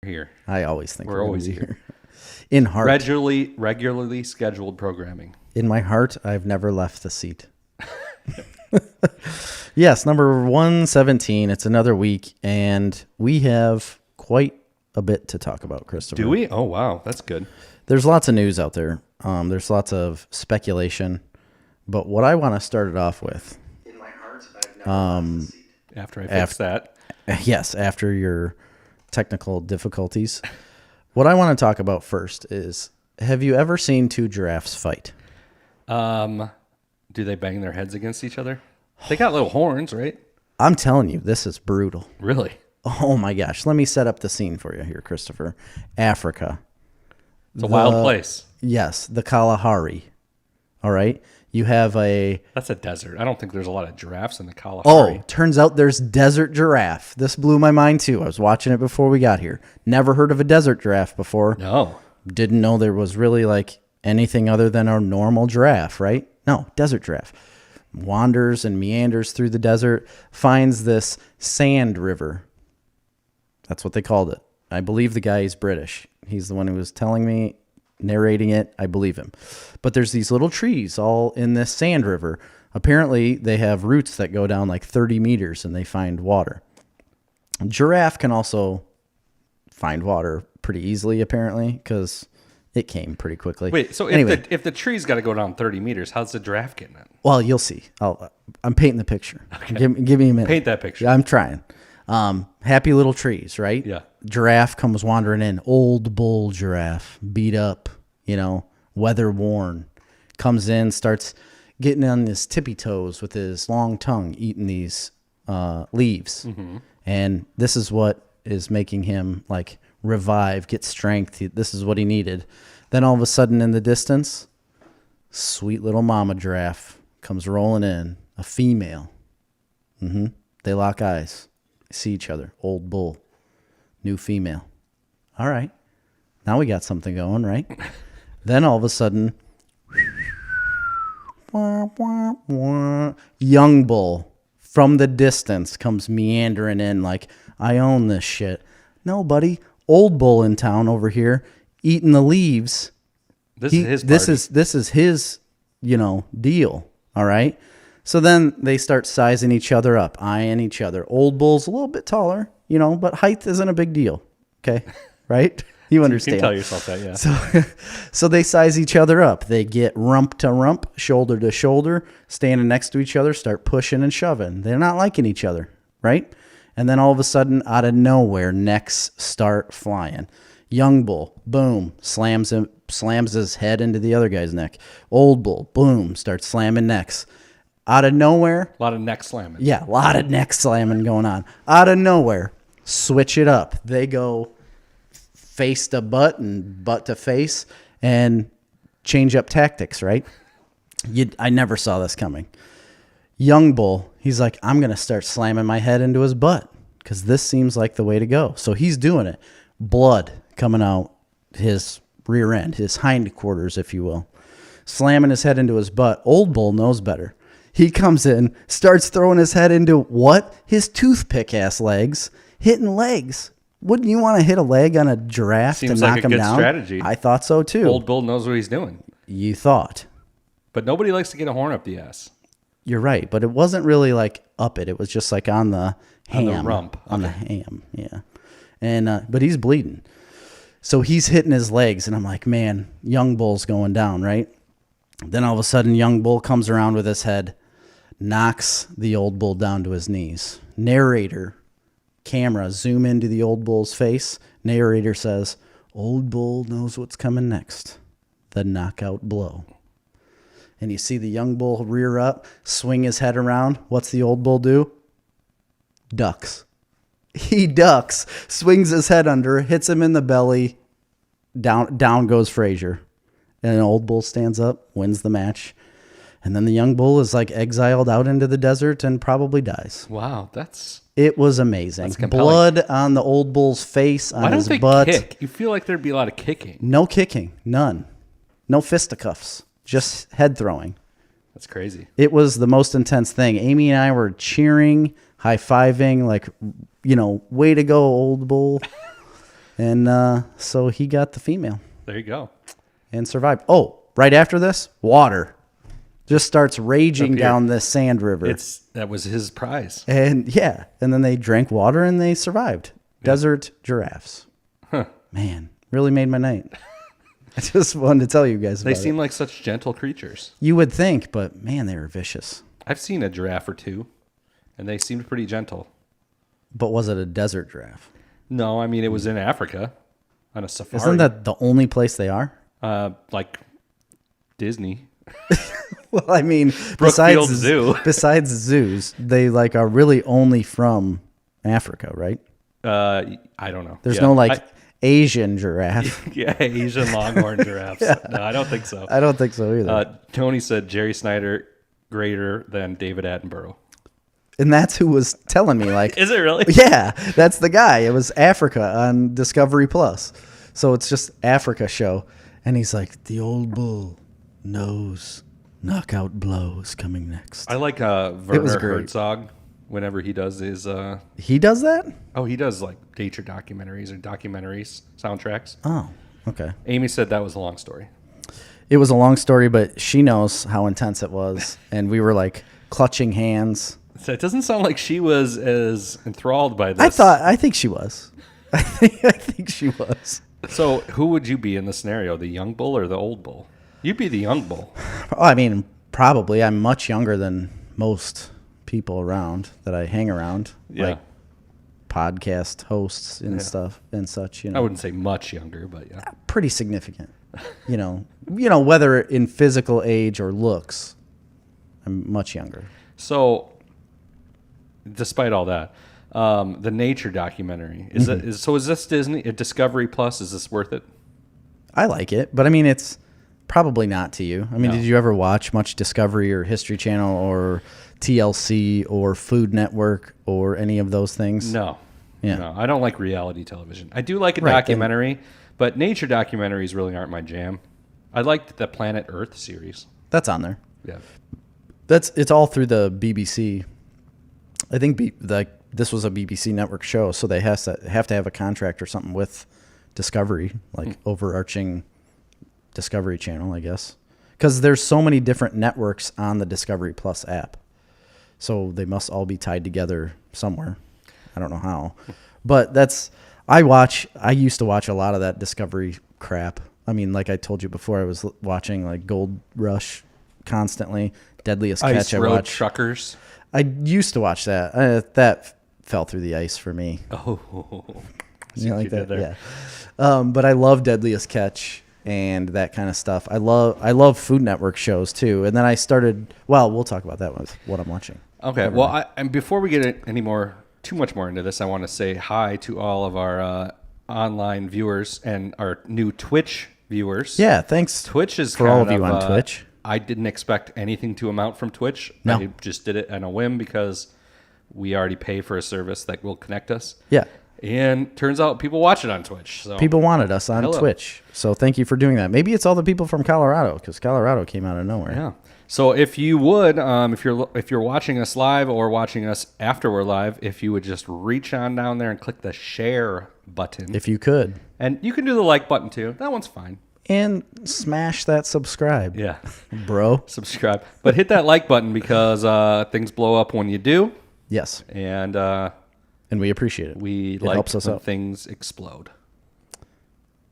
Here. I always think we're always here. In heart. Regularly scheduled programming. In my heart, I've never left the seat. Yes, number 117. It's another week, and we have quite a bit to talk about, Christopher. Do we? Oh, wow. That's good. There's lots of news out there. There's lots of speculation. But what I want to start it off with... In my heart, I've never left the seat. After I fix that. Yes, after your technical difficulties. What I want to talk about first is, have you ever seen two giraffes fight? Do they bang their heads against each other? They got little horns, right? I'm telling you, this is brutal. Really? Oh my gosh. Let me set up the scene for you here, Christopher. Africa. It's a wild place. Yes, the Kalahari. All right? You have That's a desert. I don't think there's a lot of giraffes in the Kalahari. Oh, turns out there's desert giraffe. This blew my mind too. I was watching it before we got here. Never heard of a desert giraffe before. No. Didn't know there was really like anything other than a normal giraffe, right? No, desert giraffe. Wanders and meanders through the desert, finds this sand river. That's what they called it. I believe the guy is British. He's the one who was telling me, narrating it. I believe him. But there's these little trees all in this sand river. Apparently, they have roots that go down like 30 meters and they find water. Giraffe can also find water pretty easily, apparently, because it came pretty quickly. Wait, so anyway, if the tree's got to go down 30 meters, how's the giraffe getting it? well, you'll see. I'm painting the picture. Okay. Give me a minute. Paint that picture. Yeah, I'm trying. Happy little trees, right? Yeah. Giraffe comes wandering in. Old bull giraffe, beat up, weather worn. Comes in, starts getting on his tippy toes with his long tongue, eating these leaves. Mm-hmm. And this is what is making him like revive, get strength. This is what he needed. Then all of a sudden in the distance, sweet little mama giraffe comes rolling in, a female. Mm-hmm. They lock eyes, see each other. Old bull, new female. All right. Now we got something going, right? Then all of a sudden, young bull from the distance comes meandering in like, I own this shit. No, buddy. Old bull in town over here eating the leaves. This is his party. This is his, deal. All right. So then they start sizing each other up, eyeing each other. Old bull's a little bit taller, but height isn't a big deal. Okay. Right? You understand. You can tell yourself that, yeah. So they size each other up. They get rump to rump, shoulder to shoulder, standing next to each other, start pushing and shoving. They're not liking each other, right? And then all of a sudden, out of nowhere, necks start flying. Young bull, boom, slams his head into the other guy's neck. Old bull, boom, starts slamming necks. Out of nowhere. A lot of neck slamming. Yeah, a lot of neck slamming going on. Out of nowhere, switch it up. They go face to butt and butt to face and change up tactics, right? I never saw this coming. Young bull, he's like, I'm going to start slamming my head into his butt because this seems like the way to go. So he's doing it. Blood coming out his rear end, his hindquarters, if you will, slamming his head into his butt. Old bull knows better. He comes in, starts throwing his head into what? His toothpick-ass legs, hitting legs. Wouldn't you want to hit a leg on a giraffe Seems to knock like a him good down? strategy. I thought so too. Old bull knows what he's doing. You thought. But nobody likes to get a horn up the ass. You're right, but it wasn't really like up it. It was just like on the ham. On the rump. On the ham, yeah. And but he's bleeding. So he's hitting his legs, and I'm like, man, young bull's going down, right? Then all of a sudden, young bull comes around with his head, knocks the old bull down to his knees. Narrator, camera, zoom into the old bull's face. Narrator says, old bull knows what's coming next. The knockout blow. And you see the young bull rear up, swing his head around. What's the old bull do? Ducks. He ducks, swings his head under, hits him in the belly. Down goes Frazier. And an old bull stands up, wins the match. And then the young bull is like exiled out into the desert and probably dies. Wow, It was amazing. Blood on the old bull's face, on his butt. Why don't they kick? You feel like there'd be a lot of kicking. No kicking. None. No fisticuffs. Just head throwing. That's crazy. It was the most intense thing. Amy and I were cheering, high-fiving, like, way to go, old bull. And so he got the female There you go. and survived. Oh, right after this, water just starts raging Up here. down this sand river. That was his prize. And yeah, and then they drank water and they survived. Desert giraffes. Huh. Man, really made my night. I just wanted to tell you guys They about seem it. like such gentle creatures. You would think, but man, they were vicious. I've seen a giraffe or two, and they seemed pretty gentle. But was it a desert giraffe? No, I mean, it was in Africa on a safari. Isn't that the only place they are? Like Disney? Well, I mean, Brookfield Zoo. besides zoos, they like are really only from Africa, right? I don't know. There's Yeah. no like Asian giraffe. Yeah, Asian longhorn giraffes. No, I don't think so. I don't think so either. Tony said Jerry Snyder greater than David Attenborough. And that's who was telling me, like, Is it really? yeah, that's the guy. It was Africa on Discovery Plus. So it's just Africa show. And he's like, the old bull knows knockout blows coming next. I like was Werner great. Herzog whenever he does his. He does that? He does like nature documentaries or documentaries soundtracks. Oh, okay. Amy said that was a long story. It was a long story, but she knows how intense it was. And we were like clutching hands. So it doesn't sound like she was as enthralled by this. I think she was. I think she was. So who would you be in the scenario, the young bull or the old bull? You'd be the young bull. Oh, I mean, probably. I'm much younger than most people around that I hang around. Yeah. Like podcast hosts and stuff and such, you know. I wouldn't say much younger, but yeah. Pretty significant. You know, whether in physical age or looks, I'm much younger. So, despite all that, the nature documentary is this Disney Discovery Plus? Is this worth it? I like it, but I mean, it's probably not to you. I mean, No. did you ever watch much Discovery or History Channel or TLC or Food Network or any of those things? No. Yeah. No, I don't like reality television. I do like a Right, documentary, but nature documentaries really aren't my jam. I liked the Planet Earth series. That's on there. Yeah. It's all through the BBC. I think this was a BBC network show, so they have to have a contract or something with Discovery, like overarching Discovery Channel, I guess, because there's so many different networks on the Discovery Plus app, so they must all be tied together somewhere. I don't know how, but I used to watch a lot of that Discovery crap. I mean, like I told you before, I was watching like Gold Rush constantly. Deadliest Ice Catch I Road watched. Truckers. I used to watch that. That fell through the ice for me. Oh, You know, like did that, there. yeah. But I love Deadliest Catch and that kind of stuff. I love Food Network shows too. And then I started. Well, we'll talk about that with what I'm watching. Okay. Well, and before we get too much more into this, I want to say hi to all of our online viewers and our new Twitch viewers. Yeah, thanks. Twitch is for all of you on Twitch. I didn't expect anything to amount from Twitch. No. I just did it on a whim because we already pay for a service that will connect us. Yeah. And turns out people watch it on Twitch. So People wanted us on Hello. Twitch, so thank you for doing that. Maybe it's all the people from Colorado, because Colorado came out of nowhere. yeah. So if you would, if you're watching us live or watching us after we're live, if you would just reach on down there and click the share button, If you could, and you can do the like button too. That one's fine. and smash that subscribe, Yeah. bro. Subscribe, but hit that like button because things blow up when you do, Yes, and and we appreciate it. we It like helps us when out things explode.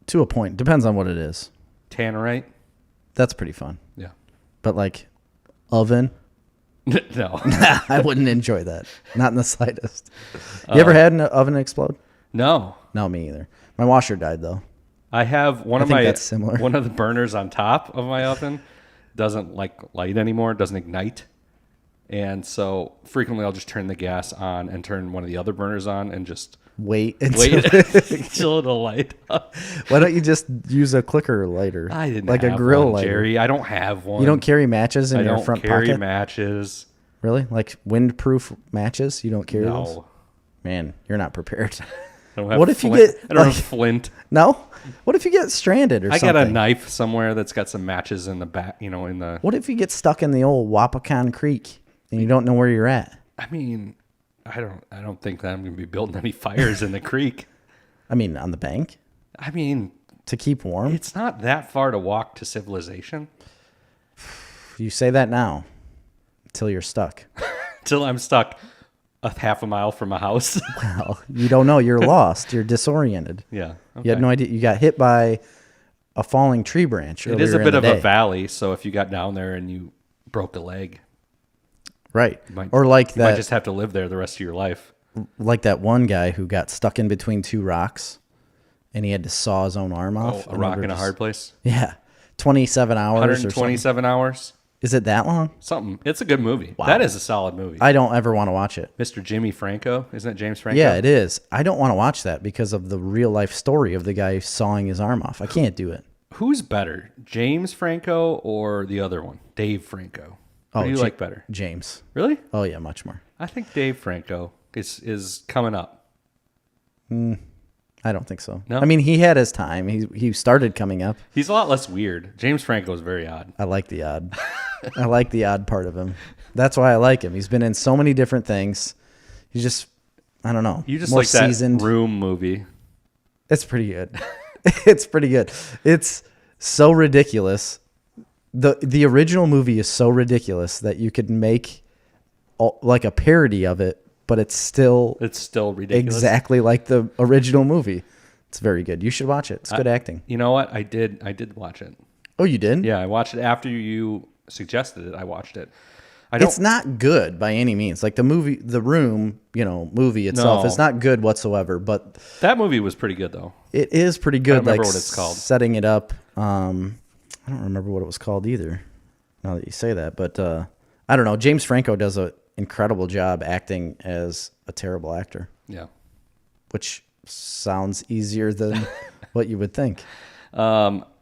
to a point. Depends on what it is. Tannerite? That's pretty fun. Yeah. But like oven, No. I wouldn't enjoy that. Not in the slightest. You ever had an oven explode? No. No, me either. My washer died though. I have one I of think my that's similar. one of the burners on top of my oven doesn't like light anymore, doesn't ignite. And so frequently I'll just turn the gas on and turn one of the other burners on and just Wait wait until until it'll light up. Why don't you just use a clicker lighter? I didn't like have a grill one, lighter. Jerry. I don't have one. You don't carry matches in I your don't front carry pocket? matches. Really? Like windproof matches? You don't carry those? No. Man, you're not prepared. I don't have What if you flint. get, I don't like- have flint. No? What if you get stranded or I something? got a knife somewhere that's got some matches in the back, in the What if you get stuck in the old Wapakan Creek and you don't know where you're at? I mean, I don't think that I'm going to be building any fires in the creek. I mean, on the bank? I mean, to keep warm. it's not that far to walk to civilization. You say that now until you're stuck. Till I'm stuck a half a mile from a house. Well, you don't know. You're lost. You're disoriented. Yeah. You have no idea. You got hit by a falling tree branch. It is a earlier in bit the of a day. valley, so if you got down there and you broke a leg, Right. might- Or like you might that, just have to live there the rest of your life. like that one guy who got stuck in between two rocks, and he had to saw his own arm Oh, off. a rock in a hard place. Yeah, 27 hours. Or something. 127 hours. Is it that long? Something. It's a good movie. That is a solid movie. I don't ever want to watch it. Mr. Jimmy Franco, isn't it James Franco? Yeah, it is. I don't want to watch that because of the real life story of the guy sawing his arm off. I can't do it. Who's better, James Franco or the other one, Dave Franco? Who do you like better? James. Really? Oh yeah, much more. I think Dave Franco is coming up. I don't think so. No? I mean, he had his time. He started coming up. He's a lot less weird. James Franco is very odd. I like the odd. I like the odd part of him. That's why I like him. He's been in so many different things. He's just, I don't know. You just more like that seasoned. Room movie. It's pretty good. It's pretty good. It's so ridiculous. The original movie is so ridiculous that you could make like a parody of it, but it's still ridiculous. exactly like the original movie. It's very good. You should watch it. It's good acting. You know what? I did watch it. Oh, you did? Yeah, I watched it after you suggested it. I watched it. It's not good by any means. Like the movie, The Room, movie itself No. is not good whatsoever, but That movie was pretty good though. it is pretty good. I don't remember like what it's called. Setting it up. I don't remember what it was called either. Now that you say that, but I don't know. James Franco does an incredible job acting as a terrible actor, Yeah. which sounds easier than what you would think.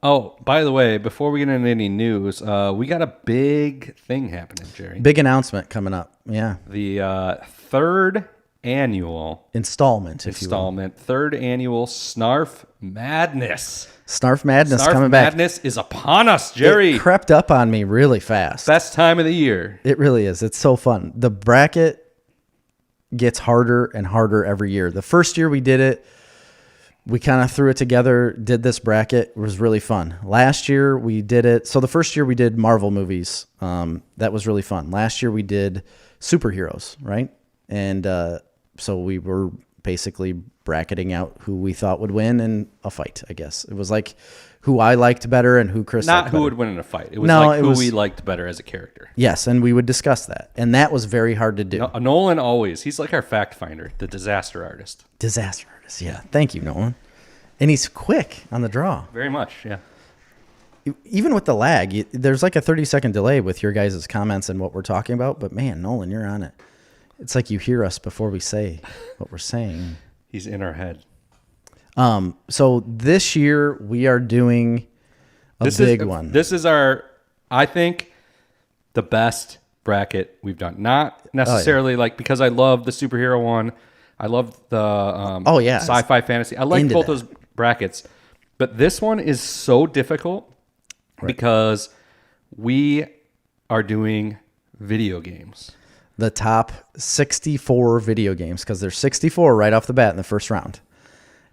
Oh, by the way, before we get into any news, we got a big thing happening, Jerry. Big announcement coming up. Yeah, The third annual installment, if you will. third annual Snarf Madness. Snarf Madness Snarf coming back. Madness is upon us, Jerry. It crept up on me really fast. Best time of the year. It really is. It's so fun. The bracket gets harder and harder every year. The first year we did it, we kind of threw it together, did this bracket. It was really fun. Last year we did it. So the first year we did Marvel movies. That was really fun. Last year we did superheroes, right? And so we were basically bracketing out who we thought would win in a fight, I guess. It was like who I liked better and who Chris Not liked who better. would win in a fight. It was No, like it who was- we liked better as a character. Yes, and we would discuss that. And that was very hard to do. Nolan always. He's like our fact finder, the disaster artist. Disaster artist. Yeah. Thank you, Nolan. And he's quick on the draw. Very much, yeah. Even with the lag, there's like a 30-second delay with your guys' comments and what we're talking about. But man, Nolan, you're on it. It's like you hear us before we say what we're saying. He's in our head. So this year we are doing a big one. This is our, I think, the best bracket we've done. Not necessarily like because I love the superhero one. I love the sci-fi fantasy. I like both those brackets. But this one is so difficult because we are doing video games. The top 64 video games, because there's 64 right off the bat in the first round.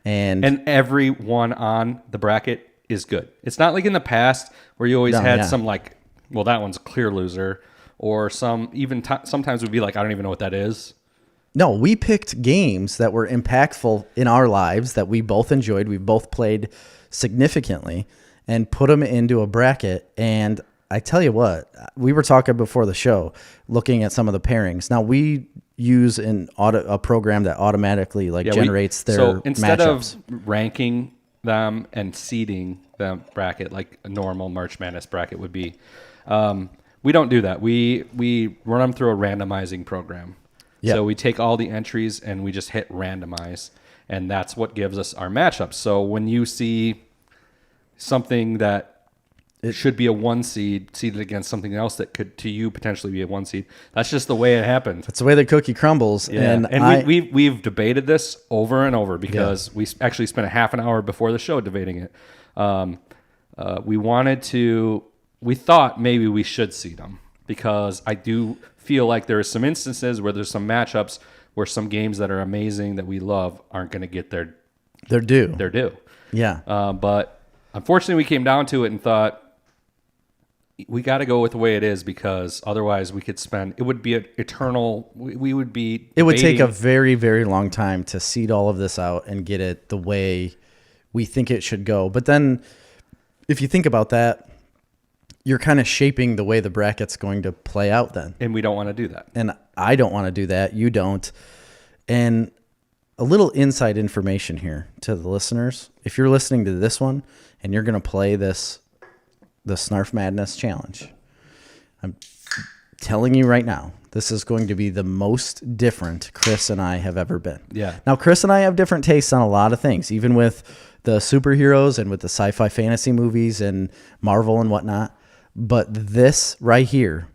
And every one on the bracket is good. It's not like in the past where you always had some like, well, that one's a clear loser, or some even sometimes would be like, I don't even know what that is. No, we picked games that were impactful in our lives that we both enjoyed. We both played significantly and put them into a bracket. And I tell you what, we were talking before the show, looking at some of the pairings. Now we use a program that automatically generates their so instead matchups. of ranking them and seeding the bracket like a normal March Madness bracket would be, we don't do that. We run them through a randomizing program. Yep. So we take all the entries and we just hit randomize, and that's what gives us our matchups. So when you see something that it should be a 1 seed seeded against something else that could to you potentially be a 1 seed, that's just the way it happened. That's the way the cookie crumbles. Yeah. And we've debated this over and over because we actually spent a half an hour before the show debating it. We thought maybe we should seed them because I do feel like there are some instances where there's some matchups where some games that are amazing that we love aren't going to get their They're due. due. Yeah. But unfortunately, we came down to it and thought we got to go with the way it is because otherwise we could spend. It would be an eternal. We would be. It would take a very, very long time to seed all of this out and get it the way we think it should go. But then, if you think about that, you're kind of shaping the way the bracket's going to play out then. And we don't want to do that. And I don't want to do that. You don't. And a little inside information here to the listeners. If you're listening to this one and you're going to play the Snarf Madness challenge, I'm telling you right now, this is going to be the most different Chris and I have ever been. Yeah. Now, Chris and I have different tastes on a lot of things, even with the superheroes and with the sci-fi fantasy movies and Marvel and whatnot. But this right here,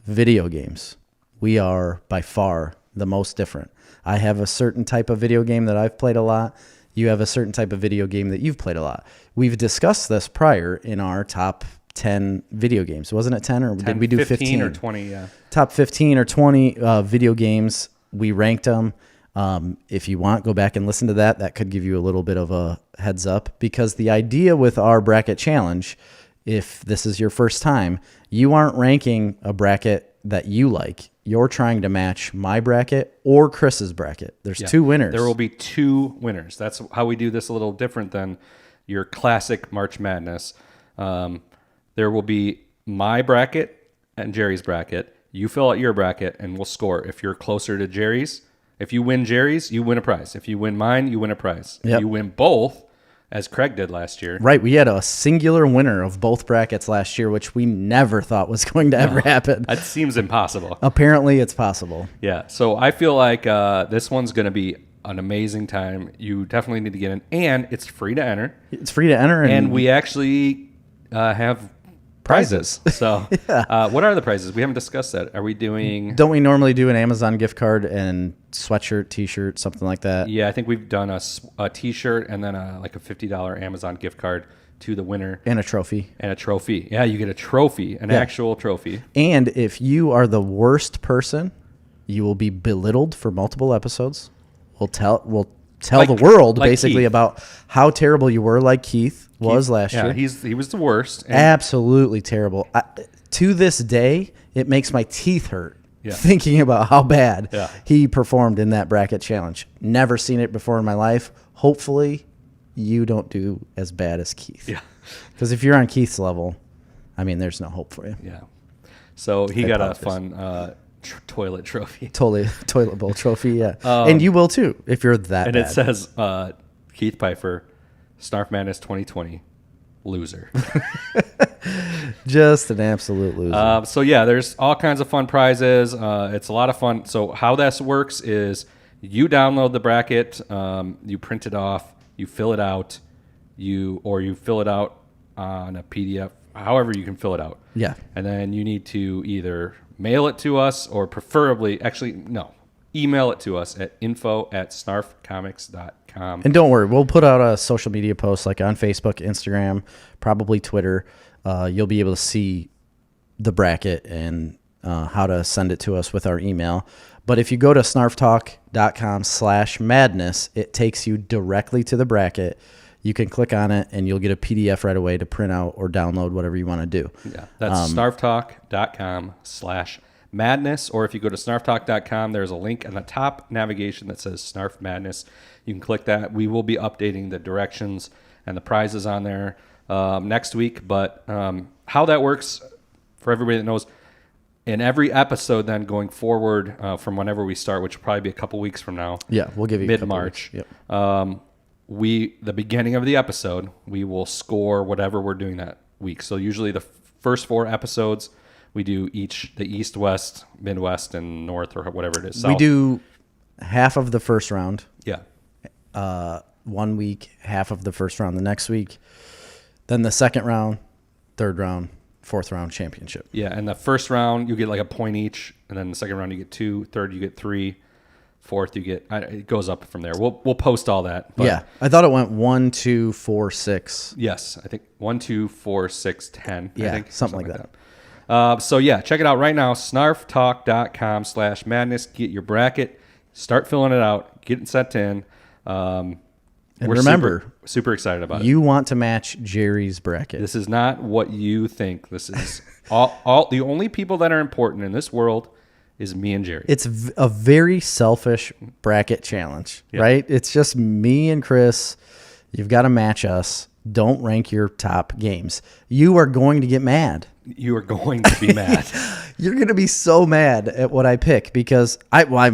video games, we are by far the most different. I have a certain type of video game that I've played a lot. You have a certain type of video game that you've played a lot. We've discussed this prior in our top 10 video games. Wasn't it 10 or 10, did we do 15 or 20? Yeah. Top 15 or 20 video games. We ranked them. If you want, go back and listen to that. That could give you a little bit of a heads up because the idea with our bracket challenge, if this is your first time, you aren't ranking a bracket that you like. You're trying to match my bracket or Chris's bracket. There's two winners. There will be two winners. That's how we do this a little different than your classic March Madness. There will be my bracket and Jerry's bracket. You fill out your bracket and we'll score. If you're closer to Jerry's, if you win Jerry's, you win a prize. If you win mine, you win a prize. If you win both, as Craig did last year. Right. We had a singular winner of both brackets last year, which we never thought was going to ever happen. That seems impossible. Apparently it's possible. Yeah. So I feel like this one's going to be an amazing time. You definitely need to get in. And it's free to enter. It's free to enter. And we actually have prizes. So what are the prizes? We haven't discussed that. Are we doing... Don't we normally do an Amazon gift card and sweatshirt, T-shirt, something like that? Yeah, I think we've done a T-shirt and then like a $50 Amazon gift card to the winner. And a trophy. And a trophy. Yeah, you get a trophy, an actual trophy. And if you are the worst person, you will be belittled for multiple episodes. We'll tell the world basically Keith. About how terrible you were, like Keith was last year. He was the worst. Absolutely terrible. To this day, it makes my teeth hurt thinking about how bad he performed in that bracket challenge. Never seen it before in my life. Hopefully, you don't do as bad as Keith. Yeah. Because if you're on Keith's level, I mean, there's no hope for you. Yeah. So he got a fun toilet trophy. Toilet bowl trophy, yeah. And you will too, if you're that and bad. It says Keith Pfeiffer, Snarf Madness 2020, loser. Just an absolute loser. So yeah, there's all kinds of fun prizes. It's a lot of fun. So how this works is you download the bracket, you print it off, you fill it out, you fill it out on a PDF, however you can fill it out. Yeah. And then you need to either mail it to us or preferably, email it to us at info@snarfcomics.com. And don't worry, we'll put out a social media post like on Facebook, Instagram, probably Twitter. You'll be able to see the bracket and how to send it to us with our email. But if you go to snarftalk.com/madness, it takes you directly to the bracket. You can click on it and you'll get a PDF right away to print out or download, whatever you want to do. Yeah, that's snarftalk.com/madness. Or if you go to snarftalk.com, there's a link in the top navigation that says Snarf Madness. You can click that. We will be updating the directions and the prizes on there next week. But how that works, for everybody that knows, in every episode then going forward from whenever we start, which will probably be a couple weeks from now. Yeah, we'll give you mid-March. Yep. The beginning of the episode, we will score whatever we're doing that week. So usually the first 4 episodes, we do each the East, West, Midwest, and North, or whatever it is. We do half of the first round. Yeah. 1 week, half of the first round the next week. Then the second round, third round, fourth round championship. Yeah, and the first round, you get like a point each. And then the second round, you get 2. Third, you get 3. Fourth, you get it goes up from there. We'll post all that. But yeah, I thought it went 1, 2, 4, 6. Yes, I think 1, 2, 4, 6, 10. Yeah, I think, something like that. So yeah, check it out right now. snarftalk.com/madness. Get your bracket. Start filling it out. Get it sent in. And remember, super excited about it. You want to match Jerry's bracket. This is not what you think. This is all the only people that are important in this world is me and Jerry. It's a very selfish bracket challenge, right? It's just me and Chris. You've got to match us. Don't rank your top games. You are going to get mad. You are going to be mad. You're going to be so mad at what I pick because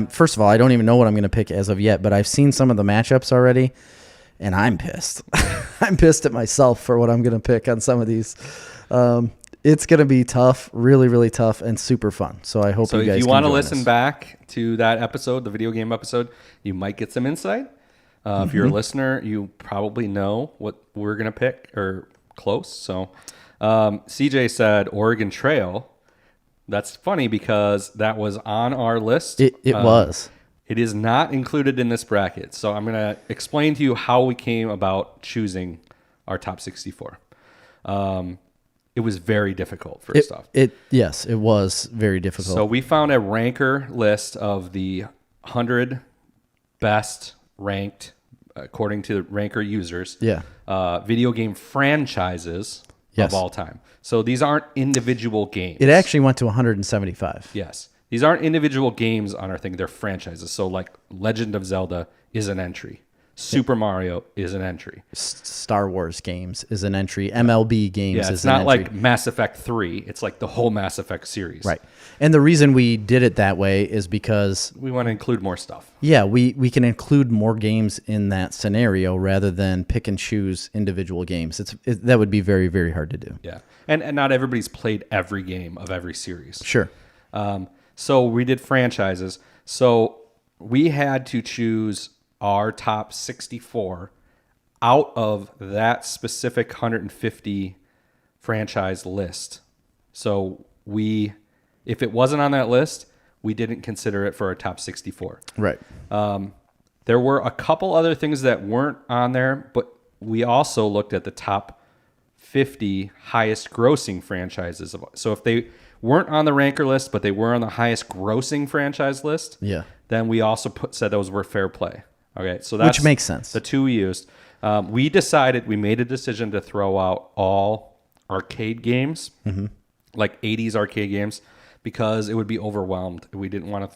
first of all, I don't even know what I'm going to pick as of yet, but I've seen some of the matchups already, and I'm pissed. I'm pissed at myself for what I'm going to pick on some of these. It's going to be tough, really, really tough, and super fun. So I hope you guys can join us. So if you want to listen back to that episode, the video game episode, you might get some insight. If you're a listener, you probably know what we're going to pick or close. So CJ said Oregon Trail. That's funny because that was on our list. It was. It is not included in this bracket. So I'm going to explain to you how we came about choosing our top 64. It was very difficult, first off. Yes, it was very difficult. So we found a ranker list of the 100 best ranked, according to ranker users, video game franchises of all time. So these aren't individual games. It actually went to 175. Yes. These aren't individual games on our thing. They're franchises. So like Legend of Zelda is an entry. Super Mario is an entry. Star Wars games is an entry. MLB games is an entry. It's not like Mass Effect 3. It's like the whole Mass Effect series. Right. And the reason we did it that way is because we want to include more stuff. Yeah, we can include more games in that scenario rather than pick and choose individual games. That would be very, very hard to do. Yeah. And not everybody's played every game of every series. Sure. So we did franchises. So we had to choose our top 64 out of that specific 150 franchise list. So if it wasn't on that list, we didn't consider it for our top 64. Right. There were a couple other things that weren't on there, but we also looked at the top 50 highest grossing franchises. So if they weren't on the ranker list, but they were on the highest grossing franchise list, then we also said those were fair play. Okay, so that's which makes sense. The two we used. We made a decision to throw out all arcade games, like 80s arcade games, because it would be overwhelmed. We didn't want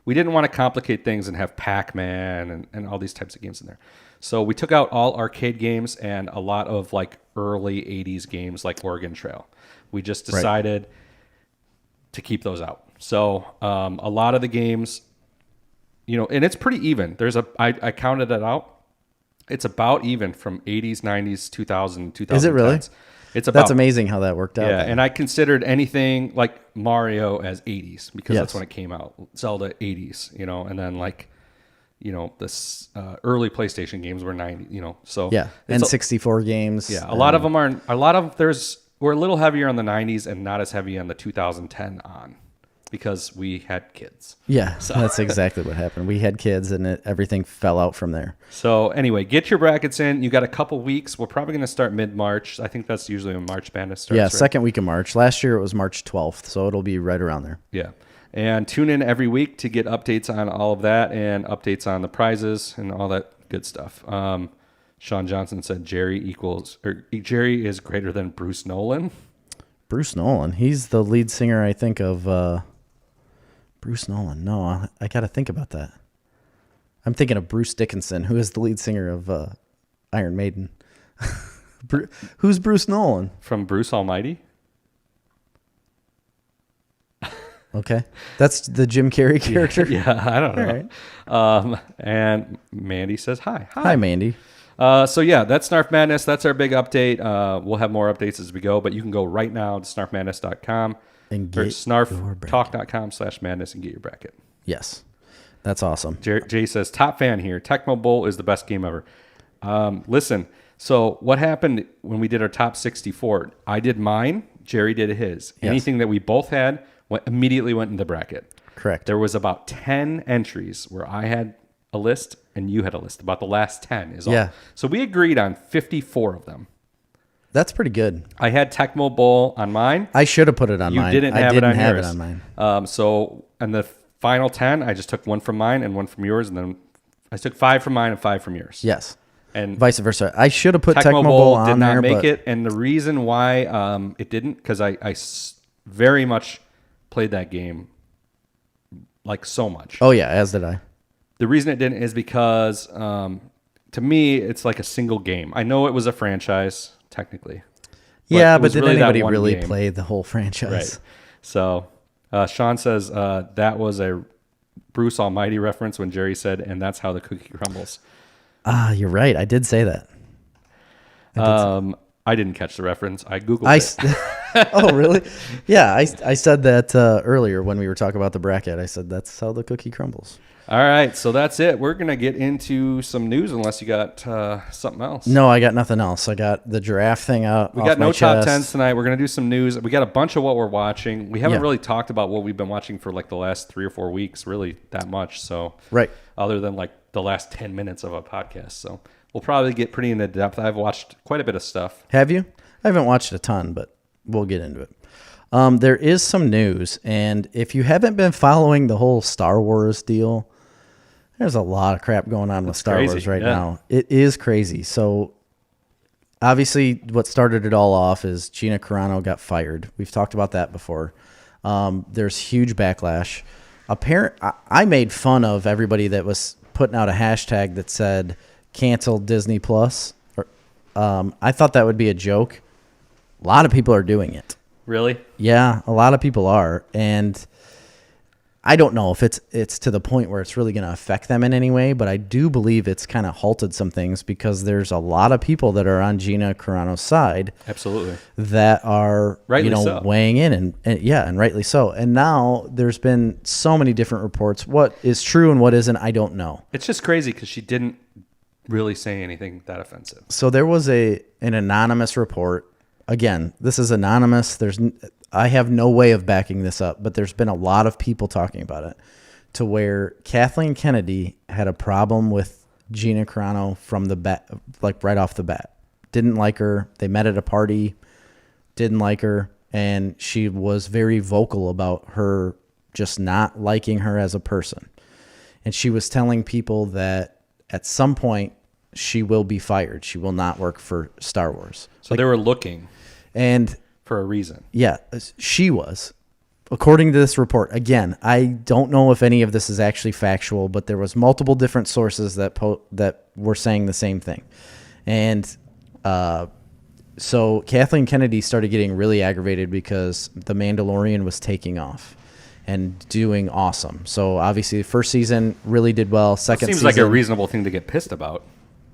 to complicate things and have Pac-Man and all these types of games in there. So we took out all arcade games and a lot of like early 80s games like Oregon Trail. We just decided to keep those out. So a lot of the games, and it's pretty even. I counted it out. It's about even from 80s, 90s, 2000, 2010s. Is it really? That's amazing how that worked out. Yeah, and I considered anything like Mario as 80s because that's when it came out. Zelda 80s, and then this early PlayStation games were 90, so yeah, and 64 games. Yeah, a lot of them are. We're a little heavier on the 90s and not as heavy on the 2010 on. Because we had kids. Yeah, so that's exactly what happened. We had kids, and everything fell out from there. So anyway, get your brackets in. You got a couple weeks. We're probably going to start mid-March. I think that's usually when March Madness starts. Yeah, second week of March. Last year it was March 12th, so it'll be right around there. Yeah, and tune in every week to get updates on all of that and updates on the prizes and all that good stuff. Sean Johnson said Jerry is greater than Bruce Nolan. Bruce Nolan. He's the lead singer, I think, of. Bruce Nolan. No, I got to think about that. I'm thinking of Bruce Dickinson, who is the lead singer of Iron Maiden. Who's Bruce Nolan? From Bruce Almighty? Okay. That's the Jim Carrey character? Yeah, I don't know. All right. And Mandy says hi. Hi, Mandy. So yeah, that's Snarf Madness. That's our big update. We'll have more updates as we go, but you can go right now to snarfmadness.com. And get snarftalk.com/madness and get your bracket. Yes. That's awesome. Jay says, top fan here. Tecmo Bowl is the best game ever. Listen, so what happened when we did our top 64? I did mine. Jerry did his. Yes. Anything that we both had immediately went in the bracket. Correct. There was about 10 entries where I had a list and you had a list. About the last 10 is all. Yeah. So we agreed on 54 of them. That's pretty good. I had Tecmo Bowl on mine. I should have put it on mine. You didn't have it on yours. It on mine. So, and the final 10, I just took one from mine and one from yours, and then I took 5 from mine and 5 from yours. Yes. and vice versa. I should have put Tecmo Tecmo Bowl Bowl on did not there, make but it, and the reason why it didn't, because I very much played that game like so much. Oh yeah, as did I. The reason it didn't is because to me it's like a single game. I know it was a franchise technically. But did anybody really play the whole franchise? Right. So Sean says that was a Bruce Almighty reference when Jerry said, "And that's how the cookie crumbles." You're right. I did say that. I didn't catch the reference. I Googled it. Oh, really? Yeah, I said that earlier when we were talking about the bracket. I said that's how the cookie crumbles. All right, so that's it. We're going to get into some news unless you got something else. No, I got nothing else. I got the giraffe thing out. We got no top 10s tonight. We're going to do some news. We got a bunch of what we're watching. We haven't really talked about what we've been watching for like the last 3 or 4 weeks, really that much. So, right. Other than like the last 10 minutes of a podcast. So we'll probably get pretty into depth. I've watched quite a bit of stuff. Have you? I haven't watched a ton, but we'll get into it. There is some news, and if you haven't been following the whole Star Wars deal, there's a lot of crap going on with Star Wars right now. It is crazy. So obviously what started it all off is Gina Carano got fired. We've talked about that before. There's huge backlash. I made fun of everybody that was putting out a hashtag that said cancel Disney Plus. I thought that would be a joke. A lot of people are doing it. Really? Yeah, a lot of people are. And I don't know if it's to the point where it's really going to affect them in any way, but I do believe it's kind of halted some things because there's a lot of people that are on Gina Carano's side. Absolutely. That are rightly weighing in and rightly so. And now there's been so many different reports. What is true and what isn't, I don't know. It's just crazy because she didn't really say anything that offensive. So there was an anonymous report. Again, this is anonymous. I have no way of backing this up, but there's been a lot of people talking about it to where Kathleen Kennedy had a problem with Gina Carano from the bat, like right off the bat. Didn't like her. They met at a party, didn't like her, and she was very vocal about her just not liking her as a person. And she was telling people that at some point she will be fired. She will not work for Star Wars. So they were looking. And for a reason. Yeah, she was. According to this report, again, I don't know if any of this is actually factual, but there was multiple different sources that were saying the same thing. And so Kathleen Kennedy started getting really aggravated because The Mandalorian was taking off and doing awesome. So obviously the first season really did well. Second season seems like a reasonable thing to get pissed about.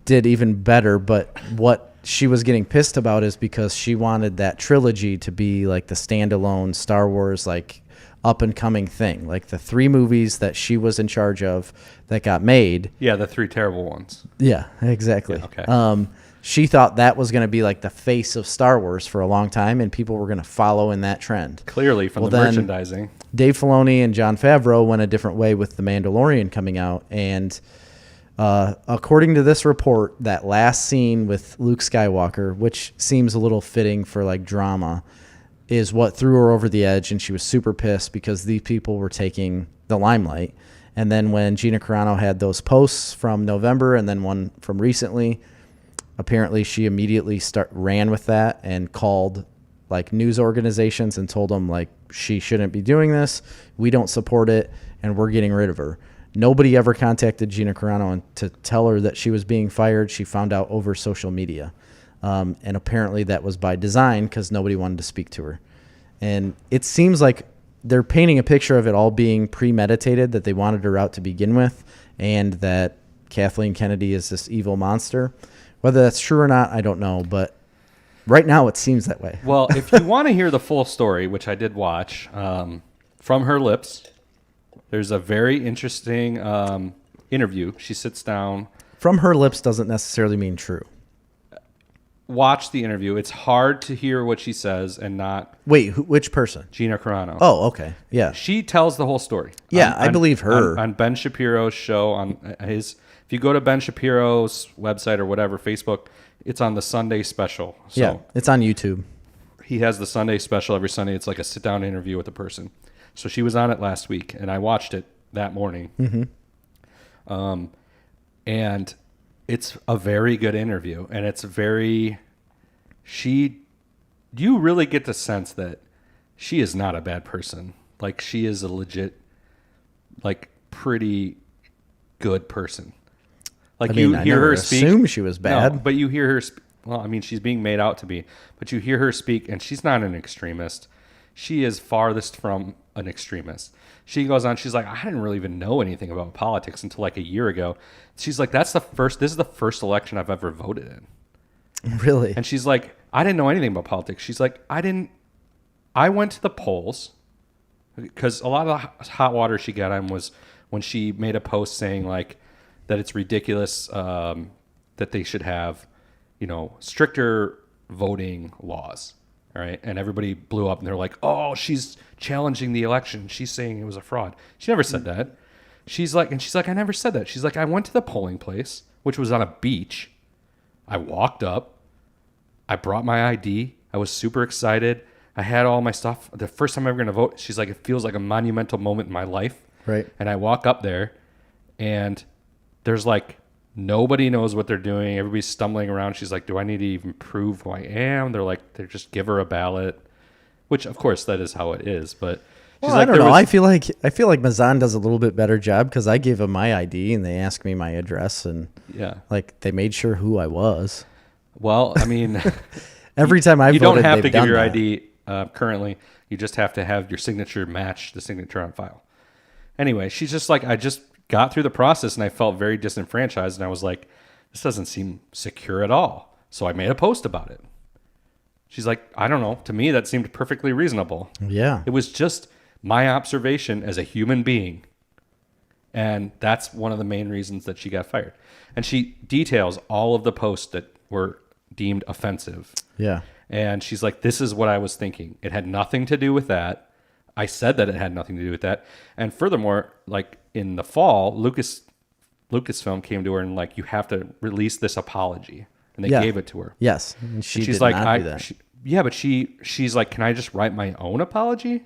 Did even better, but what she was getting pissed about is because she wanted that trilogy to be like the standalone Star Wars, like up and coming thing, like the 3 movies that she was in charge of that got made. Yeah, the 3 terrible ones. Yeah, exactly. Yeah, okay. She thought that was going to be like the face of Star Wars for a long time, and people were going to follow in that trend. Clearly, from the merchandising. Dave Filoni and Jon Favreau went a different way with The Mandalorian coming out, and according to this report, that last scene with Luke Skywalker, which seems a little fitting for like drama, is what threw her over the edge, and she was super pissed because these people were taking the limelight. And then when Gina Carano had those posts from November and then one from recently, apparently she immediately ran with that and called like news organizations and told them like she shouldn't be doing this. We don't support it, and we're getting rid of her. Nobody ever contacted Gina Carano to tell her that she was being fired. She found out over social media. And apparently that was by design because nobody wanted to speak to her. And it seems like they're painting a picture of it all being premeditated, that they wanted her out to begin with, and that Kathleen Kennedy is this evil monster. Whether that's true or not, I don't know. But right now it seems that way. Well, if you want to hear the full story, which I did watch, from her lips, there's a very interesting interview. She sits down. From her lips doesn't necessarily mean true. Watch the interview. It's hard to hear what she says and not... Wait, which person? Gina Carano. Oh, okay. Yeah. She tells the whole story. Yeah, I believe her. On Ben Shapiro's show, on his... If you go to Ben Shapiro's website or whatever, Facebook, it's on the Sunday special. So yeah, it's on YouTube. He has the Sunday special every Sunday. It's like a sit-down interview with a person. So she was on it last week, and I watched it that morning. Mm-hmm. And It's a very good interview, and you really get the sense that she is not a bad person. Like, she is a legit, like, pretty good person. Like, I hear her speak. Assume she was bad. No, but you hear her. Well, I mean, she's being made out to be, but you hear her speak, and she's not an extremist. She is farthest from an extremist. She goes on, she's like, I didn't really even know anything about politics until like a year ago. She's like, this is the first election I've ever voted in. Really? And she's like, I didn't know anything about politics. She's like, I went to the polls because a lot of the hot water she got on was when she made a post saying like that it's ridiculous that they should have, stricter voting laws. All right. And everybody blew up and they're like, oh, she's challenging the election. She's saying it was a fraud. She never said that. She's like, I never said that. She's like, I went to the polling place, which was on a beach. I walked up. I brought my ID. I was super excited. I had all my stuff. The first time I'm ever going to vote, she's like, it feels like a monumental moment in my life. Right. And I walk up there and there's like, nobody knows what they're doing. Everybody's stumbling around. She's like, do I need to even prove who I am? They just give her a ballot, which of course that is how it is. But she's I don't know. I feel like Mazan does a little bit better job because I gave him my ID and they asked me my address and like they made sure who I was. Well, I mean, every time I voted, you don't have to give your that. ID currently. You just have to have your signature match the signature on file. Anyway, she's just like, I just got through the process and I felt very disenfranchised and I was like, this doesn't seem secure at all. So I made a post about it. She's like, I don't know. To me, that seemed perfectly reasonable. Yeah. It was just my observation as a human being. And that's one of the main reasons that she got fired. And she details all of the posts that were deemed offensive. Yeah. And she's like, this is what I was thinking. It had nothing to do with that. I said that it had nothing to do with that. And furthermore, like in the fall, Lucasfilm came to her and like, you have to release this apology. And they gave it to her. Yes. And she's did like, not do that. But she's like, can I just write my own apology?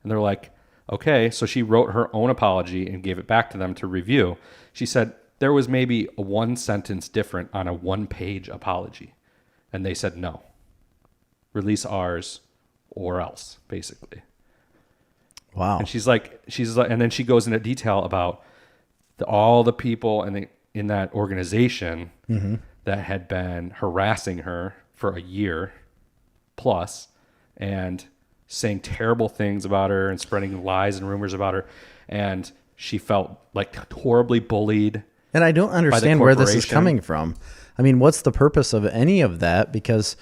And they're like, okay. So she wrote her own apology and gave it back to them to review. She said there was maybe a one sentence different on a 1-page apology. And they said, no, release ours or else, basically. Wow. And she's like, and then she goes into detail about all the people in that organization that had been harassing her for a year plus and saying terrible things about her and spreading lies and rumors about her. And she felt like horribly bullied. And I don't understand where this is coming from. I mean, what's the purpose of any of that? Because,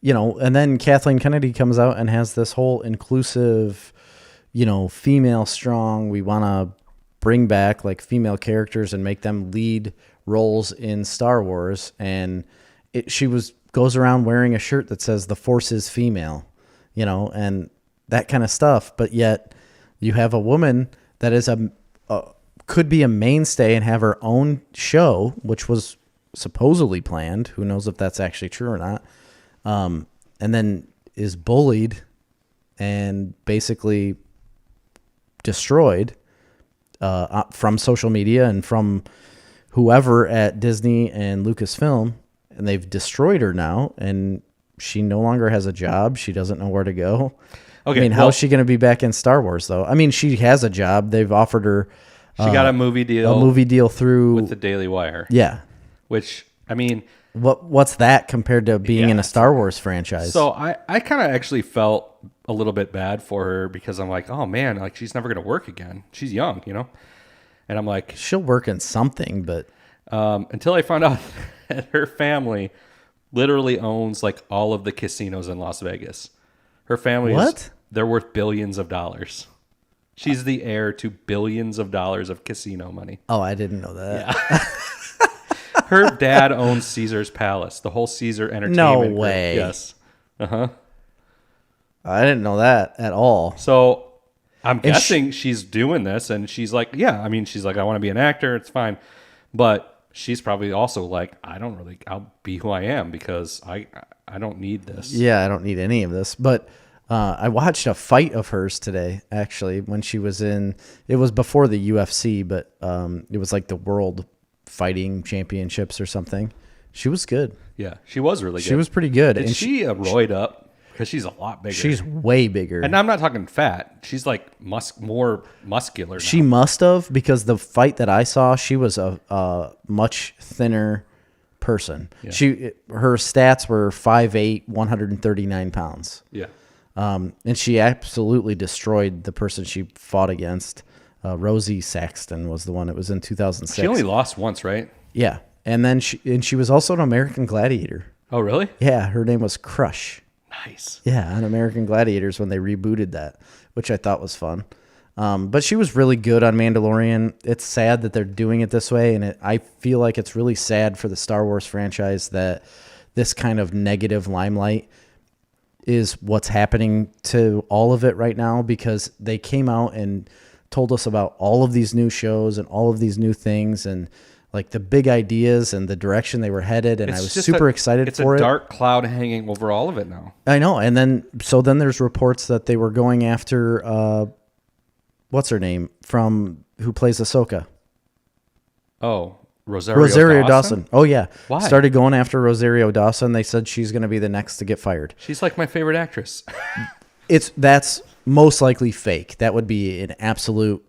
and then Kathleen Kennedy comes out and has this whole inclusive, female strong. We want to bring back like female characters and make them lead roles in Star Wars. And she goes around wearing a shirt that says the Force is female, and that kind of stuff. But yet you have a woman that is could be a mainstay and have her own show, which was supposedly planned. Who knows if that's actually true or not. And then is bullied and basically destroyed from social media and from whoever at Disney and Lucasfilm, and they've destroyed her now, and she no longer has a job. She doesn't know where to go. Okay, I mean, how is she going to be back in Star Wars, though? I mean, she has a job. They've offered her. She got a movie deal. Through with the Daily Wire. Yeah, which I mean, what's that compared to being in a Star Wars franchise? So I kind of actually felt a little bit bad for her because I'm like, oh man, like she's never going to work again. She's young, and I'm like, she'll work in something, but until I found out that her family literally owns like all of the casinos in Las Vegas. Her family they're worth billions of dollars. She's the heir to billions of dollars of casino money. Oh, I didn't know that. Yeah. Her dad owns Caesar's Palace, the whole Caesar Entertainment. No way. Group. Yes. Uh-huh. I didn't know that at all. So I'm guessing she's doing this and she's like, I want to be an actor. It's fine. But she's probably also like, I'll be who I am because I don't need this. Yeah, I don't need any of this. But I watched a fight of hers today, actually, when she was it was before the UFC, but it was like the World fighting championships or something. She was good. Yeah, she was really good. She was pretty good. Is she roid up? Because she's a lot bigger. She's way bigger. And I'm not talking fat. She's like more muscular now. She must have, because the fight that I saw, she was a much thinner person. Yeah. Her stats were 5'8", 139 pounds. Yeah. And she absolutely destroyed the person she fought against. Rosie Saxton was the one. It was in 2006. She only lost once, right? Yeah. And then she was also an American Gladiator. Oh, really? Yeah. Her name was Crush. Nice. Yeah, on American Gladiators when they rebooted that, which I thought was fun. But she was really good on Mandalorian. It's sad that they're doing it this way, and I feel like it's really sad for the Star Wars franchise that this kind of negative limelight is what's happening to all of it right now, because they came out and told us about all of these new shows and all of these new things and like the big ideas and the direction they were headed, and I was super excited for it. It's a dark cloud hanging over all of it now. I know, and then there's reports that they were going after what's her name from who plays Ahsoka? Oh, Rosario Dawson. Oh yeah, why? Started going after Rosario Dawson. They said she's going to be the next to get fired. She's like my favorite actress. That's most likely fake. That would be an absolute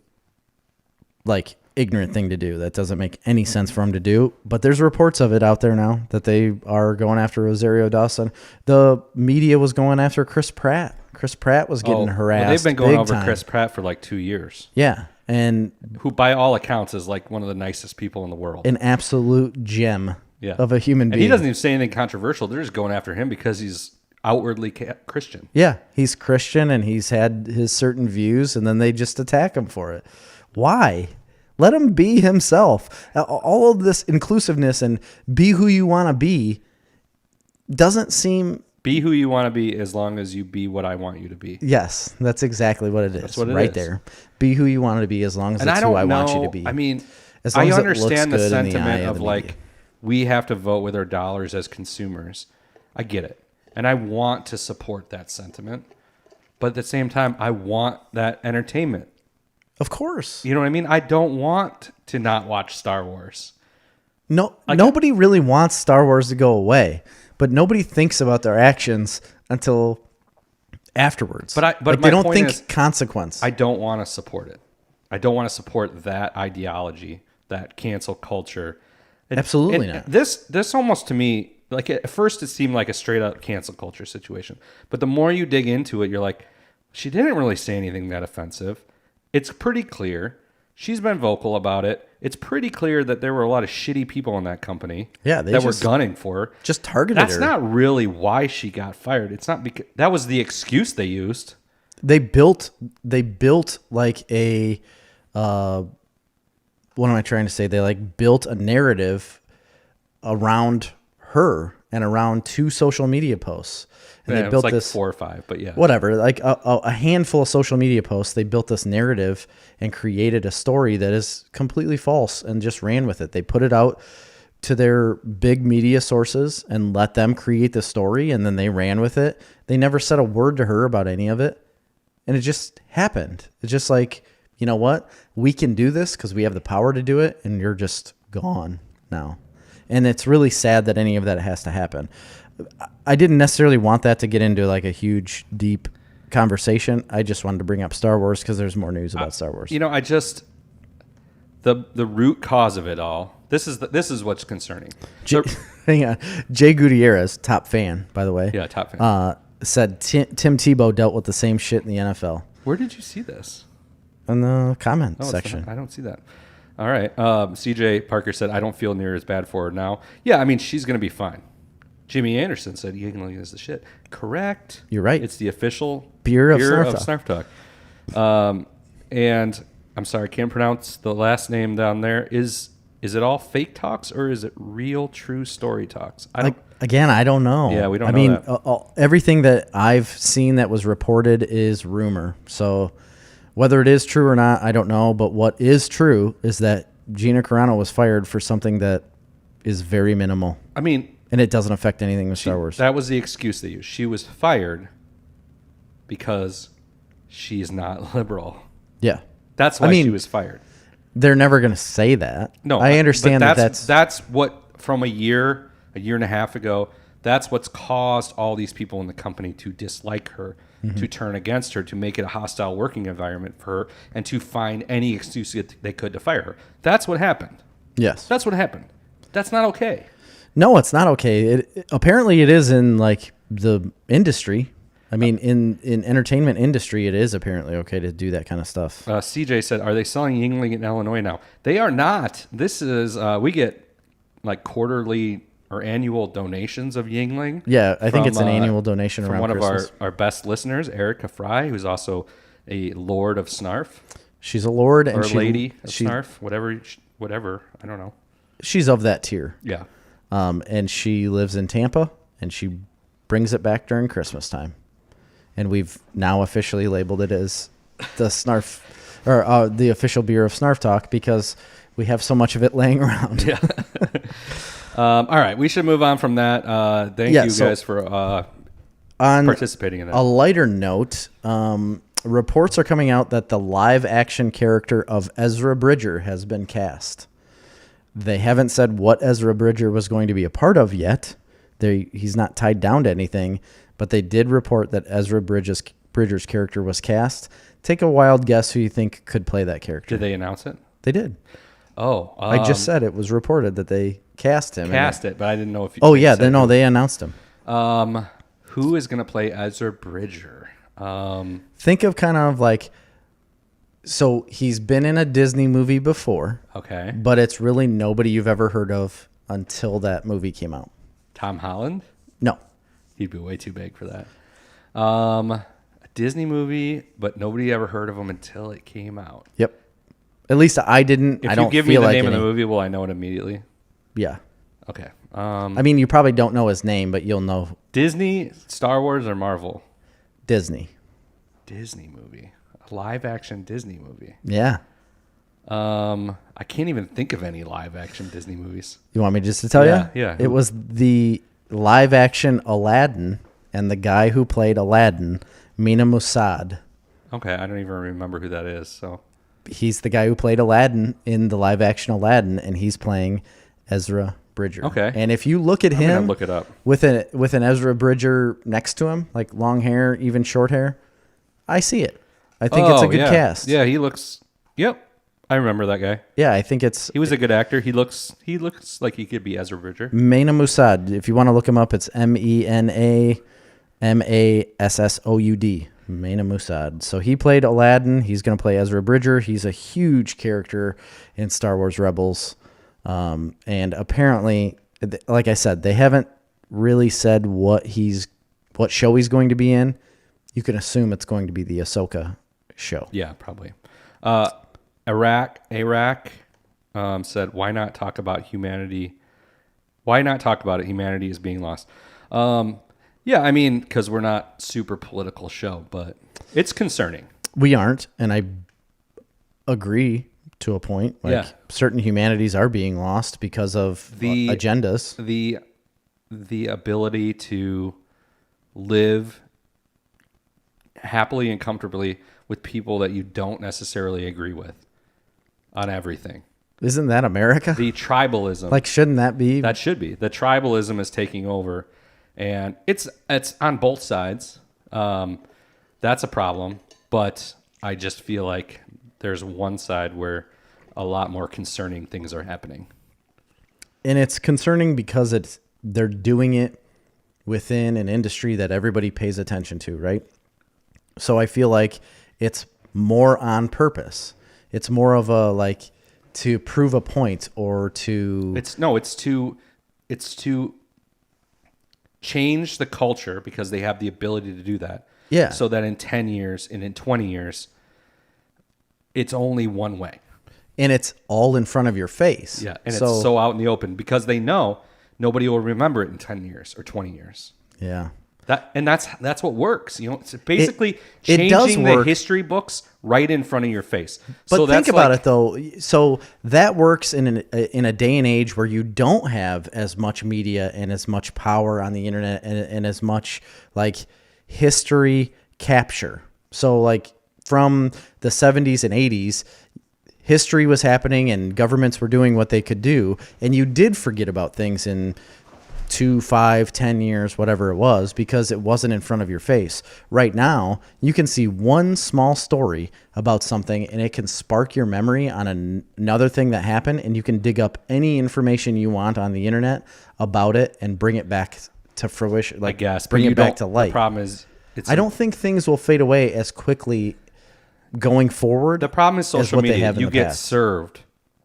ignorant thing to do. That doesn't make any sense for him to do, but there's reports of it out there now that they are going after Rosario Dawson. The media was going after Chris Pratt. Chris Pratt was getting harassed. They've been going over time. Chris Pratt for like 2 years. Yeah, and who by all accounts is like one of the nicest people in the world. An absolute gem of a human being. And he doesn't even say anything controversial. They're just going after him because he's outwardly Christian. Yeah, he's Christian and he's had his certain views, and then they just attack him for it. Why? Let him be himself. All of this inclusiveness and be who you want to be doesn't seem... Be who you want to be as long as you be what I want you to be. Yes, that's exactly what it is. That's what it is. There. Be who you want to be as long as it's who I want you to be. I mean, I understand the sentiment of like, we have to vote with our dollars as consumers. I get it. And I want to support that sentiment. But at the same time, I want that entertainment. Of course. You know what I mean? I don't want to not watch Star Wars. No, nobody really wants Star Wars to go away, but nobody thinks about their actions until afterwards. But they don't think consequence. I don't want to support it. I don't want to support that ideology, that cancel culture. Absolutely not. This almost to me, like at first it seemed like a straight up cancel culture situation. But the more you dig into it, you're like, she didn't really say anything that offensive. It's pretty clear. She's been vocal about it. It's pretty clear that there were a lot of shitty people in that company that were gunning for her. Just targeted her. That's not really why she got fired. It's not because that was the excuse they used. They built like a what am I trying to say? They like built a narrative around her and around 2 social media posts. And they built this 4 or 5, but yeah, whatever. Like a handful of social media posts. They built this narrative and created a story that is completely false and just ran with it. They put it out to their big media sources and let them create the story, and then they ran with it. They never said a word to her about any of it, and it just happened. It's just like, you know what? We can do this because we have the power to do it, and you're just gone now. And it's really sad that any of that has to happen. I didn't necessarily want that to get into like a huge, deep conversation. I just wanted to bring up Star Wars because there's more news about Star Wars. You know, the root cause of it all. This is what's concerning. Hang on, Jay Gutierrez, top fan, by the way. Yeah, top fan. Said Tim Tebow dealt with the same shit in the NFL. Where did you see this? In the comment section. I don't see that. All right. CJ Parker said, I don't feel near as bad for her now. Yeah, I mean, she's going to be fine. Jimmy Anderson said Yingling is the shit. Correct. You're right. It's the official beer of Snarf Talk. And I'm sorry, I can't pronounce the last name down there. Is it all fake talks or is it real, true story talks? I don't know. Yeah, we don't know that. Everything that I've seen that was reported is rumor. So whether it is true or not, I don't know. But what is true is that Gina Carano was fired for something that is very minimal. I mean... And it doesn't affect anything with Star Wars. That was the excuse they used. She was fired because she's not liberal. Yeah. That's why she was fired. They're never going to say that. No, I understand that's what from a year and a half ago. That's what's caused all these people in the company to dislike her, to turn against her, to make it a hostile working environment for her, and to find any excuse they could to fire her. That's what happened. Yes. That's what happened. That's not okay. No, it's not okay. Apparently it is in like the industry. I mean, in entertainment industry, it is apparently okay to do that kind of stuff. CJ said, are they selling Yingling in Illinois now? They are not. This is, we get like quarterly or annual donations of Yingling. Yeah, I think it's an annual donation from around one Christmas. of our best listeners, Erica Fry, who's also a lord of Snarf. She's a lord and or a lady of Snarf, whatever. I don't know. She's of that tier. Yeah. And she lives in Tampa, and she brings it back during Christmas time. And we've now officially labeled it as the Snarf, or the official beer of Snarf Talk, because we have so much of it laying around. Yeah. All right, we should move on from that. Thank you guys for participating in that. A lighter note, reports are coming out that the live-action character of Ezra Bridger has been cast. They haven't said what Ezra Bridger was going to be a part of yet. He's not tied down to anything, but they did report that Ezra Bridger's character was cast. Take a wild guess who you think could play that character. Did they announce it? They did. Oh. I just said it was reported that they cast him. But I didn't know if you... Oh, yeah. They announced him. Who is going to play Ezra Bridger? Think of kind of like... So he's been in a Disney movie before. Okay. But it's really nobody you've ever heard of until that movie came out. Tom Holland? No. He'd be way too big for that. A Disney movie, but nobody ever heard of him until it came out. Yep. At least I didn't. If you give me the name of the movie, will I know it immediately? Yeah. Okay. I mean, you probably don't know his name, but you'll know. Disney, Star Wars, or Marvel? Disney. Disney movie. A live-action Disney movie. Yeah. I can't even think of any live-action Disney movies. You want me just to tell you? Yeah. It was the live-action Aladdin, and the guy who played Aladdin, Mina Musaad. Okay, I don't even remember who that is. So he's the guy who played Aladdin in the live-action Aladdin, and he's playing Ezra Bridger. Okay. And if you look at him, look it up with an Ezra Bridger next to him, like long hair, even short hair, I see it. I think it's a good cast. Yeah, he looks. Yep, I remember that guy. Yeah, I think he was a good actor. He looks like he could be Ezra Bridger. Mina Musaad. If you want to look him up, it's MENAMASSOUD. Mina Musaad. So he played Aladdin. He's going to play Ezra Bridger. He's a huge character in Star Wars Rebels. And apparently, like I said, they haven't really said what show he's going to be in. You can assume it's going to be the Ahsoka show. Yeah, probably. Iraq said, why not talk about humanity? Why not talk about it? Humanity is being lost. Yeah, I mean, because we're not super political show, but it's concerning. We aren't, and I agree to a point. Certain humanities are being lost because of the agendas. The ability to live happily and comfortably with people that you don't necessarily agree with on everything. Isn't that America? The tribalism. Like, shouldn't that be? That should be. The tribalism is taking over, and it's on both sides. That's a problem, but I just feel like there's one side where a lot more concerning things are happening. And it's concerning because they're doing it within an industry that everybody pays attention to, right? So I feel like it's more on purpose. It's more of a like to prove a point or to it's to change the culture because they have the ability to do that. Yeah. So that in 10 years and in 20 years, it's only one way. And it's all in front of your face. Yeah. And it's so out in the open because they know nobody will remember it in 10 years or 20 years. Yeah. That's what works. You know, it's basically changing the history books right in front of your face. But so think about it though. So that works in a day and age where you don't have as much media and as much power on the internet and as much like history capture. So like from the 70s and 80s, history was happening and governments were doing what they could do, and you did forget about things in 2, 5, 10 years, whatever it was, because it wasn't in front of your face. Right now, you can see one small story about something and it can spark your memory on another thing that happened, and you can dig up any information you want on the internet about it and bring it back to fruition. Like, I guess, bring it back to light. The problem is, I don't think things will fade away as quickly going forward. The problem is social media. You get served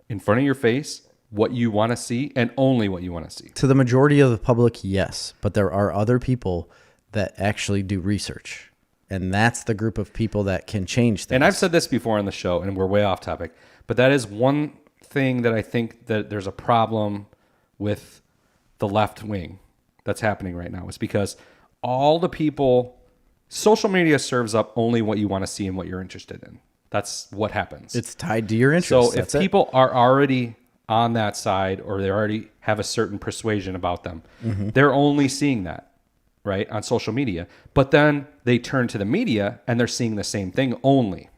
in front of your face what you want to see and only what you want to see. To the majority of the public, yes. But there are other people that actually do research. And that's the group of people that can change things. And I've said this before on the show, and we're way off topic, but that is one thing that I think that there's a problem with the left wing that's happening right now. Is because all the people, social media serves up only what you want to see and what you're interested in. That's what happens. It's tied to your interests. So if people are already on that side, or they already have a certain persuasion about them, they're only seeing that, right, on social media. But then they turn to the media and they're seeing the same thing only,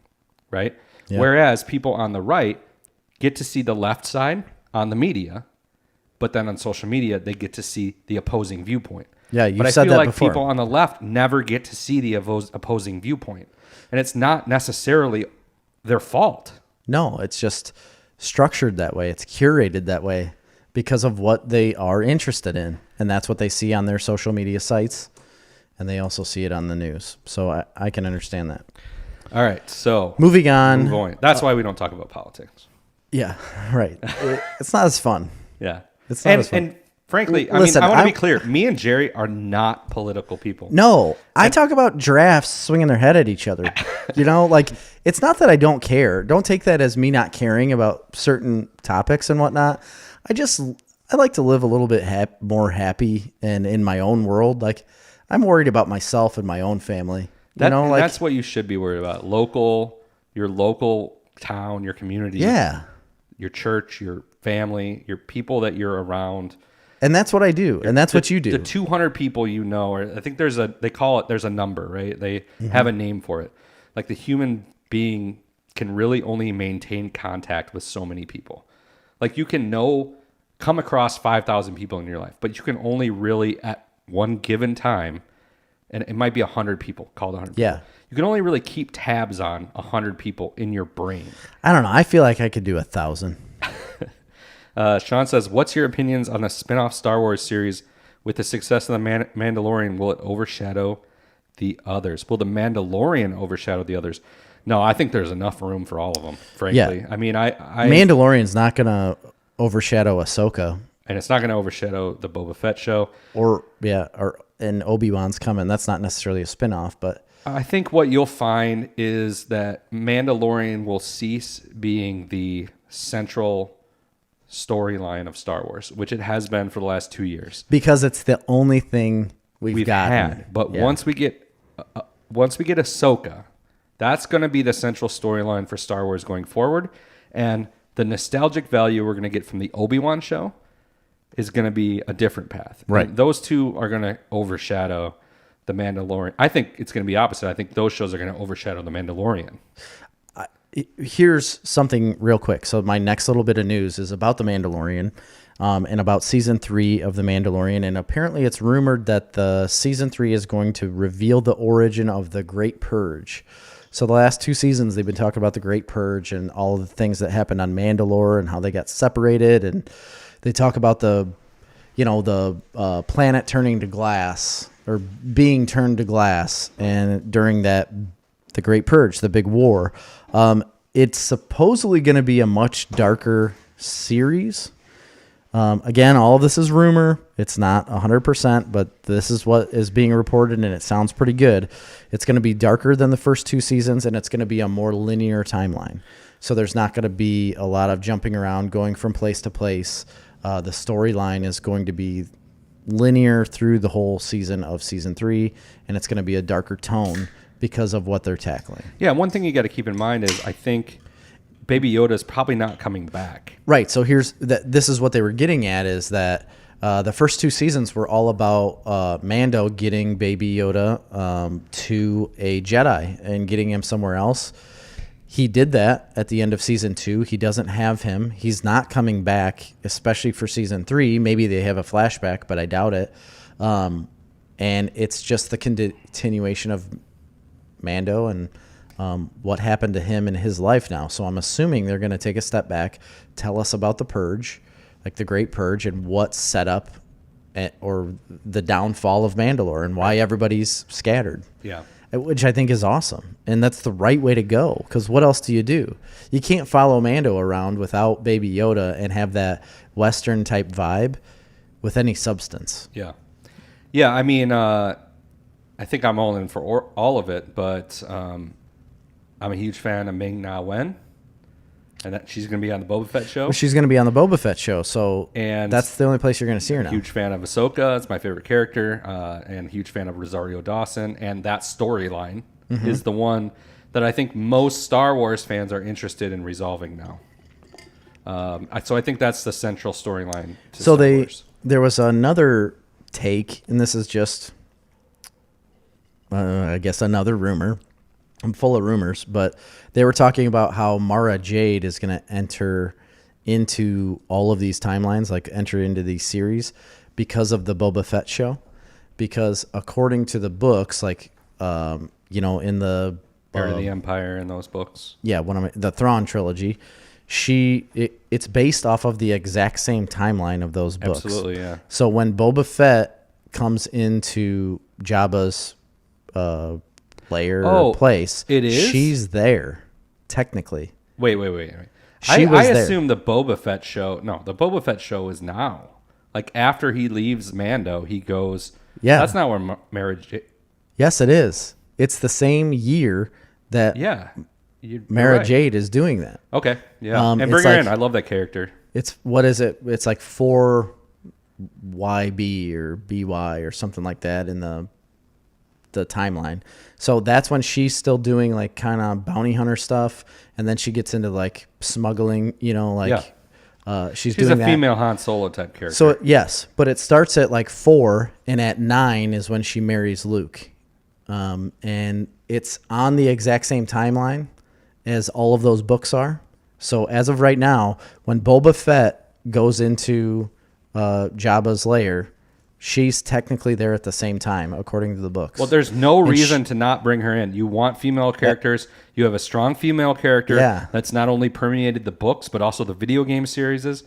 right? Yeah. Whereas people on the right get to see the left side on the media, but then on social media they get to see the opposing viewpoint. Yeah, you said that before. But I feel like people on the left never get to see the opposing viewpoint, and it's not necessarily their fault. No, it's just structured that way. It's curated that way because of what they are interested in, and that's what they see on their social media sites, and they also see it on the news. So I can understand that. All right, so moving on. That's why we don't talk about politics. Yeah, right. It's not as fun. Yeah, it's not as fun. And frankly, listen, I want to be clear. Me and Jerry are not political people. No, I talk about giraffes swinging their head at each other. You know, like, it's not that I don't care. Don't take that as me not caring about certain topics and whatnot. I like to live a little bit more happy and in my own world. Like, I'm worried about myself and my own family. That's what you should be worried about. Your local town, your community. Yeah. Your church, your family, your people that you're around. And that's what I do. And that's what you do. The 200 people you know, or I think there's a number, right? They have a name for it. Like, the human being can really only maintain contact with so many people. Like, you can come across 5,000 people in your life, but you can only really at one given time, and it might be 100 people, called 100 people. Yeah. You can only really keep tabs on 100 people in your brain. I don't know. I feel like I could do 1,000. Sean says, what's your opinions on the spin-off Star Wars series? With the success of the Mandalorian, will it overshadow the others? Will the Mandalorian overshadow the others? No, I think there's enough room for all of them, frankly. Yeah. I mean, Mandalorian's not going to overshadow Ahsoka. And it's not going to overshadow the Boba Fett show. And Obi-Wan's coming. That's not necessarily a spin-off, but I think what you'll find is that Mandalorian will cease being the central storyline of Star Wars, which it has been for the last 2 years. Because it's the only thing we've had. But once we get Ahsoka, that's going to be the central storyline for Star Wars going forward. And the nostalgic value we're going to get from the Obi-Wan show is going to be a different path. Right. And those two are going to overshadow the Mandalorian. I think it's going to be opposite. I think those shows are going to overshadow the Mandalorian. Here's something real quick. So my next little bit of news is about the Mandalorian and about season 3 of the Mandalorian. And apparently it's rumored that the season 3 is going to reveal the origin of the Great Purge. So the last 2 seasons, they've been talking about the Great Purge and all of the things that happened on Mandalore and how they got separated. And they talk about the planet turning to glass, or being turned to glass. And during that, the Great Purge, the big war, it's supposedly going to be a much darker series. Again, all of this is rumor. It's not 100%, but this is what is being reported, and it sounds pretty good. It's going to be darker than the first 2 seasons, and it's going to be a more linear timeline. So there's not going to be a lot of jumping around, going from place to place. The storyline is going to be linear through the whole season of season 3, and it's going to be a darker tone because of what they're tackling. Yeah, one thing you got to keep in mind is I think Baby Yoda is probably not coming back. Right. So this is what they were getting at, is that the first 2 seasons were all about Mando getting Baby Yoda to a Jedi and getting him somewhere else. he did that at the end of season 2. He doesn't have him. He's not coming back, especially for season 3. Maybe they have a flashback, but I doubt it. And it's just the continuation of Mando and what happened to him in his life now. So I'm assuming they're going to take a step back, tell us about the Purge, like the Great Purge, and what set up or the downfall of Mandalore and why everybody's scattered. Yeah. Which I think is awesome. And that's the right way to go, because what else do you do? You can't follow Mando around without Baby Yoda and have that Western-type vibe with any substance. Yeah. Yeah, I mean, I think I'm all in for all of it, but I'm a huge fan of Ming-Na Wen, and that she's going to be on the Boba Fett show. Well, she's going to be on the Boba Fett show, so and that's the only place you're going to see her now. Huge fan of Ahsoka. It's my favorite character, and huge fan of Rosario Dawson, and that storyline is the one that I think most Star Wars fans are interested in resolving now. So I think that's the central storyline to Star Wars. There was another take, and this is just, I guess, another rumor. I'm full of rumors, but they were talking about how Mara Jade is going to enter into all of these timelines, like enter into these series because of the Boba Fett show. Because according to the books, like, in the Heir of the Empire in those books. Yeah, the Thrawn trilogy, it's based off of the exact same timeline of those books. Absolutely, yeah. So when Boba Fett comes into Jabba's lair place, it is? She's there, technically. Wait. I assume the Boba Fett show. No, the Boba Fett show is now. Like after he leaves Mando, he goes. Yeah, that's not where marriage. Yes, it is. It's the same year that. Yeah, Mara Jade is doing that. Okay, yeah, and bring her in. I love that character. What is it? It's like 4YB or BY or something like that in the timeline. So that's when she's still doing like kind of bounty hunter stuff, and then she gets into like smuggling. She's doing a female Han Solo type character. So yes, but it starts at like 4, and at 9 is when she marries Luke, and it's on the exact same timeline as all of those books are. So as of right now, when Boba Fett goes into Jabba's lair, she's technically there at the same time, according to the books. Well, there's no reason to not bring her in. You want female characters. Yeah. You have a strong female character that's not only permeated the books, but also the video game series. She's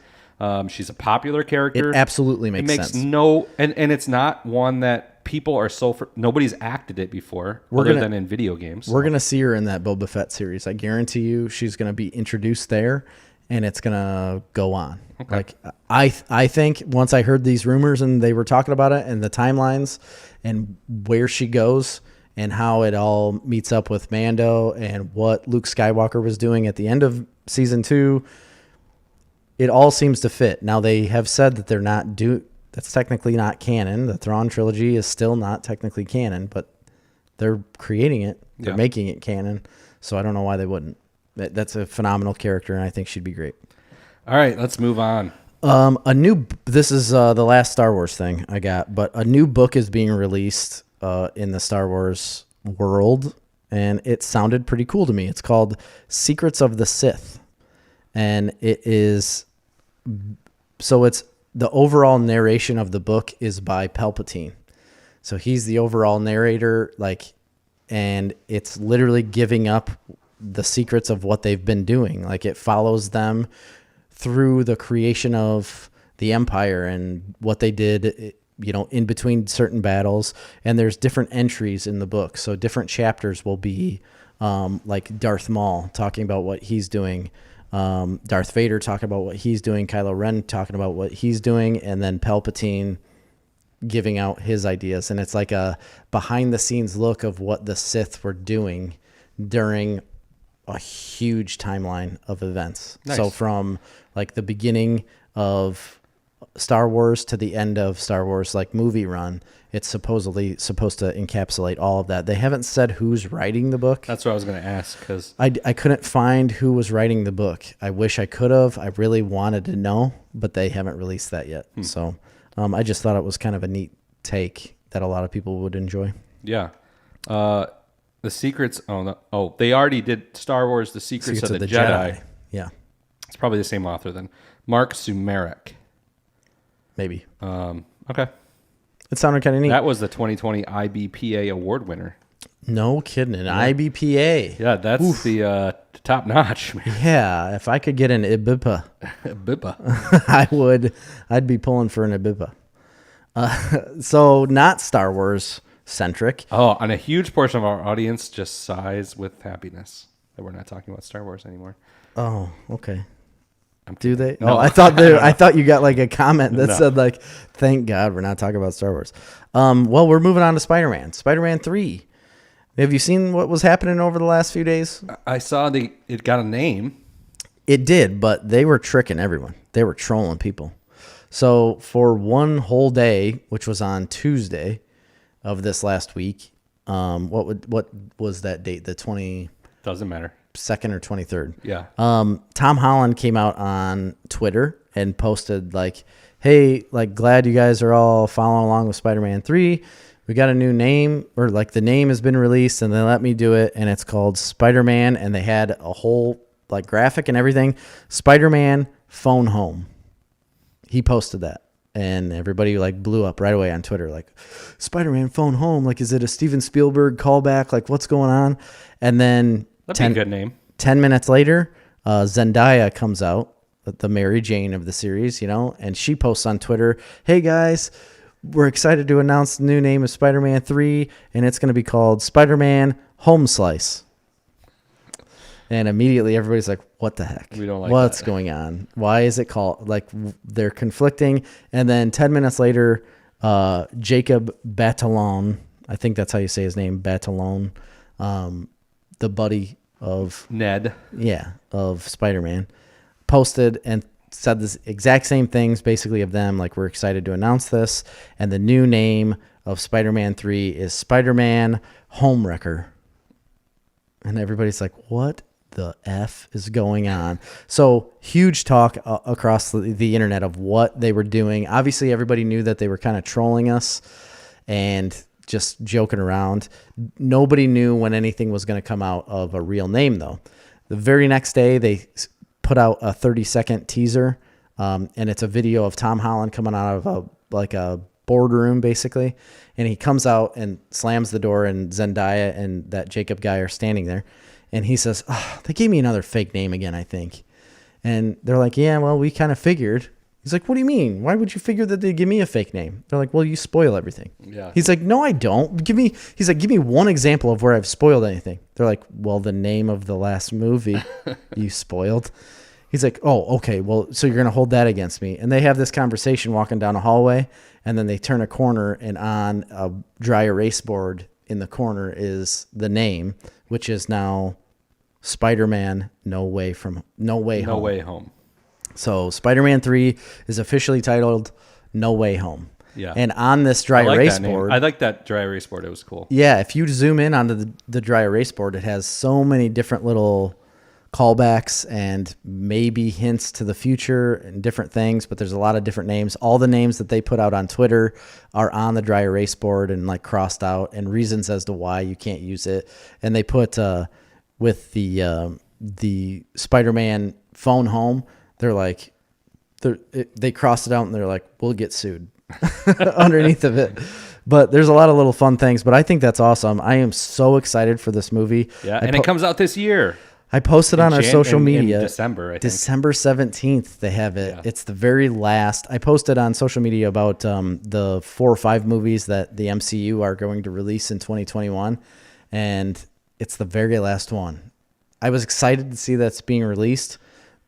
a popular character. It absolutely makes sense. And it's not one that people are nobody's acted it before other than in video games. We're going to see her in that Boba Fett series. I guarantee you she's going to be introduced there, and it's going to go on. Okay. Like I think once I heard these rumors and they were talking about it and the timelines and where she goes and how it all meets up with Mando and what Luke Skywalker was doing at the end of season 2, it all seems to fit. Now they have said that they're not that's technically not canon. The Thrawn trilogy is still not technically canon, but they're creating it. They're making it canon. So I don't know why they wouldn't. That's a phenomenal character, and I think she'd be great. All right, let's move on. This is the last Star Wars thing I got, but a new book is being released in the Star Wars world, and it sounded pretty cool to me. It's called Secrets of the Sith, and it's the overall narration of the book is by Palpatine. So he's the overall narrator, and it's literally giving up the secrets of what they've been doing. Like it follows them through the creation of the Empire and what they did, in between certain battles. And there's different entries in the book. So different chapters will be like Darth Maul talking about what he's doing, Darth Vader talking about what he's doing, Kylo Ren talking about what he's doing, and then Palpatine giving out his ideas. And it's like a behind the scenes look of what the Sith were doing during a huge timeline of events. Nice. So from like the beginning of Star Wars to the end of Star Wars movie run, it's supposedly supposed to encapsulate all of that. They haven't said who's writing the book. That's what I was going to ask, because I couldn't find who was writing the book. I wish I could have. I really wanted to know, but they haven't released that yet. So I just thought it was kind of a neat take that a lot of people would enjoy. Yeah. The Secrets. They already did Star Wars: The Secrets of the Jedi. Yeah, it's probably the same author then. Mark Sumarek. Maybe. Okay. It sounded kind of neat. That was the 2020 IBPA award winner. No kidding, an IBPA. Yeah, that's the top notch. Man. Yeah, if I could get an IBIPA, I'd be pulling for an IBIPA. So not Star Wars centric. Oh, and a huge portion of our audience just sighs with happiness that we're not talking about Star Wars anymore. Oh, okay. Do they? No, I thought you got like a comment that said like, "Thank God we're not talking about Star Wars." Well, we're moving on to Spider-Man. Spider-Man 3. Have you seen what was happening over the last few days? I saw it got a name. It did, but they were tricking everyone. They were trolling people. So for one whole day, which was on Tuesday of this last week, what was that date? The 22nd Doesn't matter. or 23rd. Yeah. Tom Holland came out on Twitter and posted like, "Hey, like glad you guys are all following along with Spider-Man 3. We got a new name, or like the name has been released and they let me do it, and it's called Spider-Man," and they had a whole like graphic and everything. Spider-Man Phone Home. He posted that. And everybody like blew up right away on Twitter, like, "Spider-Man Phone Home, like, is it a Steven Spielberg callback? Like, what's going on?" And then That'd be a good name. 10 minutes later, Zendaya comes out, the Mary Jane of the series, and she posts on Twitter, "Hey guys, we're excited to announce the new name of Spider-Man 3, and it's going to be called Spider-Man Home Slice." And immediately everybody's like, "What the heck? We don't like What's going on? Why is it called?" Like, they're conflicting. And then 10 minutes later, Jacob Batalon, I think that's how you say his name, Batalon, the buddy of Ned. Yeah, of Spider-Man, posted and said this exact same things basically of them, like, "We're excited to announce this, and the new name of Spider-Man 3 is Spider-Man Homewrecker." And everybody's like, "What the F is going on?" So huge talk across the internet of what they were doing. Obviously, everybody knew that they were kind of trolling us and just joking around. Nobody knew when anything was going to come out of a real name, though. The very next day, they put out a 30-second teaser, and it's a video of Tom Holland coming out of a boardroom, basically. And he comes out and slams the door, and Zendaya and that Jacob guy are standing there. And he says, "Oh, they gave me another fake name again, I think." And they're like, "Yeah, well, we kind of figured." He's like, "What do you mean? Why would you figure that they'd give me a fake name?" They're like, "Well, you spoil everything." Yeah. He's like, "No, I don't. Give me one example of where I've spoiled anything." They're like, "Well, the name of the last movie you spoiled." He's like, "Oh, okay. Well, so you're going to hold that against me." And they have this conversation walking down a hallway, and then they turn a corner, and on a dry erase board in the corner is the name, which is now Spider-Man No Way Home. So Spider-Man 3 is officially titled No Way Home. Yeah. And on this dry erase board, I like that dry erase board. It was cool. Yeah, if you zoom in onto the dry erase board, it has so many different little callbacks and maybe hints to the future and different things, but there's a lot of different names. All the names that they put out on Twitter are on the dry erase board and like crossed out, and reasons as to why you can't use it. And they put with the Spider-Man Phone Home, they're like, they crossed it out and they're like, "We'll get sued." Underneath of it. But there's a lot of little fun things, but I think that's awesome. I am so excited for this movie. Yeah, and it comes out this year. I posted on our social media. In December, I think. December 17th, they have it. Yeah. It's the very last. I posted on social media about the 4 or 5 movies that the MCU are going to release in 2021, and it's the very last one. I was excited to see that's being released,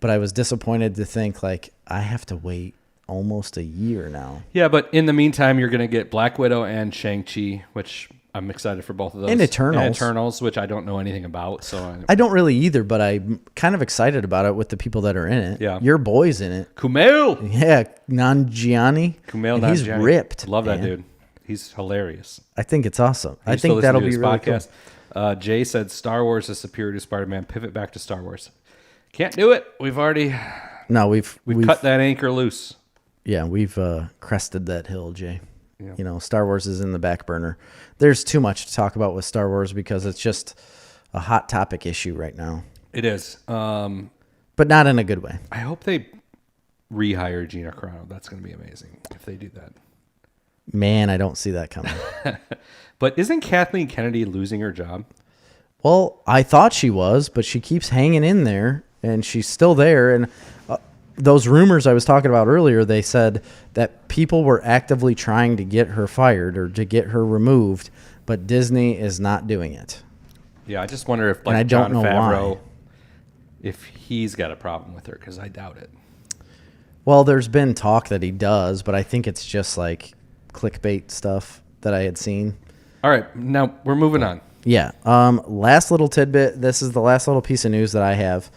but I was disappointed to think, like, I have to wait almost a year now. Yeah, but in the meantime, you're going to get Black Widow and Shang-Chi, which I'm excited for both of those. And Eternals. Which I don't know anything about. So I don't really either, but I'm kind of excited about it with the people that are in it. Yeah. Your boy's in it. Kumail. Yeah, Nanjiani. Kumail Nanjiani. He's ripped. Love that dude. He's hilarious. I think it's awesome. I think that'll be really podcast. Cool. Jay said Star Wars is superior to Spider-Man. Pivot back to Star Wars. Can't do it. We've cut that anchor loose. Yeah, we've crested that hill, Jay. Star Wars is in the back burner. There's too much to talk about with Star Wars because it's just a hot topic issue right now. It is. But not in a good way. I hope they rehire Gina Carano. That's going to be amazing if they do that. Man, I don't see that coming. But isn't Kathleen Kennedy losing her job? Well, I thought she was, but she keeps hanging in there, and she's still there. And those rumors I was talking about earlier, they said that people were actively trying to get her fired or to get her removed, but Disney is not doing it. Yeah, I just wonder if Jon Favreau, if he's got a problem with her, because I doubt it. Well, there's been talk that he does, but I think it's just like clickbait stuff that I had seen. All right, now we're moving on. Yeah. Last little tidbit. This is the last little piece of news that I have.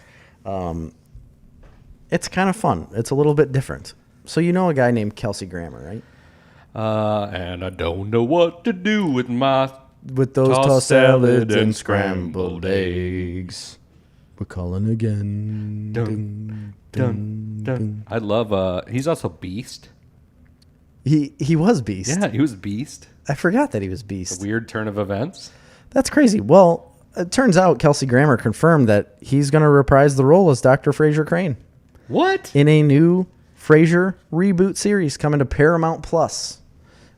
It's kind of fun. It's a little bit different. So you know a guy named Kelsey Grammer, right? And I don't know what to do with those tossed salads and scrambled eggs. We're calling again. Dun, dun, dun. I love. He's also Beast. He was Beast. Yeah, he was Beast. I forgot that he was Beast. A weird turn of events. That's crazy. Well, it turns out Kelsey Grammer confirmed that he's going to reprise the role as Dr. Frasier Crane. What? In a new Frasier reboot series coming to Paramount Plus,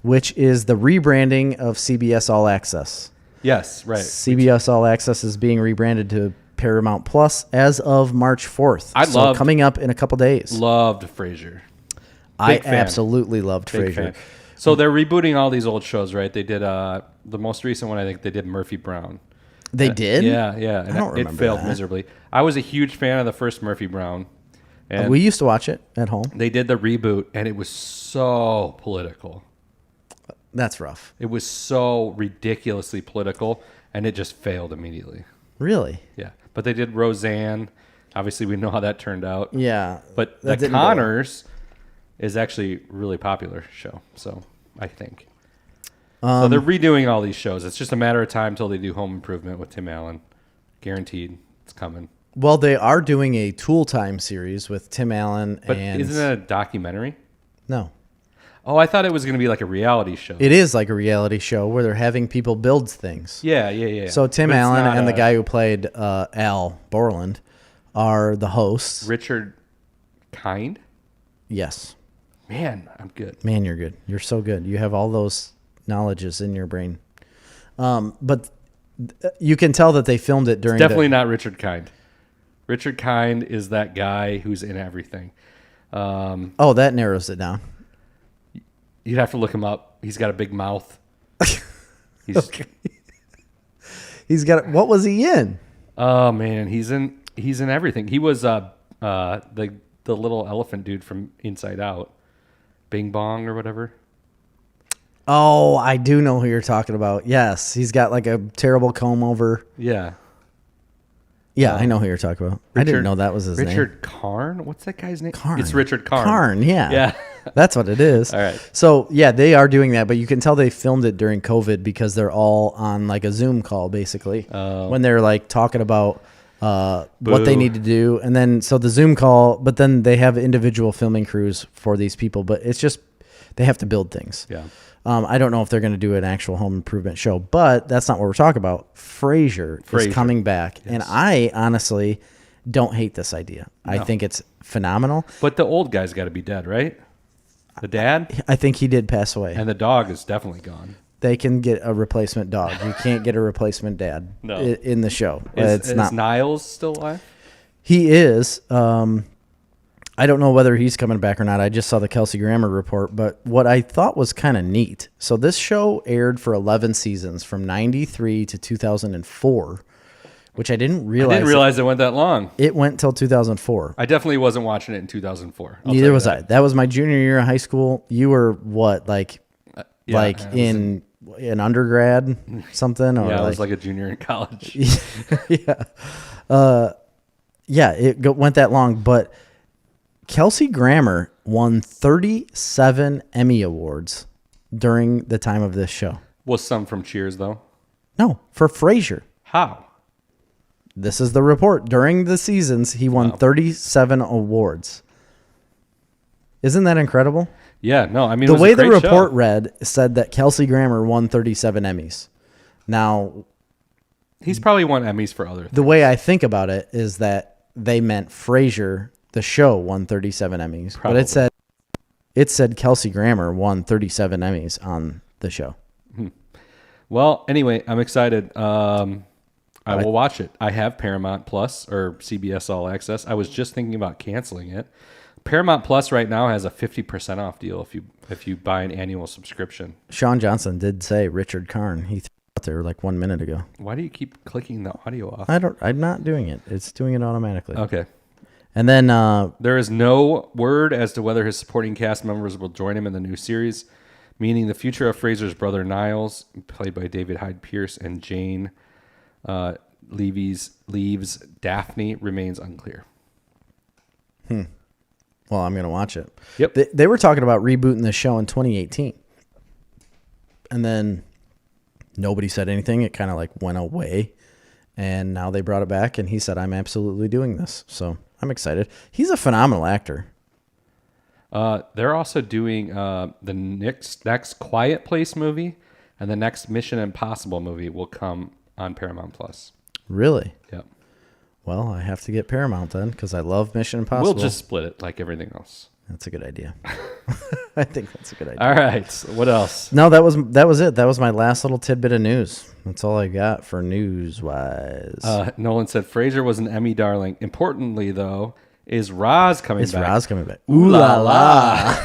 which is the rebranding of CBS All Access. Yes, right. CBS All Access is being rebranded to Paramount Plus as of March 4th. Coming up in a couple days. Loved Frasier. I absolutely loved Frasier. So they're rebooting all these old shows, right? They did the most recent one. I think they did Murphy Brown. They did? Yeah. And I don't remember. It failed miserably. I was a huge fan of the first Murphy Brown. And we used to watch it at home. They did the reboot, and it was so political. That's rough. It was so ridiculously political, and it just failed immediately. Really? Yeah. But they did Roseanne. Obviously, we know how that turned out. Yeah. But The Connors is actually a really popular show, so I think. So they're redoing all these shows. It's just a matter of time till they do Home Improvement with Tim Allen. Guaranteed it's coming. Well, they are doing a Tool Time series with Tim Allen. But isn't it a documentary? No. Oh, I thought it was going to be like a reality show. It is like a reality show where they're having people build things. Yeah. So Tim Allen and the guy who played Al Borland are the hosts. Richard Kind? Yes. Man, I'm good. Man, you're good. You're so good. You have all those knowledges in your brain. But you can tell that they filmed it during. It's definitely not Richard Kind. Richard Kind is that guy who's in everything. That narrows it down. You'd have to look him up. He's got a big mouth. Okay. He's got. What was he in? Oh man, he's in everything. He was the little elephant dude from Inside Out. Bing Bong or whatever. Oh, I do know who you're talking about. Yes, he's got like a terrible comb over. Yeah. Yeah, I know who you're talking about. I didn't know that was his name. Richard Karn? What's that guy's name? Karn. It's Richard Karn. Karn, yeah. Yeah. That's what it is. All right. So, yeah, they are doing that, but you can tell they filmed it during COVID because they're all on like a Zoom call, basically, when they're like talking about what they need to do. And then, so the Zoom call, but then they have individual filming crews for these people, but it's just, they have to build things. Yeah. I don't know if they're going to do an actual home improvement show, but that's not what we're talking about. Frasier is coming back, and I honestly don't hate this idea. No. I think it's phenomenal. But the old guy's got to be dead, right? The dad? I think he did pass away. And the dog is definitely gone. They can get a replacement dog. You can't get a replacement dad in the show. Is Niles still alive? He is. I don't know whether he's coming back or not. I just saw the Kelsey Grammer report, but what I thought was kind of neat. So this show aired for 11 seasons from 93 to 2004, which I didn't realize. I didn't realize it went that long. It went till 2004. I definitely wasn't watching it in 2004. Neither was I. That was my junior year of high school. You were what, like in undergrad something? Or I was like a junior in college. Yeah. It went that long, but Kelsey Grammer won 37 Emmy Awards during the time of this show. Was some from Cheers, though? No, for Frasier. How? This is the report. During the seasons, he won 37 awards. Isn't that incredible? Yeah, no, I mean, the way the report read said that Kelsey Grammer won 37 Emmys. Now, he's probably won Emmys for other things. The way I think about it is that they meant Frasier, the show, won 37 Emmys. Probably. But it said Kelsey Grammer won 37 Emmys on the show. Well, anyway, I'm excited. I will watch it. I have Paramount Plus or CBS All Access. I was just thinking about canceling it. Paramount Plus right now has a 50% off deal if you buy an annual subscription. Sean Johnson did say Richard Karn. He threw it out there like 1 minute ago. Why do you keep clicking the audio off? I'm not doing it. It's doing it automatically. Okay. And then there is no word as to whether his supporting cast members will join him in the new series, meaning the future of Fraser's brother Niles, played by David Hyde Pierce, and Jane Leaves Daphne remains unclear. Well, I'm going to watch it. Yep. They were talking about rebooting the show in 2018. And then nobody said anything. It kind of like went away. And now they brought it back, and he said, I'm absolutely doing this. So I'm excited. He's a phenomenal actor. They're also doing the next Quiet Place movie, and the next Mission Impossible movie will come on Paramount Plus. Really? Yep. Well, I have to get Paramount then because I love Mission Impossible. We'll just split it like everything else. That's a good idea. I think that's a good idea. All right. What else? No, that was it. That was my last little tidbit of news. That's all I got for news-wise. Nolan said Frasier was an Emmy darling. Importantly, though, is Roz coming back? Is Roz coming back? Ooh la la.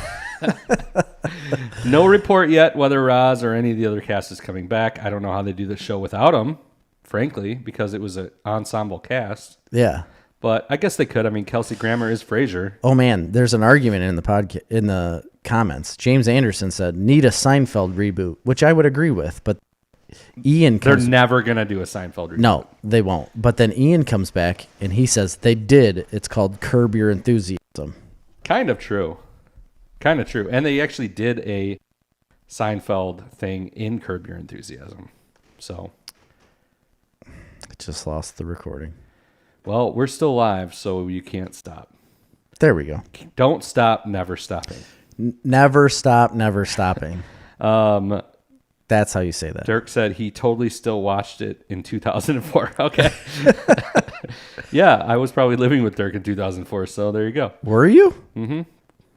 No report yet whether Roz or any of the other cast is coming back. I don't know how they do the show without him, frankly, because it was an ensemble cast. Yeah. But I guess they could. I mean, Kelsey Grammer is Frasier. Oh man, there's an argument in the comments. James Anderson said need a Seinfeld reboot, which I would agree with, but they're never gonna do a Seinfeld reboot. No, they won't. But then Ian comes back and he says they did. It's called Curb Your Enthusiasm. Kind of true. And they actually did a Seinfeld thing in Curb Your Enthusiasm. So I just lost the recording. Well, we're still live, so you can't stop. There we go. Don't stop, never stopping. Never stop, never stopping. That's how you say that. Dirk said he totally still watched it in 2004. Okay. Yeah, I was probably living with Dirk in 2004, so there you go. Were you? Mm-hmm.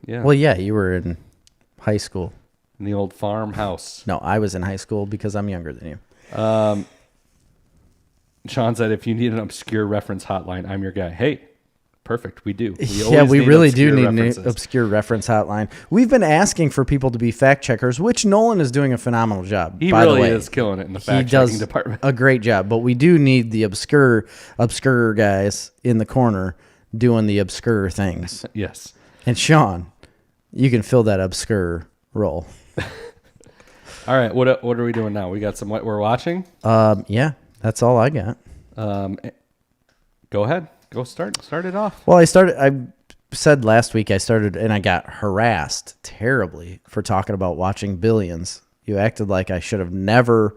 Yeah. Well, yeah, you were in high school. In the old farmhouse. No, I was in high school because I'm younger than you. Sean said, if you need an obscure reference hotline, I'm your guy. Hey, perfect. We do. We really do need an obscure reference hotline. We've been asking for people to be fact checkers, which Nolan is doing a phenomenal job. He really is killing it in the fact checking department. A great job, but we do need the obscure guys in the corner doing the obscure things. Yes. And Sean, you can fill that obscure role. All right. What are we doing now? We got some what we're watching? Yeah. That's all I got. Go ahead. Go start it off. Well, I said last week I started and I got harassed terribly for talking about watching Billions. You acted like I should have never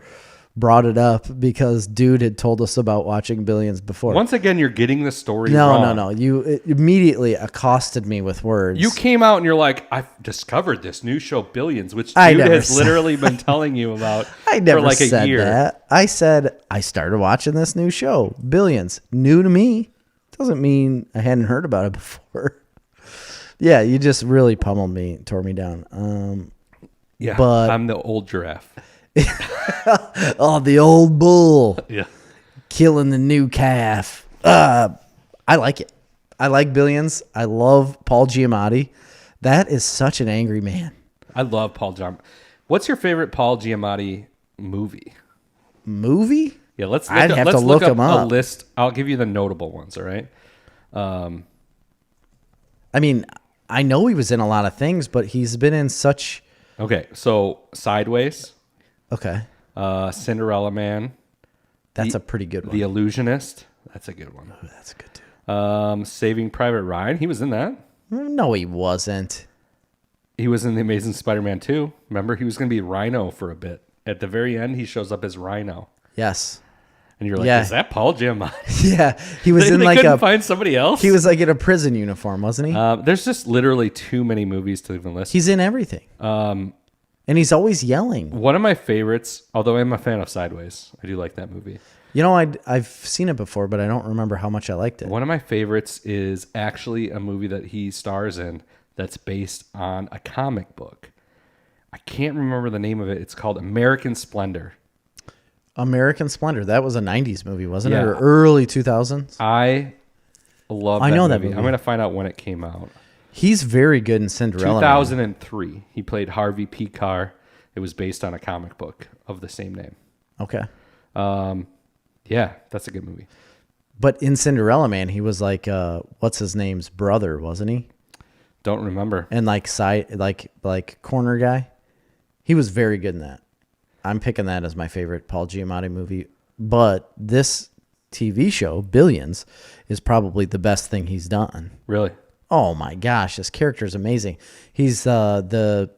brought it up because dude had told us about watching Billions before. Once again, you're getting the story wrong. No. You immediately accosted me with words. You came out and you're like, I've discovered this new show, Billions, which dude has literally been telling you about for like a year. That. I said, I started watching this new show, Billions. New to me. Doesn't mean I hadn't heard about it before. Yeah, you just really pummeled me, tore me down. Yeah, but I'm the old giraffe. Oh, the old bull. Yeah. Killing the new calf. I like it. I like Billions. I love Paul Giamatti. That is such an angry man. I love Paul Giamatti. What's your favorite Paul Giamatti movie? Movie? Yeah, let's look up him up. A list. I'll give you the notable ones, all right? I mean, I know he was in a lot of things, but he's been in such... Okay, so Sideways. Okay. Cinderella Man. That's a pretty good one. The Illusionist. That's a good one. Oh, that's good too. Saving Private Ryan. He was in that. No, he wasn't. He was in The Amazing Spider-Man 2. Remember, he was going to be Rhino for a bit. At the very end, he shows up as Rhino. Yes. And you're like, is that Paul Giamatti? Yeah, he was they couldn't find somebody else. He was like in a prison uniform, wasn't he? There's just literally too many movies to even list. He's in everything. And he's always yelling. One of my favorites, although I'm a fan of Sideways, I do like that movie. You know, I've seen it before, but I don't remember how much I liked it. One of my favorites is actually a movie that he stars in that's based on a comic book. I can't remember the name of it. It's called American Splendor. American Splendor. That was a 90s movie, wasn't it? Or early 2000s? I love that movie. I'm going to find out when it came out. He's very good in Cinderella. 2003. Man. He played Harvey P. Carr. It was based on a comic book of the same name. Okay. Yeah, that's a good movie. But in Cinderella Man, he was like, what's his name's brother, wasn't he? Don't remember. And like corner guy. He was very good in that. I'm picking that as my favorite Paul Giamatti movie. But this TV show, Billions, is probably the best thing he's done. Really? Oh my gosh, this character is amazing. He's like the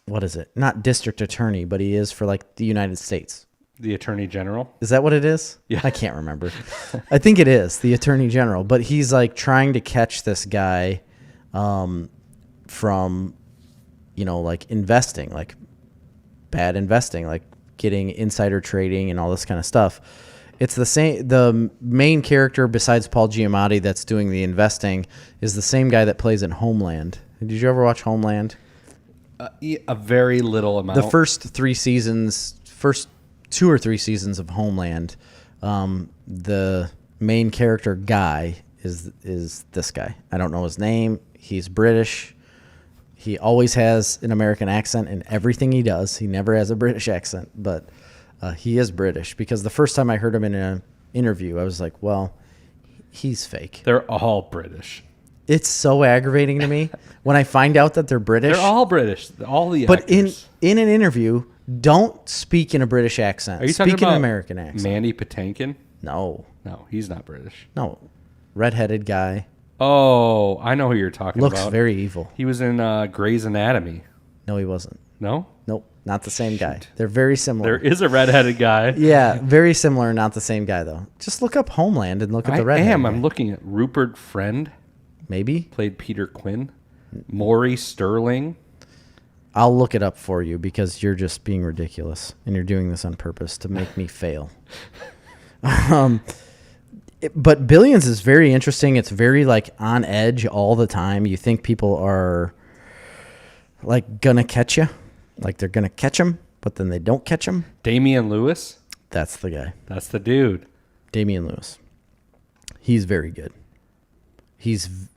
what is it? Not district attorney, but he is for like the United States. The Attorney General? Is that what it is? Yeah. I can't remember. I think it is the Attorney General, but he's like trying to catch this guy from, like investing, like bad investing, like getting insider trading and all this kind of stuff. It's the same. The main character besides Paul Giamatti that's doing the investing is the same guy that plays in Homeland. Did you ever watch Homeland? A very little amount. The first 2 or 3 seasons of Homeland, the main character guy is this guy. I don't know his name. He's British. He always has an American accent in everything he does. He never has a British accent, but he is British, because the first time I heard him in an interview, I was like, well, he's fake. They're all British. It's so aggravating to me when I find out that they're British. They're all British. All the but actors. in an interview, don't speak in a British accent. Are you talking Speak in about an American accent. Mandy Patinkin? No, he's not British. No, redheaded guy. Oh, I know who you're talking about. Looks very evil. He was in Grey's Anatomy. No, he wasn't. No? Nope, not the same guy. They're very similar. There is a redheaded guy. Yeah, very similar, not the same guy, though. Just look up Homeland and look at the redhead guy. I'm looking at Rupert Friend. Maybe. Played Peter Quinn. Maury Sterling. I'll look it up for you, because you're just being ridiculous, and you're doing this on purpose to make me fail. But Billions is very interesting. It's very like on edge all the time. You think people are like gonna catch you, like they're gonna catch him, but then they don't catch him. Damian Lewis. That's the guy. That's the dude. Damian Lewis. He's very good.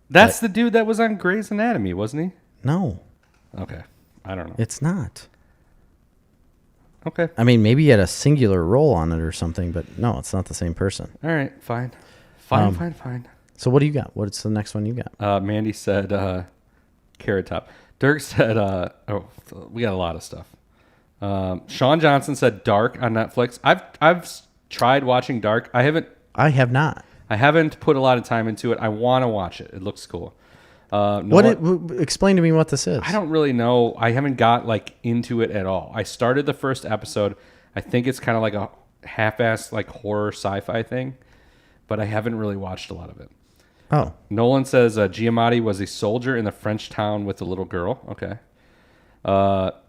That's the dude that was on Grey's Anatomy, wasn't he? No. Okay. I don't know. It's not. Okay. I mean, maybe he had a singular role on it or something, but no, it's not the same person. All right. Fine. Fine. So what do you got? What's the next one you got? Mandy said Carrot Top. Dirk said, we got a lot of stuff. Sean Johnson said Dark on Netflix. I've tried watching Dark. I have not. I haven't put a lot of time into it. I want to watch it. It looks cool. Explain to me what this is. I don't really know. I haven't got into it at all. I started the first episode. I think it's kind of like a half-assed horror sci-fi thing, but I haven't really watched a lot of it. Oh. Nolan says Giamatti was a soldier in the French town with a little girl. Okay.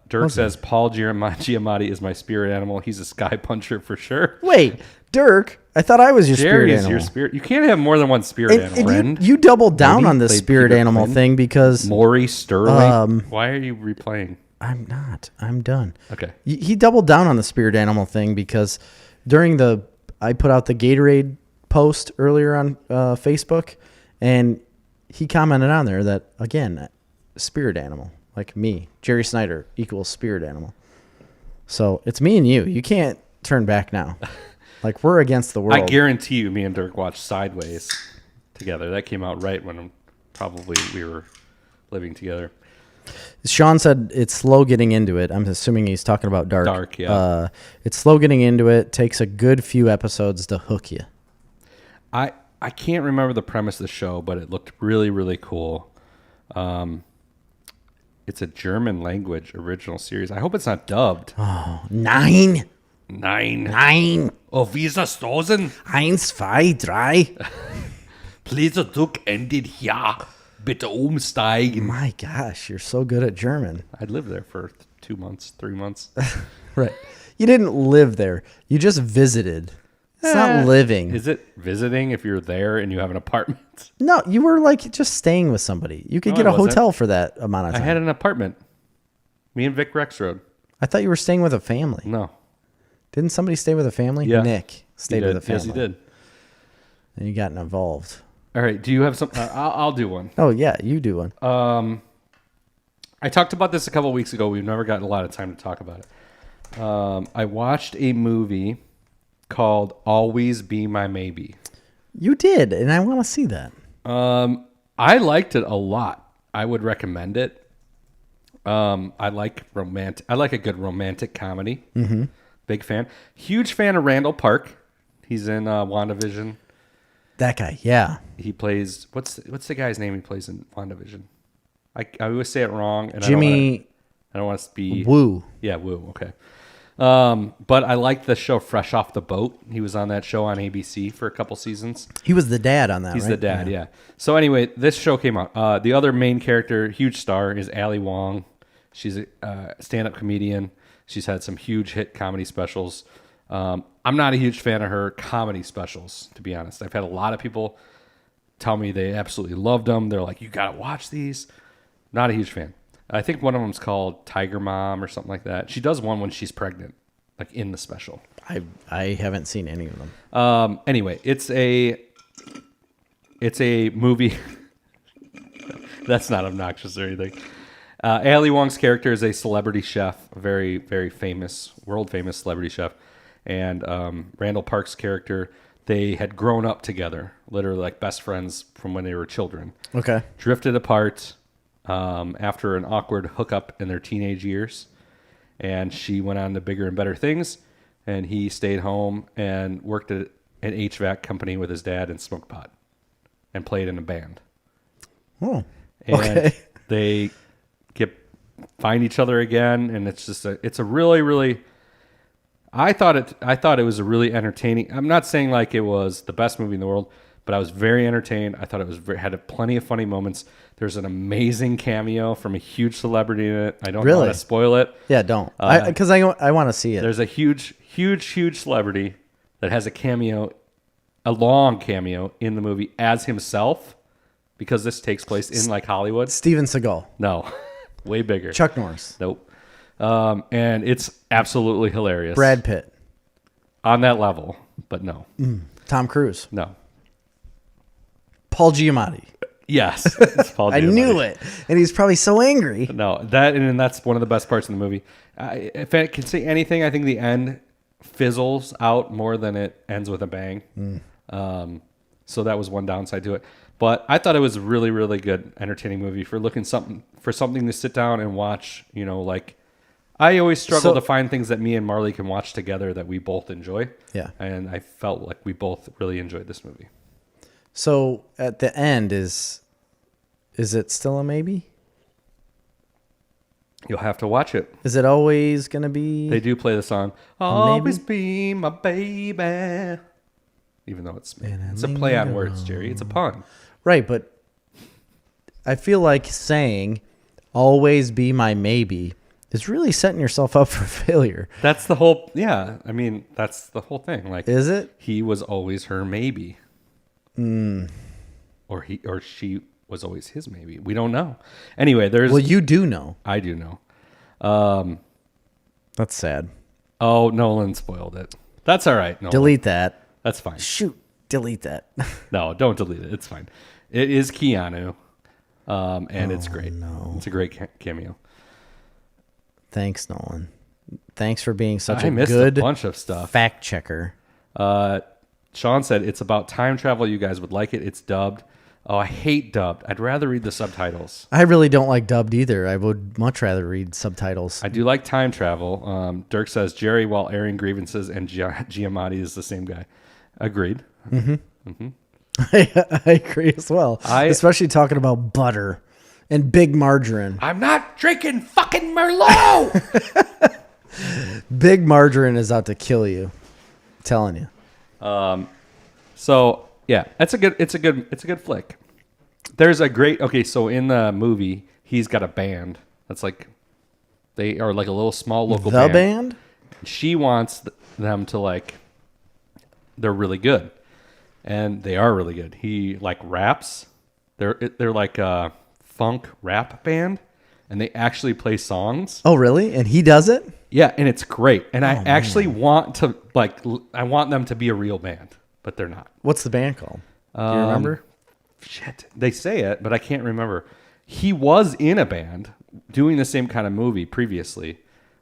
Dirk says Paul Giamatti is my spirit animal. He's a sky puncher for sure. Wait, Dirk, I thought I was your spirit animal. Your spirit. You can't have more than one spirit animal. And you doubled down on this spirit animal thing because Maury Sterling. Why are you replaying? I'm not. I'm done. Okay. He doubled down on the spirit animal thing because I put out the Gatorade post earlier on Facebook, and he commented on there that, again, spirit animal, like me, Jerry Snyder equals spirit animal. So it's me and you. You can't turn back now. We're against the world. I guarantee you me and Dirk watched Sideways together. That came out right when probably we were living together. Sean said it's slow getting into it. I'm assuming he's talking about Dark. Dark, yeah. It's slow getting into it. Takes a good few episodes to hook you. I can't remember the premise of the show, but it looked really, really cool. It's a German language original series. I hope it's not dubbed. Oh, 9? Nein. Oh, Visa Stoßen. 1, 2, 3. Please Zug ended hier. Bitte umsteigen. My gosh, you're so good at German. I lived there for 2 months, 3 months. Right. You didn't live there. You just visited. It's not living. Is it visiting if you're there and you have an apartment? No, you were like just staying with somebody. You could get a hotel for that amount of time. I had an apartment. Me and Vic Rexroad. I thought you were staying with a family. No. Didn't somebody stay with a family? Yeah. Nick stayed with a family. Yes, he did. And you got involved. All right. Do you have some? I'll do one. Oh, yeah. You do one. I talked about this a couple of weeks ago. We've never gotten a lot of time to talk about it. I watched a movie called Always Be My Maybe. You did, and I want to see that. I liked it a lot. I would recommend it. I like a good romantic comedy. Mm-hmm. Big fan. Huge fan of Randall Park. He's in WandaVision. That guy, yeah. He plays what's the guy's name he plays in WandaVision? I always say it wrong. And Jimmy. I don't want to be Woo. Yeah, Woo. Okay. But I like the show Fresh Off the Boat. He was on that show on ABC for a couple seasons. He was the dad on that, He's right? the dad, yeah. So anyway, this show came out. The other main character, huge star, is Ali Wong. She's a stand-up comedian. She's had some huge hit comedy specials. I'm not a huge fan of her comedy specials, to be honest. I've had a lot of people tell me they absolutely loved them. They're like, you got to watch these. Not a huge fan. I think one of them's called Tiger Mom or something like that. She does one when she's pregnant, like in the special. I haven't seen any of them. Anyway, it's a movie that's not obnoxious or anything. Ali Wong's character is a celebrity chef, a very, very famous, world famous celebrity chef. And Randall Park's character, they had grown up together, literally like best friends from when they were children. Okay. Drifted apart after an awkward hookup in their teenage years. And she went on to bigger and better things. And he stayed home and worked at an HVAC company with his dad and smoked pot and played in a band. Oh, and they find each other again. And it's just it's a really, really, I thought it was a really entertaining. I'm not saying like it was the best movie in the world, but I was very entertained. I thought it was had plenty of funny moments. There's an amazing cameo from a huge celebrity in it. I don't want to spoil it. Yeah, don't. Because I want to see it. There's a huge celebrity that has a long cameo in the movie as himself, because this takes place in like Hollywood. Steven Seagal. No, way bigger. Chuck Norris. Nope. And it's absolutely hilarious. Brad Pitt. On that level, but no. Tom Cruise. No. Paul Giamatti. Yes. It's Paul Giamatti. I knew it. And he's probably so angry. No, that's one of the best parts of the movie. If I can say anything, I think the end fizzles out more than it ends with a bang. So that was one downside to it. But I thought it was a really, really good, entertaining movie for something to sit down and watch. You know, like I always struggle to find things that me and Marley can watch together that we both enjoy. Yeah. And I felt like we both really enjoyed this movie. So at the end, is it still a maybe? You'll have to watch it. Is it always going to be? They do play the song, Always Be My Baby. Even though it's a play on words, Jerry. It's a pun. Right, but I feel like saying always be my maybe is really setting yourself up for failure. That's the whole, yeah. I mean, that's the whole thing. Like, is it? He was always her maybe. Or she was always his maybe. We don't know. Anyway, Well, you do know. I do know. That's sad. Oh, Nolan spoiled it. That's all right. Nolan. Delete that. That's fine. Shoot. Delete that. No, don't delete it. It's fine. It is Keanu. And it's great. No. It's a great cameo. Thanks, Nolan. Thanks for being such a good bunch of stuff. Fact checker. Sean said it's about time travel. You guys would like it. It's dubbed. Oh, I hate dubbed. I'd rather read the subtitles. I really don't like dubbed either. I would much rather read subtitles. I do like time travel. Dirk says Jerry, while airing grievances, and Giamatti is the same guy. Agreed. I agree as well. Especially talking about butter and big margarine. I'm not drinking fucking Merlot. Big Margarine is out to kill you. I'm telling you. So yeah, it's a good flick. There's a great so in the movie he's got a band that's like they are like a little small local band. She wants them to like they're really good, and they are really good. He like raps. They're like a funk rap band, and they actually play songs. Oh really? And he does it? Yeah, and it's great. And I actually want to I want them to be a real band, but they're not. What's the band called? Do you remember? Shit, they say it, but I can't remember. He was in a band doing the same kind of movie previously,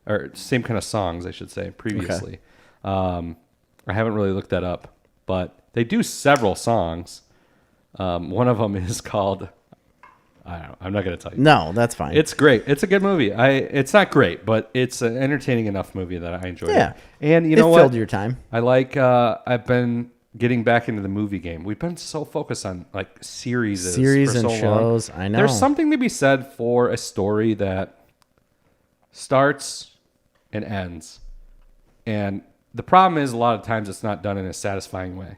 or same kind of songs, I should say, previously. Okay. I haven't really looked that up, but they do several songs. One of them is called, I don't know, I'm not going to tell you. No, that's fine. It's great. It's a good movie. It's not great, but it's an entertaining enough movie that I enjoyed it. And you know what? It filled your time. I like, I've been getting back into the movie game. We've been so focused on like series and shows. I know. There's something to be said for a story that starts and ends. And the problem is a lot of times it's not done in a satisfying way.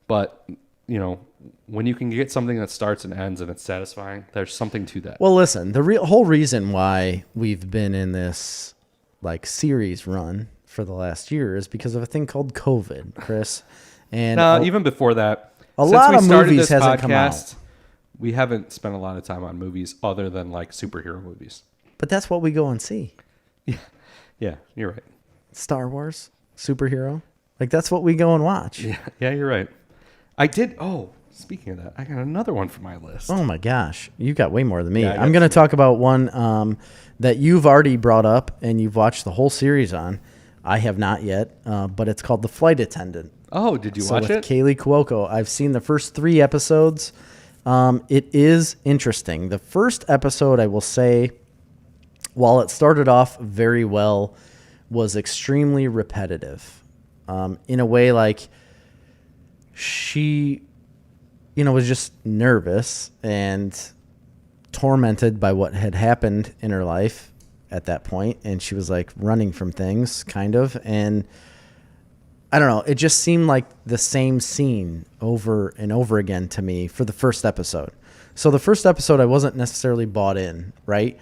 But, you know, when you can get something that starts and ends and it's satisfying, there's something to that. Well, listen, the whole reason why we've been in this like series run for the last year is because of a thing called COVID, Chris. And even before that, a lot of movies hasn't come out. We haven't spent a lot of time on movies other than like superhero movies. But that's what we go and see. Yeah, you're right. Star Wars, superhero, like that's what we go and watch. Yeah, you're right. I did. Oh, speaking of that, I got another one for my list. Oh my gosh, you got way more than me. I'm going to talk about one that you've already brought up and you've watched the whole series on. I have not yet, but it's called The Flight Attendant. Oh, did you watch it? Kaylee Cuoco. I've seen the first 3 episodes. It is interesting. The first episode, I will say, while it started off very well, was extremely repetitive. In a way, like she, was just nervous and tormented by what had happened in her life at that point, and she was like running from things, kind of, and I don't know. It just seemed like the same scene over and over again to me for the first episode. So the first episode, I wasn't necessarily bought in, right?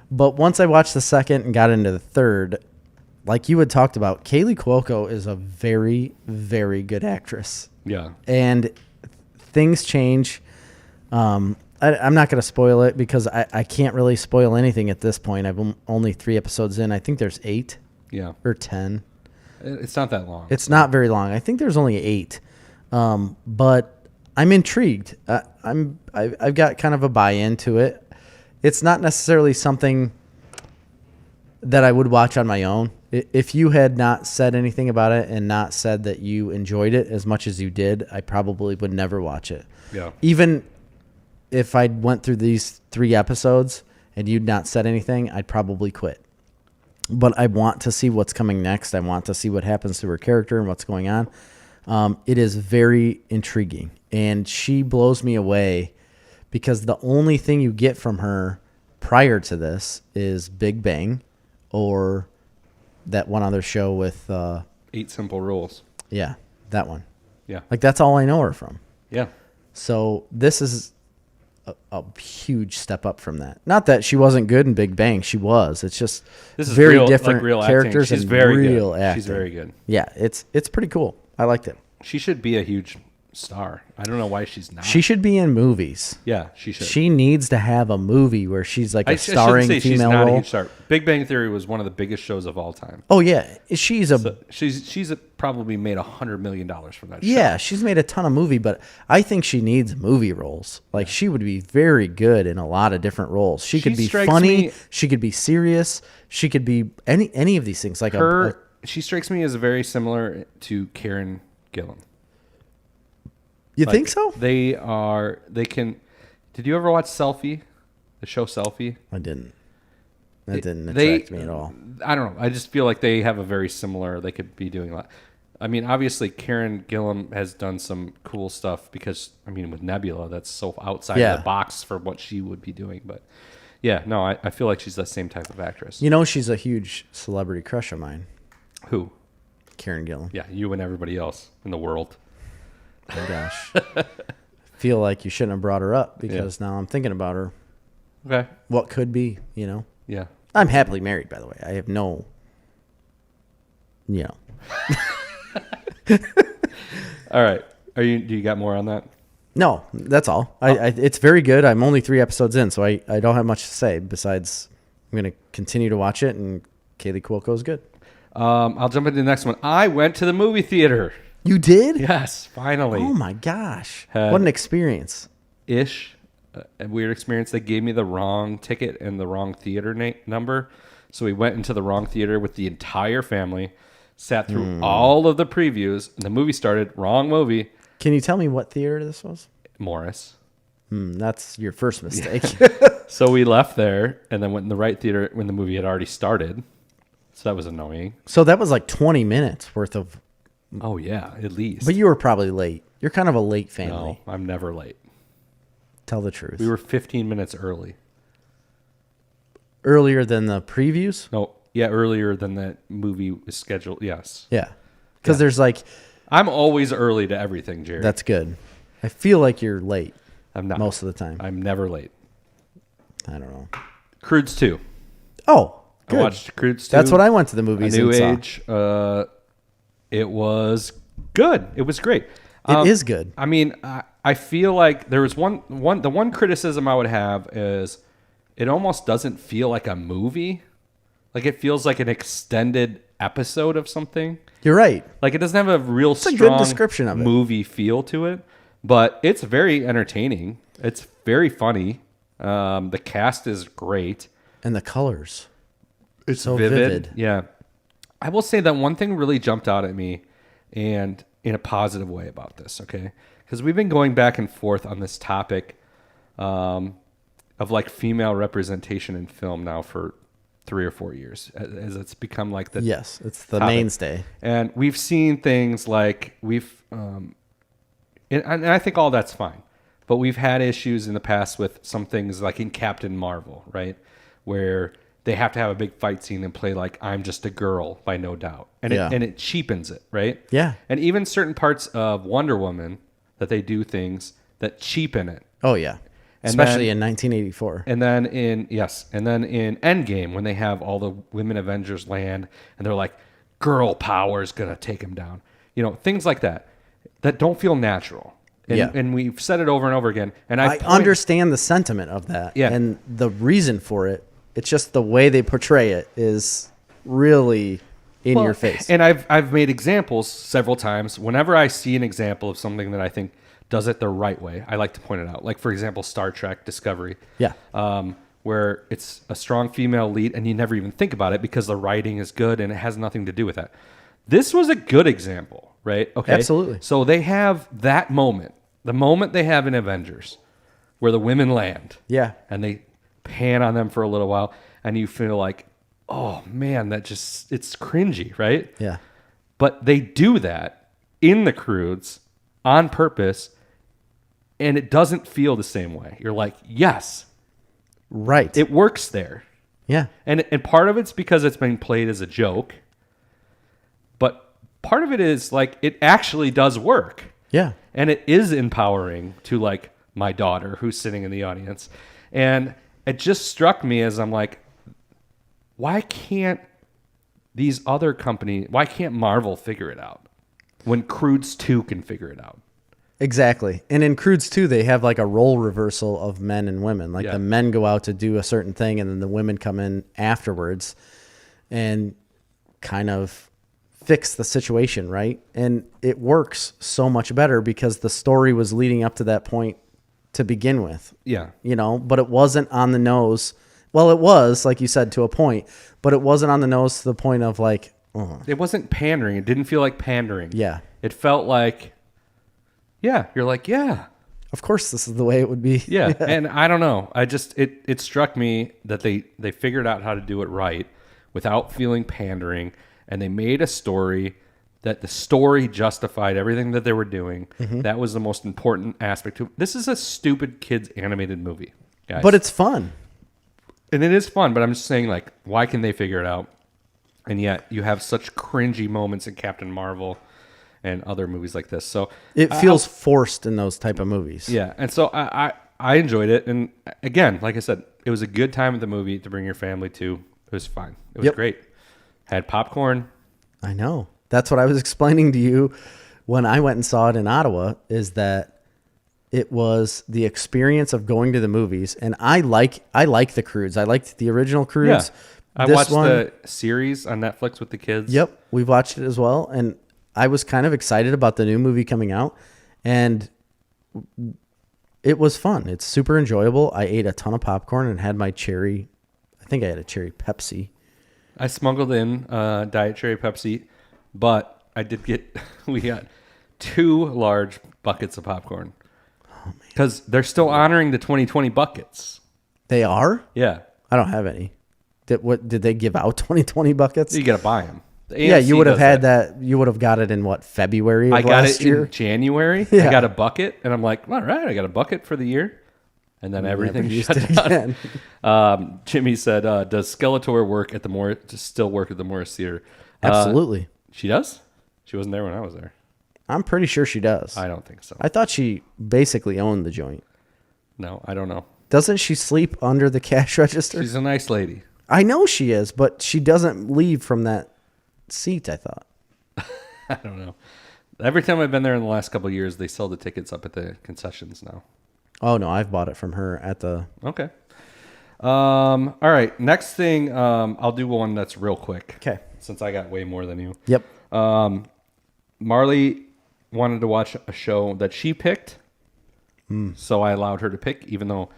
But once I watched the second and got into the third, like you had talked about, Kaylee Cuoco is a very, very good actress. Yeah. And things change. I'm not going to spoil it because I can't really spoil anything at this point. I'm only 3 episodes in. I think there's 8 or 10. It's not that long. It's not very long. I think there's only 8. But I'm intrigued. I've got kind of a buy-in to it. It's not necessarily something that I would watch on my own. If you had not said anything about it and not said that you enjoyed it as much as you did, I probably would never watch it. Yeah. Even if I went through these 3 episodes and you'd not said anything, I'd probably quit. But I want to see what's coming next. I want to see what happens to her character and what's going on. It is very intriguing. And she blows me away because the only thing you get from her prior to this is Big Bang or that one other show with... 8 Simple Rules. Yeah, that one. Yeah. Like, that's all I know her from. Yeah. So this is a huge step up from that. Not that she wasn't good in Big Bang. She was. It's just this is very real, different like real characters She's and very real good. acting. She's very good. Yeah, it's pretty cool. I liked it. She should be a huge star. I don't know why she's not. She should be in movies. Yeah, she should. She needs to have a movie where she's like a starring female she's not role. A huge star. Big Bang Theory was one of the biggest shows of all time. Oh yeah, she's probably made $100 million from that show. Yeah, she's made a ton of movie, but I think she needs movie roles. Like she would be very good in a lot of different roles. She could be funny. She could be serious. She could be any of these things. Like she strikes me as very similar to Karen Gillan. You think so? They can. Did you ever watch Selfie? The show Selfie? I didn't. That didn't attract me at all. I don't know. I just feel like they have a very similar. They could be doing a lot. I mean, obviously, Karen Gillan has done some cool stuff because, I mean, with Nebula, that's so outside of the box for what she would be doing. But Yeah, no, I feel like she's the same type of actress. You know, she's a huge celebrity crush of mine. Who? Karen Gillan. Yeah, you and everybody else in the world. Oh my gosh. Feel like you shouldn't have brought her up because now I'm thinking about her. Okay. What could be, you know? Yeah. I'm happily married, by the way. I have no, you know. All right. Do you got more on that? No, that's all. It's very good. I'm only 3 episodes in, so I don't have much to say besides I'm going to continue to watch it, and Kaylee Cuoco is good. I'll jump into the next one. I went to the movie theater. You did? Yes, finally. Oh, my gosh. What an experience. A weird experience. They gave me the wrong ticket and the wrong theater number. So we went into the wrong theater with the entire family, sat through all of the previews, and the movie started. Wrong movie. Can you tell me what theater this was? Morris. That's your first mistake. So we left there and then went in the right theater when the movie had already started. So that was annoying. So that was like 20 minutes worth of... Oh, yeah, at least. But you were probably late. You're kind of a late family. No, I'm never late. Tell the truth. We were 15 minutes early. Earlier than the previews? No, yeah, earlier than that movie was scheduled, yes. Yeah. Because there's like... I'm always early to everything, Jerry. That's good. I feel like you're late. I'm not. Most of the time. I'm never late. I don't know. Croods 2. Oh, good. I watched Croods 2. That's what I went to the movies A New and Age. It was good. It was great. It is good. I mean, I feel like there was the one criticism I would have is it almost doesn't feel like a movie. Like it feels like an extended episode of something. You're right. Like it doesn't have a real It's a strong good description of it. movie feel to it, but it's very entertaining. It's very funny. The cast is great. And the colors. It's so vivid. Yeah. I will say that one thing really jumped out at me and in a positive way about this, okay? Because we've been going back and forth on this topic of like female representation in film now for 3 or 4 years as it's become like the yes, it's the topic. mainstay. And we've seen things like and I think all that's fine. But we've had issues in the past with some things like in Captain Marvel, right? Where they have to have a big fight scene and play like I'm just a girl by No Doubt. And it cheapens it, right? Yeah. And even certain parts of Wonder Woman that they do things that cheapen it. Oh, yeah. And especially in 1984. And then in Endgame when they have all the women Avengers land and they're like, girl power is going to take him down. You know, things like that don't feel natural. And we've said it over and over again. And I understand the sentiment of that. Yeah. And the reason for it. It's just the way they portray it is really in your face. And I've made examples several times. Whenever I see an example of something that I think does it the right way, I like to point it out. Like, for example, Star Trek Discovery. Yeah. Where it's a strong female lead and you never even think about it because the writing is good and it has nothing to do with that. This was a good example, right? Okay. Absolutely. So they have that moment, the moment they have in Avengers, where the women land. Yeah. And they pan on them for a little while and you feel like, oh man, it's cringy, right? Yeah. But they do that in the Croods on purpose and it doesn't feel the same way. You're like, yes, right. it works there. Yeah. And part of it's because it's being played as a joke, but part of it is like it actually does work. Yeah. And it is empowering to like my daughter who's sitting in the audience. And it just struck me as I'm like, why can't these other companies, why can't Marvel figure it out when Croods 2 can figure it out? Exactly. And in Croods 2, they have like a role reversal of men and women. Like the men go out to do a certain thing and then the women come in afterwards and kind of fix the situation, right? And it works so much better because the story was leading up to that point to begin with. Yeah. You know, but it wasn't on the nose. Well, it was, like you said, to a point, but it wasn't on the nose to the point of like, It wasn't pandering. It didn't feel like pandering. Yeah. It felt like, yeah, you're like, yeah. Of course, this is the way it would be. Yeah. And I don't know. I just, it struck me that they figured out how to do it right without feeling pandering. And they made a story that the story justified everything that they were doing. Mm-hmm. That was the most important aspect to it. This is a stupid kids animated movie, guys. But it's fun. And it is fun, but I'm just saying, like, why can they figure it out? And yet you have such cringy moments in Captain Marvel and other movies like this. So it feels forced in those type of movies. Yeah. And so I enjoyed it. And again, like I said, it was a good time at the movie to bring your family to. It was fine. It was great. Had popcorn. I know. That's what I was explaining to you when I went and saw it in Ottawa, is that it was the experience of going to the movies. And I like the Croods. I liked the original Croods. Yeah. I watched the series on Netflix with the kids. Yep. We've watched it as well. And I was kind of excited about the new movie coming out. And it was fun. It's super enjoyable. I ate a ton of popcorn and had my cherry. I think I had a cherry Pepsi. I smuggled in Diet Cherry Pepsi, but we got 2 large buckets of popcorn. Because they're still honoring the 2020 buckets. They are? Yeah. I don't have any. Did they give out 2020 buckets? You got to buy them. Yeah, you would have had that. You would have got it in what, February of last year? In January. Yeah. I got a bucket, and I'm like, all right, I got a bucket for the year. And then everything shut down. Jimmy said, does Skeletor still work at the Morris Theater? Absolutely. She does? She wasn't there when I was there. I'm pretty sure she does. I don't think so. I thought she basically owned the joint. No, I don't know. Doesn't she sleep under the cash register? She's a nice lady. I know she is, but she doesn't leave from that seat, I thought. I don't know. Every time I've been there in the last couple of years, they sell the tickets up at the concessions now. Oh, no, I've bought it from her at the... Okay. All right. Next thing, I'll do one that's real quick. Okay. Since I got way more than you. Yep. Marley wanted to watch a show that she picked, so I allowed her to pick, even though,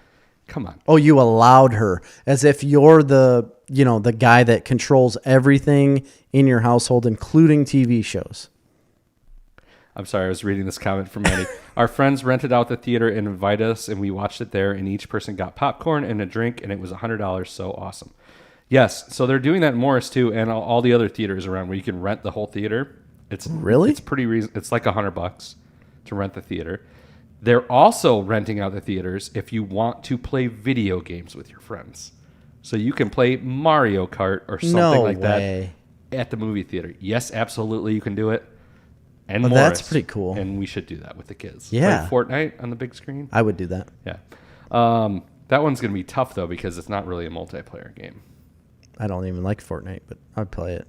come on. Oh, you allowed her, as if you're the guy that controls everything in your household, including TV shows. I'm sorry, I was reading this comment from Manny. Our friends rented out the theater and invited us, and we watched it there, and each person got popcorn and a drink, and it was $100, so awesome. Yes, so they're doing that in Morris, too, and all the other theaters around where you can rent the whole theater. It's pretty reasonable. It's like $100 to rent the theater. They're also renting out the theaters if you want to play video games with your friends. So you can play Mario Kart or something that at the movie theater. Yes, absolutely, you can do it. And Morris, that's pretty cool. And we should do that with the kids. Yeah. Play Fortnite on the big screen. I would do that. Yeah. That one's going to be tough, though, because it's not really a multiplayer game. I don't even like Fortnite, but I'd play it.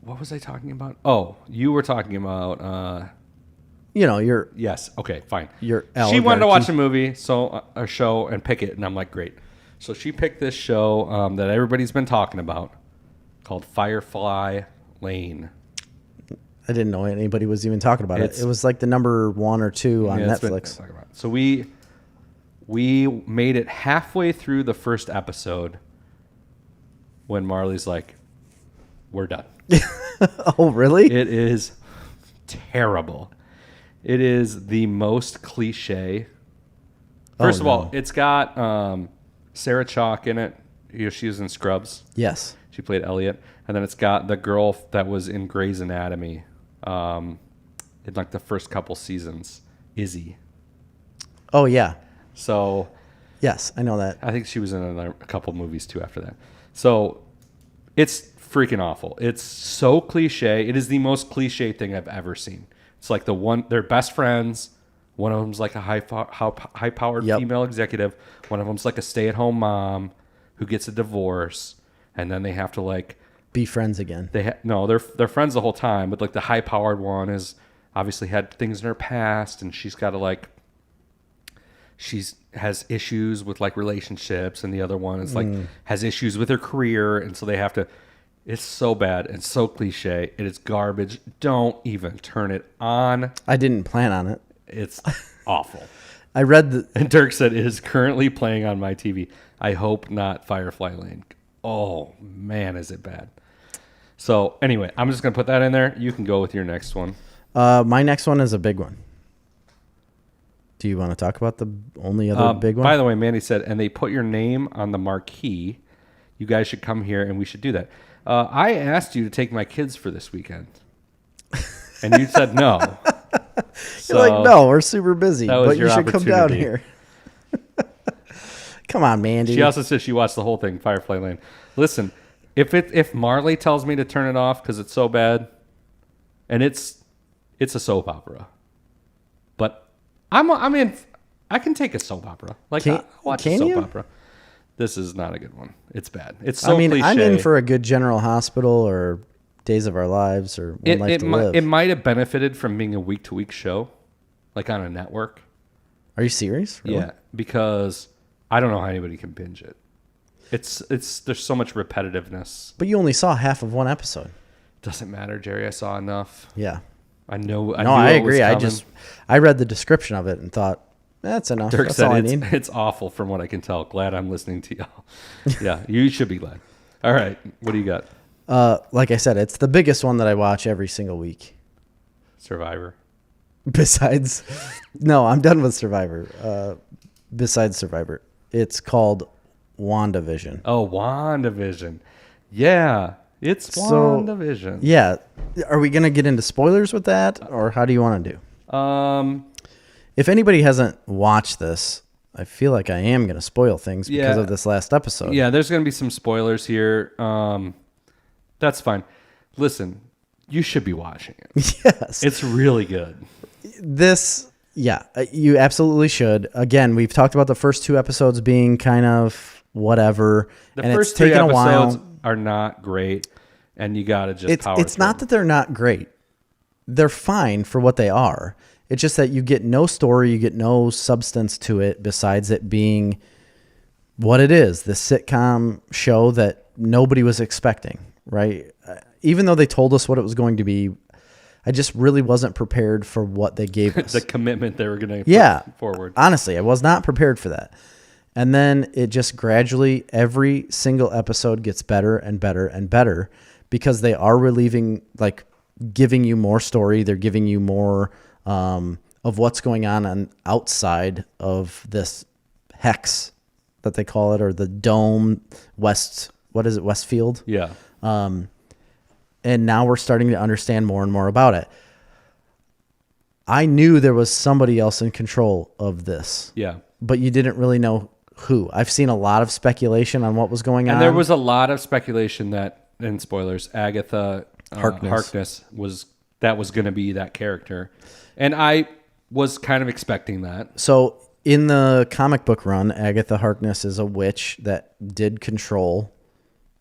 What was I talking about? Oh, you were talking about... your... Yes. Okay, fine. Your She wanted to watch a movie, a show, and pick it, and I'm like, great. So she picked this show that everybody's been talking about called Firefly Lane. I didn't know anybody was even talking about it. It was like the number 1 or 2 on Netflix. So we made it halfway through the first episode when Marley's like, we're done. Oh, really? It is terrible. It is the most cliche. First of all, it's got Sarah Chalke in it. She was in Scrubs. Yes. She played Elliot. And then it's got the girl that was in Grey's Anatomy in like the first couple seasons, Izzy. Oh, yeah. So... Yes, I know that. I think she was in a couple movies too after that. So it's freaking awful. It's so cliche. It is the most cliche thing I've ever seen. It's like they're best friends. One of them's like a high-powered female executive. One of them's like a stay-at-home mom who gets a divorce, and then they have to like be friends again. They're friends the whole time, but like the high-powered one is obviously had things in her past, and she's got to like has issues with like relationships, and the other one is like has issues with her career, and so they have to. It's so bad and so cliche. It is garbage. Don't even turn it on. I didn't plan on it. It's awful. I read and Dirk said it is currently playing on my TV. I hope not Firefly Lane. Oh man, is it bad? So anyway, I'm just gonna put that in there. You can go with your next one. My next one is a big one. Do you want to talk about the only other big one? By the way, Mandy said, and they put your name on the marquee. You guys should come here, and we should do that. I asked you to take my kids for this weekend, and you said no. You're like, no, we're super busy, but you should come down here. Come on, Mandy. She also says she watched the whole thing, Firefly Lane. Listen, if Marley tells me to turn it off because it's so bad, and it's a soap opera, but I'm in. I can take a soap opera. Like I watch a soap opera. This is not a good one. It's bad. It's so cliche. I'm in for a good General Hospital or Days of Our Lives or One Life to Live. It might have benefited from being a week-to-week show, like on a network. Are you serious? Really? Yeah, because I don't know how anybody can binge it. It's there's so much repetitiveness. But you only saw half of one episode. Doesn't matter, Jerry. I saw enough. Yeah. I know. I agree. I read the description of it and thought, that's enough. Dirk That's said all I need. It's awful from what I can tell. Glad I'm listening to y'all. Yeah, you should be glad. All right, what do you got? Like I said, it's the biggest one that I watch every single week. Survivor. Besides, no, I'm done with Survivor. Besides Survivor, it's called WandaVision. Oh, WandaVision. Yeah, it's WandaVision. Yeah, are we gonna get into spoilers with that, or how do you want to do? If anybody hasn't watched this, I feel like I am going to spoil things because of this last episode. Yeah, there's going to be some spoilers here. That's fine. Listen, you should be watching it. Yes. It's really good. You absolutely should. Again, we've talked about the first 2 episodes being kind of whatever. The first 3 episodes are not great, and you got to just power through. It's not that they're not great. They're fine for what they are. It's just that you get no story, you get no substance to it besides it being what it is, the sitcom show that nobody was expecting, right? Even though they told us what it was going to be, I just really wasn't prepared for what they gave us. The commitment they were going to put forward. Honestly, I was not prepared for that. And then it just gradually, every single episode gets better and better and better because they are giving you more story. They're giving you more of what's going on outside of this hex that they call it, or the dome Westfield? Yeah. And now we're starting to understand more and more about it. I knew there was somebody else in control of this. Yeah. But you didn't really know who. I've seen a lot of speculation on what was going on. And there was a lot of speculation that, and spoilers, Agatha Harkness was going to be that character. And I was kind of expecting that. So in the comic book run, Agatha Harkness is a witch that did control,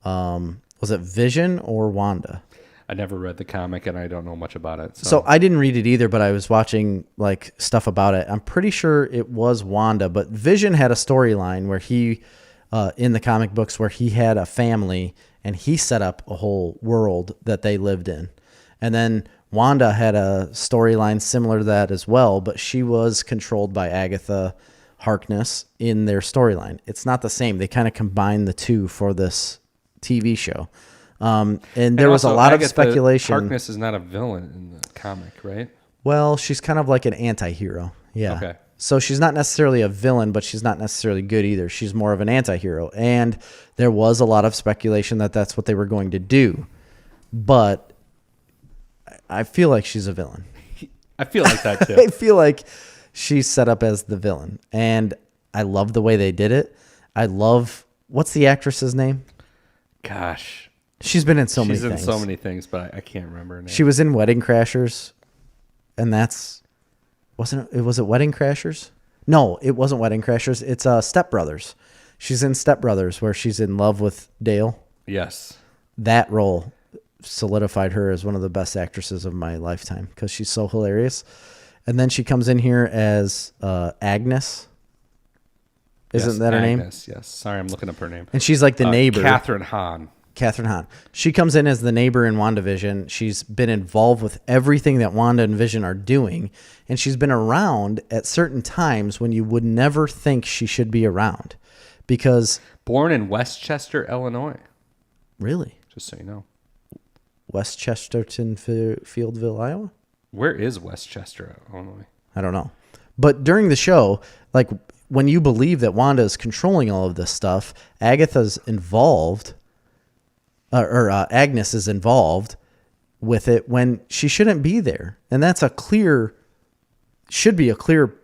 was it Vision or Wanda? I never read the comic and I don't know much about it. So I didn't read it either, but I was watching stuff about it. I'm pretty sure it was Wanda, but Vision had a storyline where he, in the comic books, where he had a family and he set up a whole world that they lived in. And then Wanda had a storyline similar to that as well, but she was controlled by Agatha Harkness in their storyline. It's not the same. They kind of combined the two for this TV show. And there was a lot of speculation. Harkness is not a villain in the comic, right? Well, she's kind of like an anti-hero. Yeah. Okay. So she's not necessarily a villain, but she's not necessarily good either. She's more of an anti-hero. And there was a lot of speculation that that's what they were going to do. But I feel like she's a villain. I feel like that too. I feel like she's set up as the villain. And I love the way they did it. What's the actress's name? Gosh. She's been in so many things. She's in so many things, but I can't remember her name. She was in Wedding Crashers. And was it Wedding Crashers? No, it wasn't Wedding Crashers. It's Step Brothers. She's in Step Brothers where she's in love with Dale. Yes. That role solidified her as one of the best actresses of my lifetime because she's so hilarious. And then she comes in here as Agnes. Isn't that her name? Agnes, yes. Sorry, I'm looking up her name. And she's like the neighbor. Catherine Hahn. She comes in as the neighbor in WandaVision. She's been involved with everything that Wanda and Vision are doing. And she's been around at certain times when you would never think she should be around. Because... Born in Westchester, Illinois. Really? Just so you know. Westchesterton, Fieldville, Iowa? Where is Westchester, Illinois? I don't know. But during the show, when you believe that Wanda is controlling all of this stuff, Agatha's involved, or Agnes is involved with it when she shouldn't be there. And that's should be a clear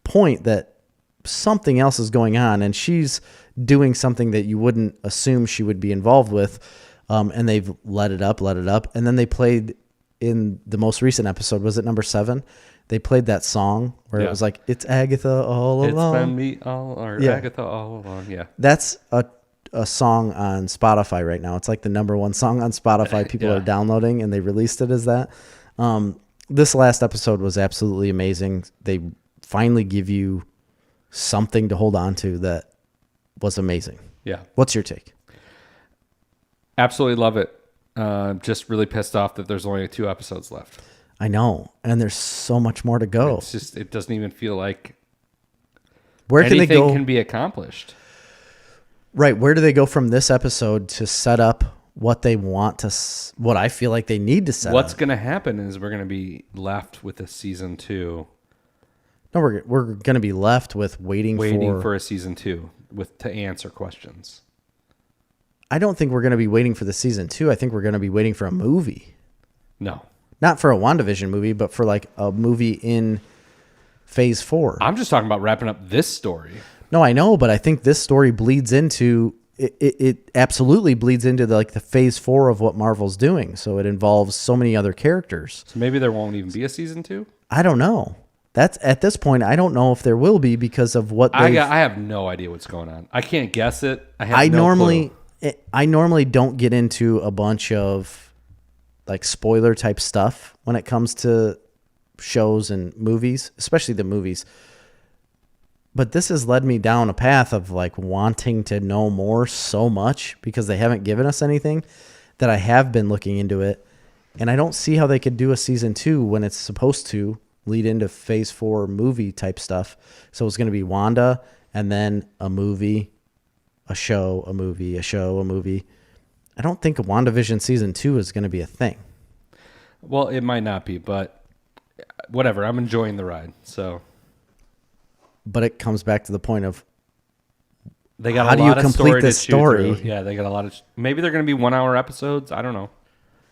point that something else is going on, and she's doing something that you wouldn't assume she would be involved with. And they've let it up. And then they played in the most recent episode, was it number 7? They played that song where it was like, it's Agatha all along. It's been me all, or Agatha all along. Yeah. That's a song on Spotify right now. It's like the number 1 song on Spotify. People are downloading, and they released it as that. This last episode was absolutely amazing. They finally give you something to hold on to that was amazing. Yeah. What's your take? Absolutely love it. Just really pissed off that there's only 2 episodes left. I know. And there's so much more to go. It's just, it doesn't even feel like where can anything they go? Can be accomplished. Right. Where do they go from this episode to set up what they want to, what I feel like they need to set What's up? going to happen is we're going to be left with a season 2. No, we're going to be left with waiting for a season 2 to answer questions. I don't think we're going to be waiting for the season 2. I think we're going to be waiting for a movie. No. Not for a WandaVision movie, but for like a movie in phase 4. I'm just talking about wrapping up this story. No, I know, but I think this story bleeds into it absolutely bleeds into the phase 4 of what Marvel's doing. So it involves so many other characters. So maybe there won't even be a season 2? I don't know. That's at this point, I don't know if there will be because of what I have no idea what's going on. I can't guess it. I normally don't get into a bunch of like spoiler type stuff when it comes to shows and movies, especially the movies. But this has led me down a path of like wanting to know more so much because they haven't given us anything that I have been looking into it. And I don't see how they could do a season 2 when it's supposed to lead into phase 4 movie type stuff. So it's going to be Wanda and then a movie, a show, a movie, a show, a movie. I don't think WandaVision season 2 is going to be a thing. Well, it might not be, but whatever. I'm enjoying the ride. So, but it comes back to the point of they got how do you complete this story? Yeah, they got a lot of. Maybe they're going to be 1-hour episodes. I don't know.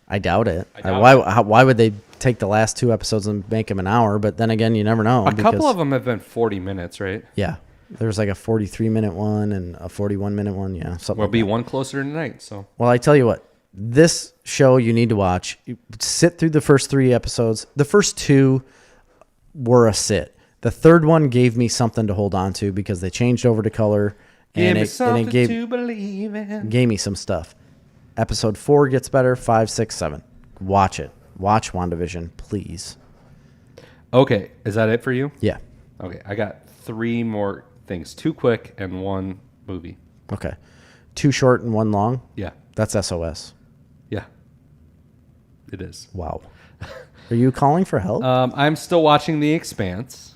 I doubt it. Why would they take the last 2 episodes and make them an hour? But then again, you never know. A couple of them have been 40 minutes, right? Yeah. There's like a 43-minute one and a 41-minute one. Yeah. We'll be one closer tonight. So. Well, I tell you what. This show you need to watch. You sit through the first 3 episodes. The first 2 were a sit. The third one gave me something to hold on to because they changed over to color. And it gave me some stuff. Episode 4 gets better. 5, 6, 7. Watch it. Watch WandaVision, please. Okay. Is that it for you? Yeah. Okay. I got 3 more things. 2 quick and 1 movie. Okay. 2 short and 1 long? Yeah. That's SOS. Yeah. It is. Wow. Are you calling for help? I'm still watching The Expanse.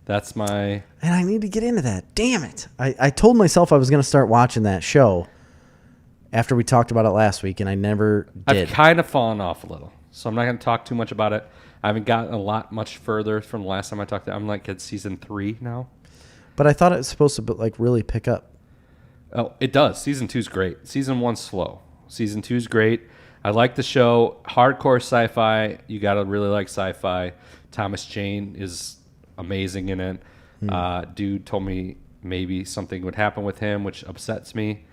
That's my... And I need to get into that. Damn it. I told myself I was going to start watching that show after we talked about it last week, and I never did. I've kind of fallen off a little, so I'm not going to talk too much about it. I haven't gotten much further from the last time I talked to I'm like at season 3 now. But I thought it was supposed to like really pick up. Oh, it does. Season 2's great. Season 1's slow. Season 2's great. I like the show. Hardcore sci-fi. You got to really like sci-fi. Thomas Jane is amazing in it. Dude told me maybe something would happen with him, which upsets me.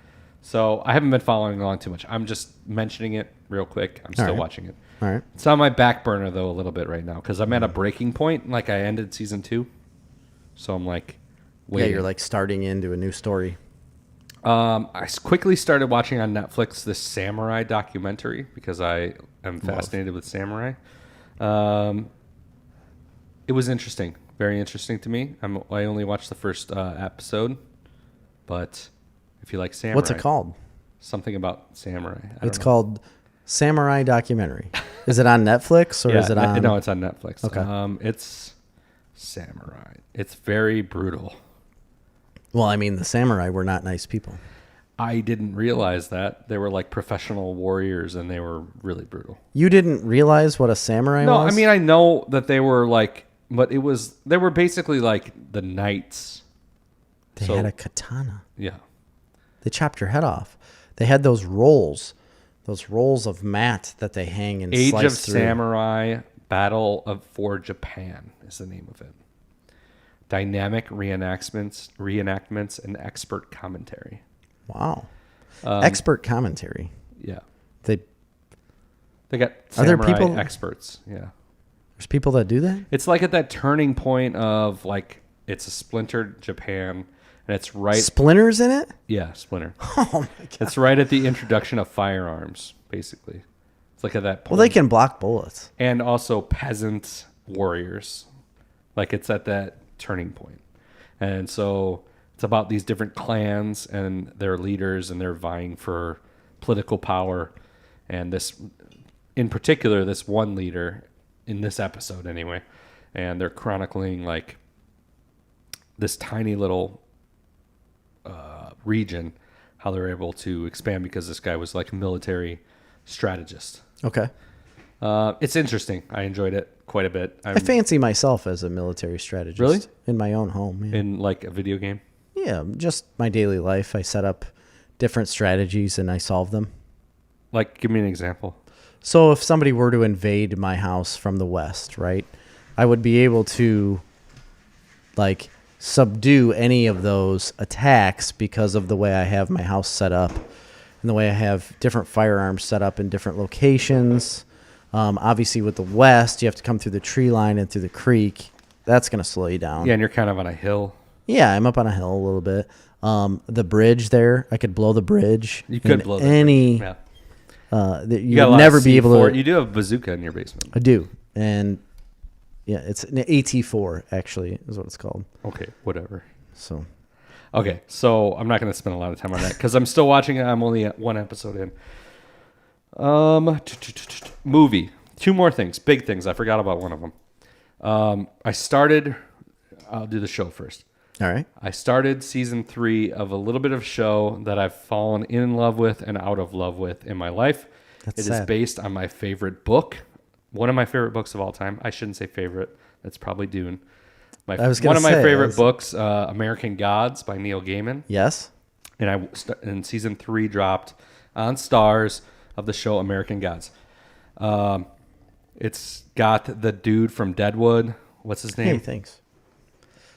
So I haven't been following along too much. I'm just mentioning it real quick. I'm still watching it. All right. It's on my back burner, though, a little bit right now because I'm at a breaking point. Like I ended season 2. So I'm like, waiting. Yeah, you're like starting into a new story. I quickly started watching on Netflix this samurai documentary because I am fascinated with samurai. It was interesting. Very interesting to me. I only watched the first episode, but if you like samurai... What's it called? Something about samurai. It's called Samurai Documentary. Is it on Netflix or is it on... No, it's on Netflix. Okay. It's samurai. It's very brutal. Well, I mean, the samurai were not nice people. I didn't realize that. They were like professional warriors and they were really brutal. You didn't realize what a samurai was? No, I mean, I know that they were like... But they were basically like the knights. They had a katana. Yeah. They chopped your head off. They had those rolls of mat that they hang and Age slice of through. Samurai, Battle for Japan is the name of it. dynamic reenactments, and expert commentary. Wow. Expert commentary. Yeah. They got Are there people experts. Yeah. There's people that do that? It's like at that turning point of like it's a splintered Japan and it's right Splinters in it? Yeah, Splinter. Oh my god. It's right at the introduction of firearms, basically. It's like at that point. Well, they can block bullets. And also peasant warriors. Like it's at that turning point. And so it's about these different clans and their leaders, and they're vying for political power. And this, in particular, this one leader in this episode anyway, and they're chronicling like this tiny little region, how they're able to expand because this guy was like a military strategist. Okay. It's interesting. I enjoyed it quite a bit. I fancy myself as a military strategist. Really? In my own home. Yeah. In like a video game? Yeah, just my daily life. I set up different strategies and I solve them. Like, give me an example. So if somebody were to invade my house from the west, right, I would be able to like subdue any of those attacks because of the way I have my house set up and the way I have different firearms set up in different locations. Obviously, with the west, you have to come through the tree line and through the creek. That's going to slow you down. Yeah, and you're kind of on a hill. Yeah, I'm up on a hill a little bit. The bridge there, I could blow the bridge. You could blow the bridge. Yeah. You'll never be able to. You do have a bazooka in your basement. I do, and yeah, it's an AT4 actually is what it's called. Okay, whatever. So, okay, so I'm not going to spend a lot of time on that because I'm still watching it. I'm only at one episode in. Movie. Two more things, big things. I forgot about one of them. I'll do the show first. All right. I started season 3 of a little bit of show that I've fallen in love with and out of love with in my life. It is based on my favorite book, one of my favorite books of all time. I shouldn't say favorite. That's probably Dune. One of my favorite books, American Gods by Neil Gaiman. Yes. And season 3 dropped on Stars of the show American Gods. It's got the dude from Deadwood. What's his name? Hey, thanks.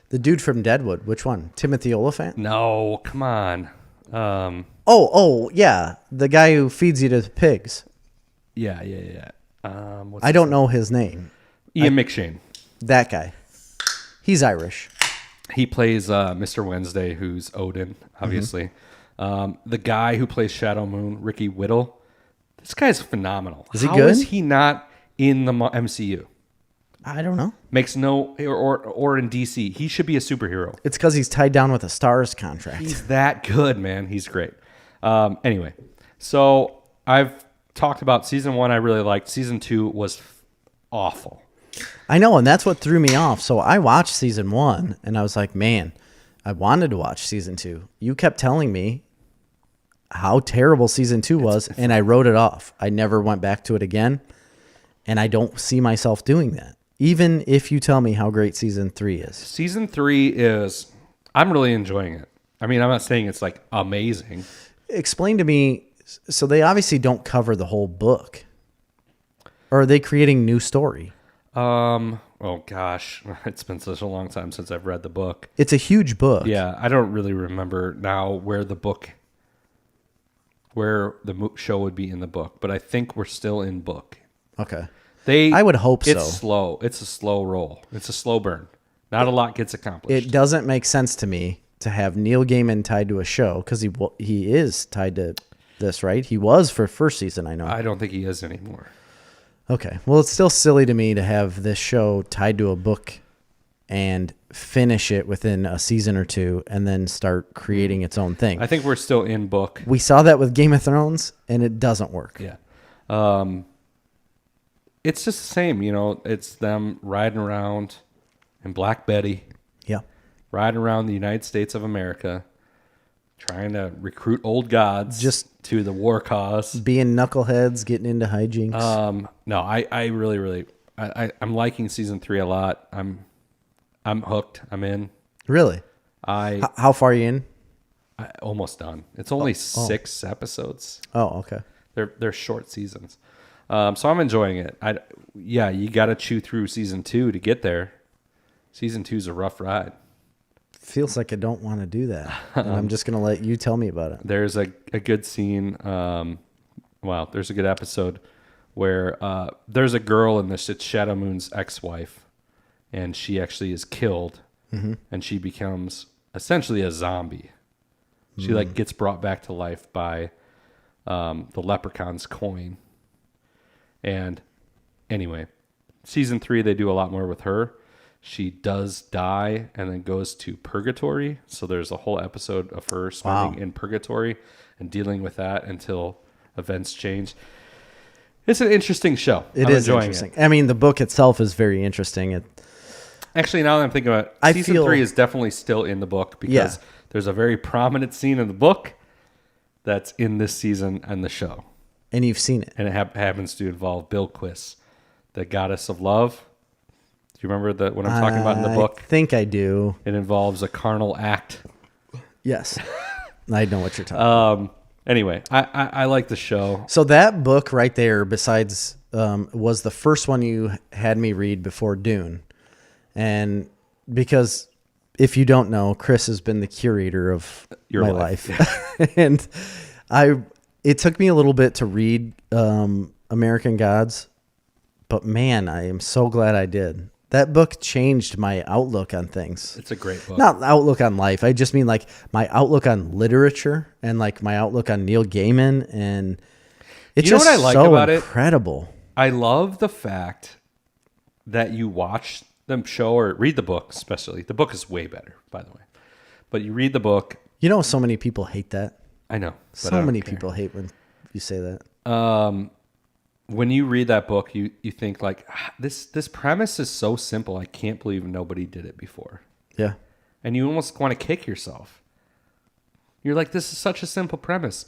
The dude from Deadwood. Which one? Timothy Olyphant? No, come on. Yeah. The guy who feeds you to pigs. Yeah. I don't know his name. Ian McShane. That guy. He's Irish. He plays Mr. Wednesday, who's Odin, obviously. Mm-hmm. The guy who plays Shadow Moon, Ricky Whittle. This guy's phenomenal. Is he good? How is he not in the MCU? I don't know. Makes no or in DC. He should be a superhero. It's because he's tied down with a Stars contract. He's that good, man. He's great. Anyway, so I've talked about season 1. I really liked. Season 2 was awful. I know, and that's what threw me off. So I watched season 1, and I was like, man, I wanted to watch season 2. You kept telling me how terrible season 2 was, and I wrote it off. I never went back to it again, and I don't see myself doing that. Even if you tell me how great season 3 is. Season 3 is, I'm really enjoying it. I mean, I'm not saying it's like amazing. Explain to me, so they obviously don't cover the whole book. Or are they creating new story? Oh gosh, it's been such a long time since I've read the book. It's a huge book. Yeah, I don't really remember now where the show would be in the book, but I think we're still in book. Okay. I would hope so. It's slow. It's a slow roll. It's a slow burn. Not a lot gets accomplished. It doesn't make sense to me to have Neil Gaiman tied to a show because he is tied to this, right? He was for first season, I know. I don't think he is anymore. Okay. Well, it's still silly to me to have this show tied to a book and finish it within a season or 2 and then start creating its own thing. I think we're still in book. We saw that with Game of Thrones, and it doesn't work. Yeah. It's just the same, it's them riding around in Black Betty. Yeah. Riding around the United States of America, trying to recruit old gods just to the war cause. Being knuckleheads, getting into hijinks. No, I really, I'm liking season 3 a lot. I'm hooked. I'm in. Really? How far are you in? Almost done. It's only 6 episodes. Oh, okay. They're short seasons. So I'm enjoying it. You got to chew through season 2 to get there. Season 2's a rough ride. Feels like I don't want to do that. And I'm just going to let you tell me about it. There's a good scene. There's a good episode where there's a girl in this. It's Shadow Moon's ex-wife, and she actually is killed, and she becomes essentially a zombie. She gets brought back to life by the leprechaun's coin. And anyway, season 3 they do a lot more with her. She does die and then goes to purgatory. So there's a whole episode of her spending in purgatory and dealing with that until events change. It's an interesting show. I'm enjoying interesting. I mean, the book itself is very interesting. Actually, now that I'm thinking about it, season 3 is definitely still in the book because there's a very prominent scene in the book that's in this season and the show. And you've seen it. And it happens to involve Bilquis, the goddess of love. Do you remember what I'm talking about in the book? I think I do. It involves a carnal act. Yes. I know what you're talking about. Anyway, I like the show. So that book right there, besides, was the first one you had me read before Dune. And because if you don't know, Chris has been the curator of my life. Yeah. And it took me a little bit to read American Gods, but man, I am so glad I did. That book changed my outlook on things. It's a great book. Not outlook on life. I just mean like my outlook on literature and like my outlook on Neil Gaiman. And it's just what I like so about incredible. I love the fact that you watch them show or read the book, especially. The book is way better, by the way. But you read the book. You know, so many people hate that. I know. So many people hate when you say that. When you read that book, you think like, this premise is so simple. I can't believe nobody did it before. Yeah. And you almost want to kick yourself. You're like, this is such a simple premise.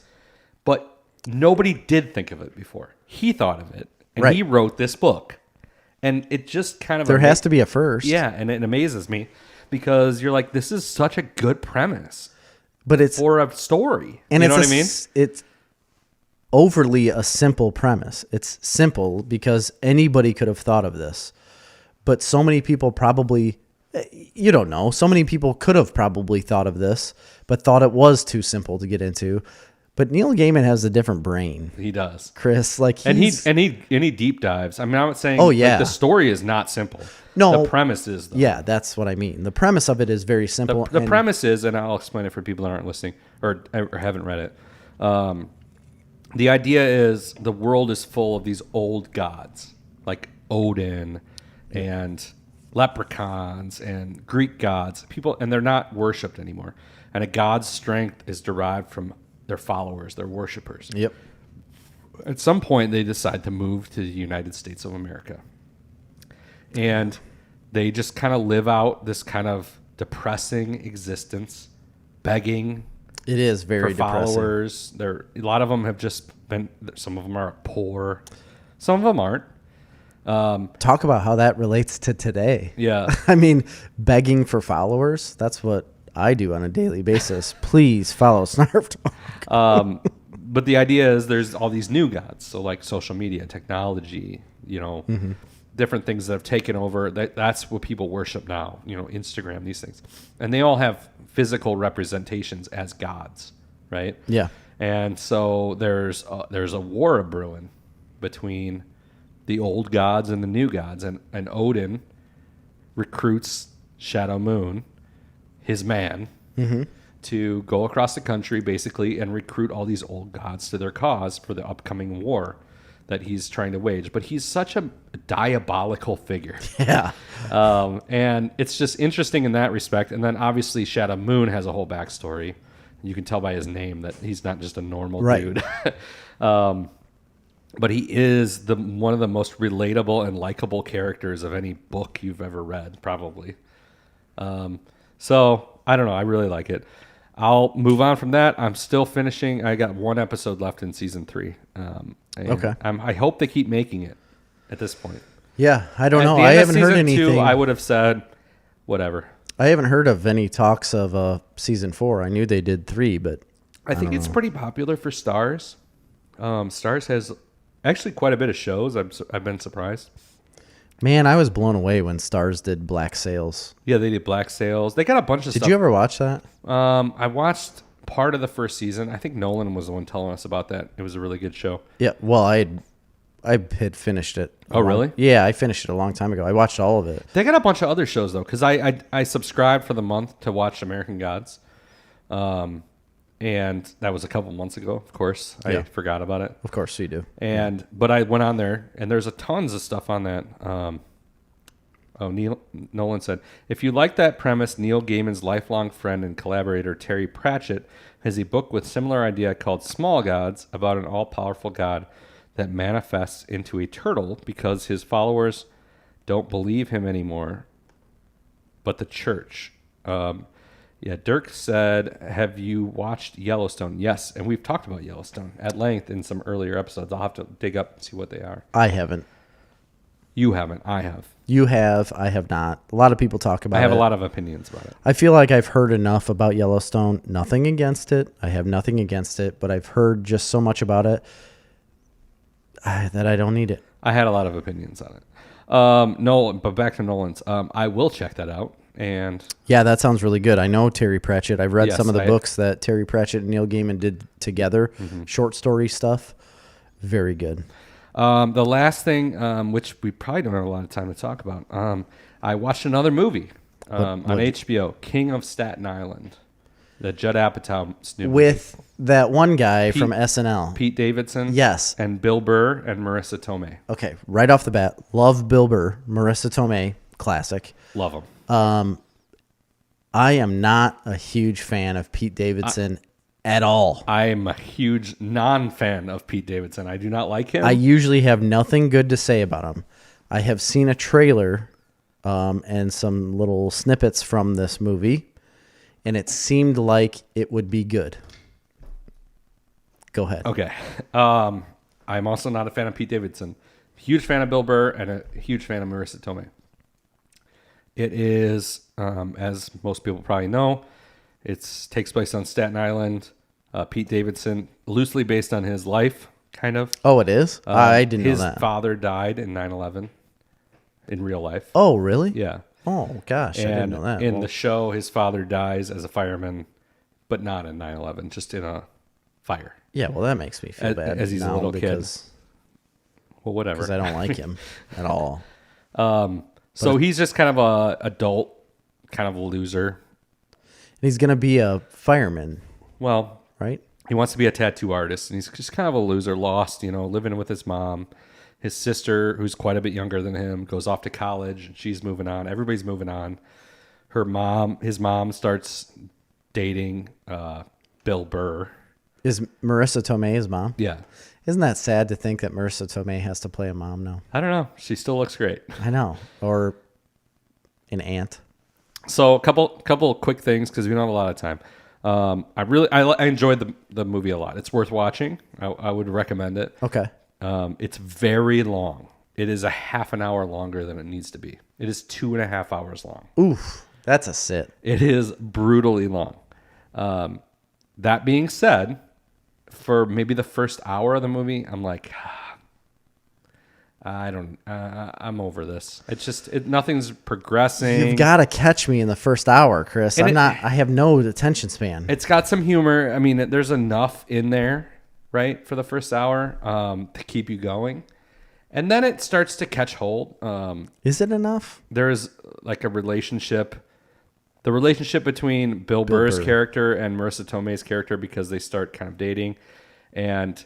But nobody did think of it before. He thought of it. And he wrote this book. And it just kind of... There has to be a first. Yeah, and it amazes me. Because you're like, this is such a good premise. But it's... For a story. And you know what I mean? It's overly a simple premise. It's simple because anybody could have thought of this. But so many people probably, you don't know, so many people could have probably thought of this, but thought it was too simple to get into. But Neil Gaiman has a different brain. He does. Chris, like he's... And he deep dives. I mean, I'm not saying the story is not simple. No. The premise is, though. Yeah, that's what I mean. The premise of it is very simple. The premise is, and I'll explain it for people that aren't listening or haven't read it. The idea is the world is full of these old gods, like Odin and leprechauns and Greek gods, and they're not worshipped anymore. And a god's strength is derived from their followers, their worshipers. Yep. At some point, they decide to move to the United States of America. And they just kind of live out this kind of depressing existence, begging. It is very depressing. Followers. A lot of them have just been. Some of them are poor. Some of them aren't. Talk about how that relates to today. Yeah. I mean, begging for followers. That's what I do on a daily basis. Please follow Snarf Talk. But the idea is there's all these new gods. So like social media, technology, different things that have taken over. That's what people worship now. Instagram, these things. And they all have physical representations as gods, right? Yeah. And so there's a war brewing between the old gods and the new gods, and Odin recruits Shadow Moon, his man, to go across the country basically and recruit all these old gods to their cause for the upcoming war that he's trying to wage. But he's such a diabolical figure. Yeah. And it's just interesting in that respect. And then obviously Shadow Moon has a whole backstory. You can tell by his name that he's not just a normal dude. But he is one of the most relatable and likable characters of any book you've ever read, probably. So I don't know. I really like it. I'll move on from that. I'm still finishing. I got one episode left in season 3. Okay. I hope they keep making it at this point. Yeah, I don't know. I haven't heard anything. 2, I would have said whatever. I haven't heard of any talks of season 4. I knew they did 3, but I think it's pretty popular for Starz. Starz has actually quite a bit of shows. I've been surprised. Man, I was blown away when Stars did Black Sails. Yeah, they did Black Sails. They got a bunch of stuff. Did you ever watch that? I watched part of the first season. I think Nolan was the one telling us about that. It was a really good show. Yeah, well, I had finished it. Oh, really? Yeah, I finished it a long time ago. I watched all of it. They got a bunch of other shows, though, because I subscribed for the month to watch American Gods. And that was a couple months ago, of course. I forgot about it. Of course you do. But I went on there, and there's tons of stuff on that. Nolan said, if you like that premise, Neil Gaiman's lifelong friend and collaborator Terry Pratchett has a book with similar idea called Small Gods about an all-powerful god that manifests into a turtle because his followers don't believe him anymore, but the church. Dirk said, have you watched Yellowstone? Yes, and we've talked about Yellowstone at length in some earlier episodes. I'll have to dig up and see what they are. I haven't. You haven't. I have. You have. I have not. A lot of people talk about it. I have a lot of opinions about it. I feel like I've heard enough about Yellowstone. Nothing against it. I have nothing against it, but I've heard just so much about it that I don't need it. I had a lot of opinions on it. Nolan, but back to Nolan's. I will check that out. And yeah, that sounds really good. I know Terry Pratchett. I've read some of the books that Terry Pratchett and Neil Gaiman did together. Short story stuff. Very good. The last thing, which we probably don't have a lot of time to talk about, I watched another movie on HBO, King of Staten Island, the Judd Apatow's new movie. With that one guy from SNL. Pete Davidson. Yes. And Bill Burr and Marissa Tomei. Okay, right off the bat, love Bill Burr, Marissa Tomei, classic. Love them. I am not a huge fan of Pete Davidson at all. I am a huge non-fan of Pete Davidson. I do not like him. I usually have nothing good to say about him. I have seen a trailer and some little snippets from this movie, and it seemed like it would be good. Go ahead. Okay. I'm also not a fan of Pete Davidson. Huge fan of Bill Burr and a huge fan of Marissa Tomei. It is, as most people probably know, it takes place on Staten Island. Pete Davidson, loosely based on his life, kind of. Oh, it is? I didn't know that. His father died in 9/11 in real life. Oh, really? Yeah. Oh, gosh, I didn't know that. In the show, his father dies as a fireman, but not in 9/11, just in a fire. Yeah, well, that makes me feel bad as he's a little kid. Well, whatever. Because I don't like him at all. So he's just kind of a adult, kind of a loser. And he's going to be a fireman. Well, right? He wants to be a tattoo artist, and he's just kind of a loser, lost, living with his mom. His sister, who's quite a bit younger than him, goes off to college, and she's moving on. Everybody's moving on. His mom starts dating Bill Burr. Is Marissa Tomei his mom? Yeah. Isn't that sad to think that Marissa Tomei has to play a mom now? I don't know. She still looks great. I know. Or an aunt. So a couple quick things because we don't have a lot of time. I enjoyed the movie a lot. It's worth watching. I would recommend it. Okay. It's very long. It is a half an hour longer than it needs to be. It is 2.5 hours long. Oof, that's a sit. It is brutally long. That being said, for maybe the first hour of the movie, I'm like, I'm over this. It's just nothing's progressing. You've got to catch me in the first hour, Chris. I have no attention span. It's got some humor. I mean, there's enough in there, right, for the first hour to keep you going. And then it starts to catch hold. Is it enough? There's like a relationship. The relationship between Bill Burr's character and Marissa Tomei's character, because they start kind of dating, and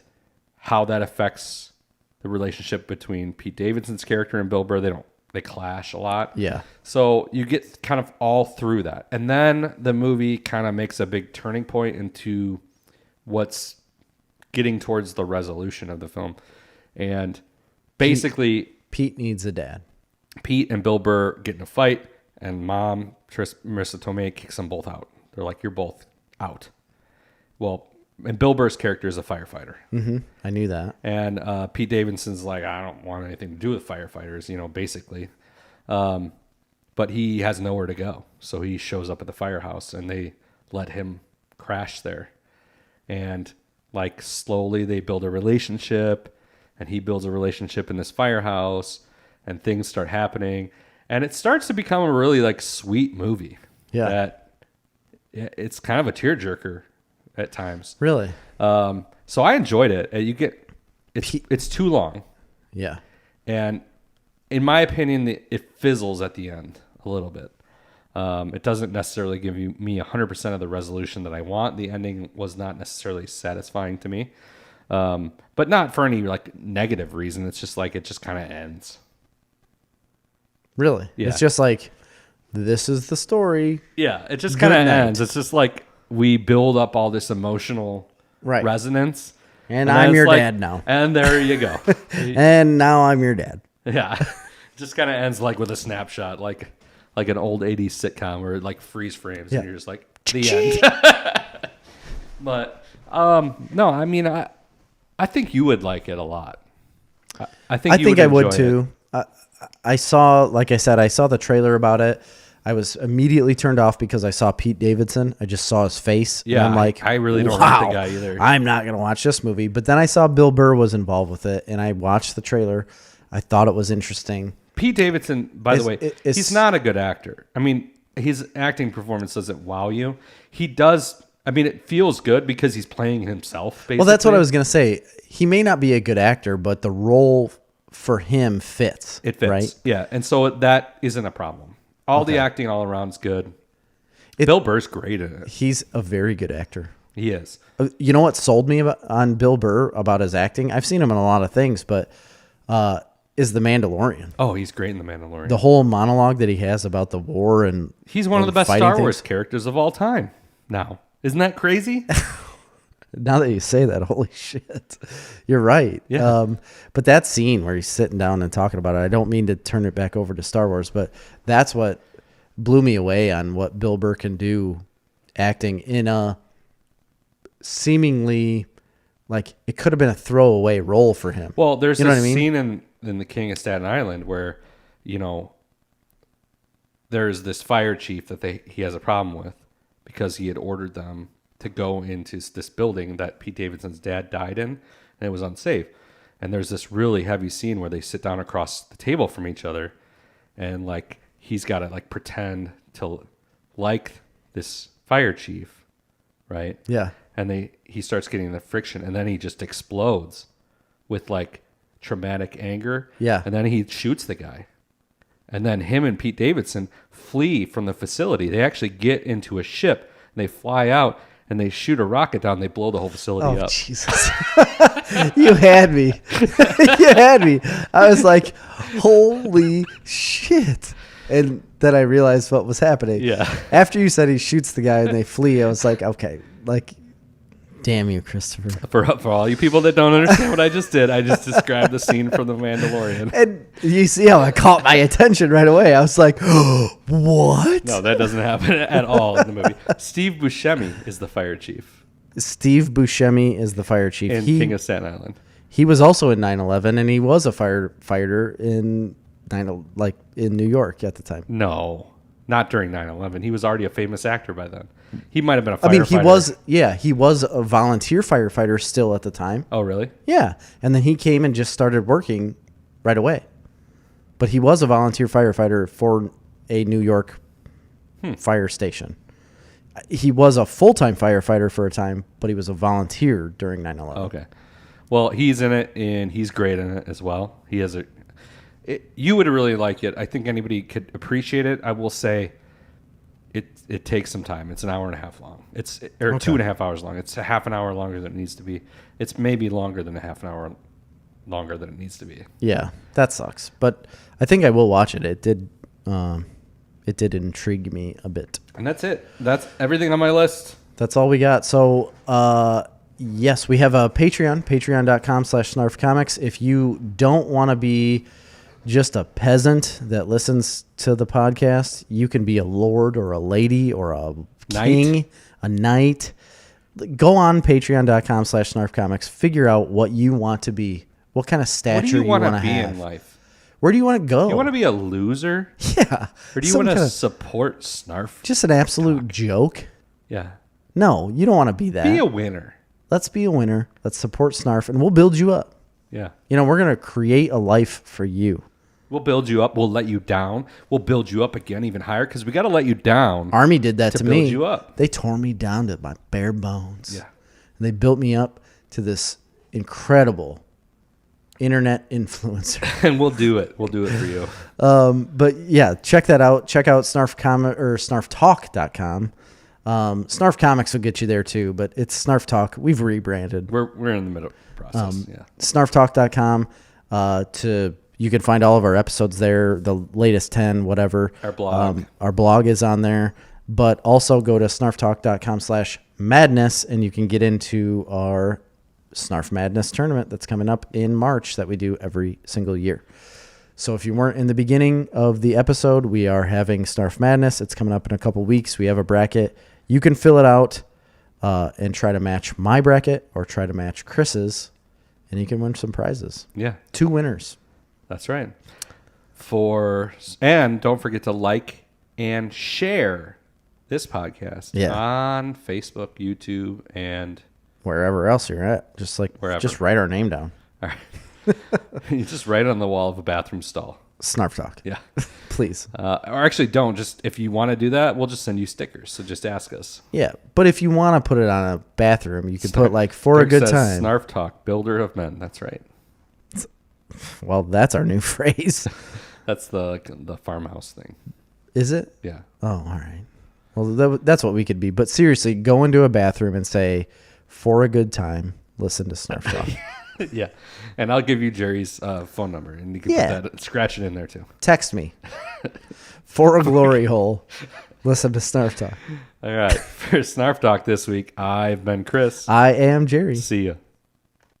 how that affects the relationship between Pete Davidson's character and Bill Burr. They clash a lot. Yeah. So you get kind of all through that. And then the movie kind of makes a big turning point into what's getting towards the resolution of the film. And basically Pete needs a dad. Pete and Bill Burr get in a fight, and mom, Marissa Tomei, kicks them both out. They're like, you're both out. Well, and Bill Burr's character is a firefighter. Mm-hmm. I knew that. And Pete Davidson's like, I don't want anything to do with firefighters, basically. But he has nowhere to go. So he shows up at the firehouse, and they let him crash there. And like slowly they build a relationship, and he builds a relationship in this firehouse. and things start happening, and it starts to become a really like sweet movie. Yeah. That it's kind of a tearjerker at times. Really? So I enjoyed it. It's too long. Yeah. And in my opinion, it fizzles at the end a little bit. It doesn't necessarily give me 100% of the resolution that I want. The ending was not necessarily satisfying to me, but not for any like negative reason. It's just like it just kind of ends. Really? Yeah. It's just like, this is the story. Yeah, it just kind of ends. It's just like we build up all this emotional resonance. And I'm your dad now. And there you go. And now I'm your dad. Yeah. It just kind of ends like with a snapshot, like an old 80s sitcom where it like freeze frames and you're just like, the end. But no, I mean, I think you would like it a lot. I think I would too. I saw, like I said, I saw the trailer about it. I was immediately turned off because I saw Pete Davidson. I just saw his face. Yeah, and I'm like, I really don't like the guy either. I'm not going to watch this movie. But then I saw Bill Burr was involved with it, and I watched the trailer. I thought it was interesting. Pete Davidson, by the way, he's not a good actor. I mean, his acting performance doesn't wow you. He does. I mean, it feels good because he's playing himself, basically. Well, that's what I was going to say. He may not be a good actor, but the role for him fits. It fits, right? Yeah, and so that isn't a problem. All the acting all around is good. Bill Burr's great in it. He's a very good actor. He is. You know what sold me on Bill Burr about his acting? I've seen him in a lot of things, but is The Mandalorian. Oh, he's great in The Mandalorian. The whole monologue that he has about the war and he's one of the best Star Wars characters of all time now. Isn't that crazy? Now that you say that, holy shit. You're right. Yeah. But that scene where he's sitting down and talking about it, I don't mean to turn it back over to Star Wars, but that's what blew me away on what Bill Burr can do acting in a seemingly like it could have been a throwaway role for him. Well, there's this scene in The King of Staten Island where, you know, there's this fire chief that he has a problem with because he had ordered them to go into this building that Pete Davidson's dad died in, and it was unsafe. And there's this really heavy scene where they sit down across the table from each other, and like he's got to like pretend to like this fire chief, right? Yeah. And he starts getting the friction, and then he just explodes with like traumatic anger. Yeah. And then he shoots the guy. And then him and Pete Davidson flee from the facility. They actually get into a ship, and they fly out, and they shoot a rocket down. They blow the whole facility up. Jesus. You had me. You had me. I was like, holy shit. And then I realized what was happening. Yeah. After you said he shoots the guy and they flee, I was like, okay, like, damn you, Christopher. For all you people that don't understand what I just did, I just described the scene from The Mandalorian. And you see how it caught my attention right away. I was like, oh, what? No, that doesn't happen at all in the movie. Steve Buscemi is the fire chief. Steve Buscemi is the fire chief. In King of Staten Island. He was also in 9/11, and he was a firefighter in New York at the time. No, not during 9/11. He was already a famous actor by then. He might have been a firefighter. I mean, he was a volunteer firefighter still at the time. Oh, really? Yeah. And then he came and just started working right away. But he was a volunteer firefighter for a New York fire station. He was a full-time firefighter for a time, but he was a volunteer during 9/11. Okay. Well, he's in it, and he's great in it as well. He has you would really like it. I think anybody could appreciate it. I will say it takes some time. It's an hour and a half long. It's 2.5 hours long. It's a half an hour longer than it needs to be. It's maybe longer than a half an hour longer than it needs to be. Yeah, that sucks. But I think I will watch it. It did intrigue me a bit. And that's it. That's everything on my list. That's all we got. So, yes, we have a Patreon, patreon.com/snarfcomics. If you don't want to be just a peasant that listens to the podcast, you can be a lord or a lady or a king, a knight. Go on patreon.com/snarfcomics. Figure out what you want to be, what kind of stature you want to be in life. Where do you want to go? Do you want to be a loser? Yeah. Or do you want to support Snarf? Just an absolute joke? Yeah. No, you don't want to be that. Be a winner. Let's be a winner. Let's support Snarf, and we'll build you up. Yeah. You know, we're going to create a life for you. We'll build you up. We'll let you down. We'll build you up again, even higher, because we got to let you down. Army did that to me. Build you up. They tore me down to my bare bones. Yeah. And they built me up to this incredible internet influencer. And we'll do it. We'll do it for you. But yeah, check that out. Check out snarftalk.com. Snarf Comics will get you there too, but it's Snarf Talk. We've rebranded. We're in the middle process. Snarftalk.com. You can find all of our episodes there, the latest 10, whatever. Our blog is on there, but also go to snarftalk.com/madness and you can get into our Snarf Madness tournament that's coming up in March that we do every single year. So if you weren't in the beginning of the episode, we are having Snarf Madness. It's coming up in a couple weeks. We have a bracket. You can fill it out and try to match my bracket or try to match Chris's, and you can win some prizes. Yeah. 2 winners. That's right. And don't forget to like and share this podcast on Facebook, YouTube, and wherever else you're at. Just write our name down. All right. You just write it on the wall of a bathroom stall. Snarf Talk. Yeah. Please. Or actually don't. Just if you want to do that, we'll just send you stickers. So just ask us. Yeah. But if you want to put it on a bathroom, you could put for a good time. Snarf Talk, builder of men. That's right. Well, that's our new phrase. That's the farmhouse thing. Is it? Yeah. Oh, all right. Well, that's what we could be. But seriously, go into a bathroom and say, for a good time, listen to Snarf Talk. Yeah. And I'll give you Jerry's phone number, and you can scratch it in there too. Text me. For a glory hole, listen to Snarf Talk. All right. For Snarf Talk this week, I've been Chris. I am Jerry. See ya.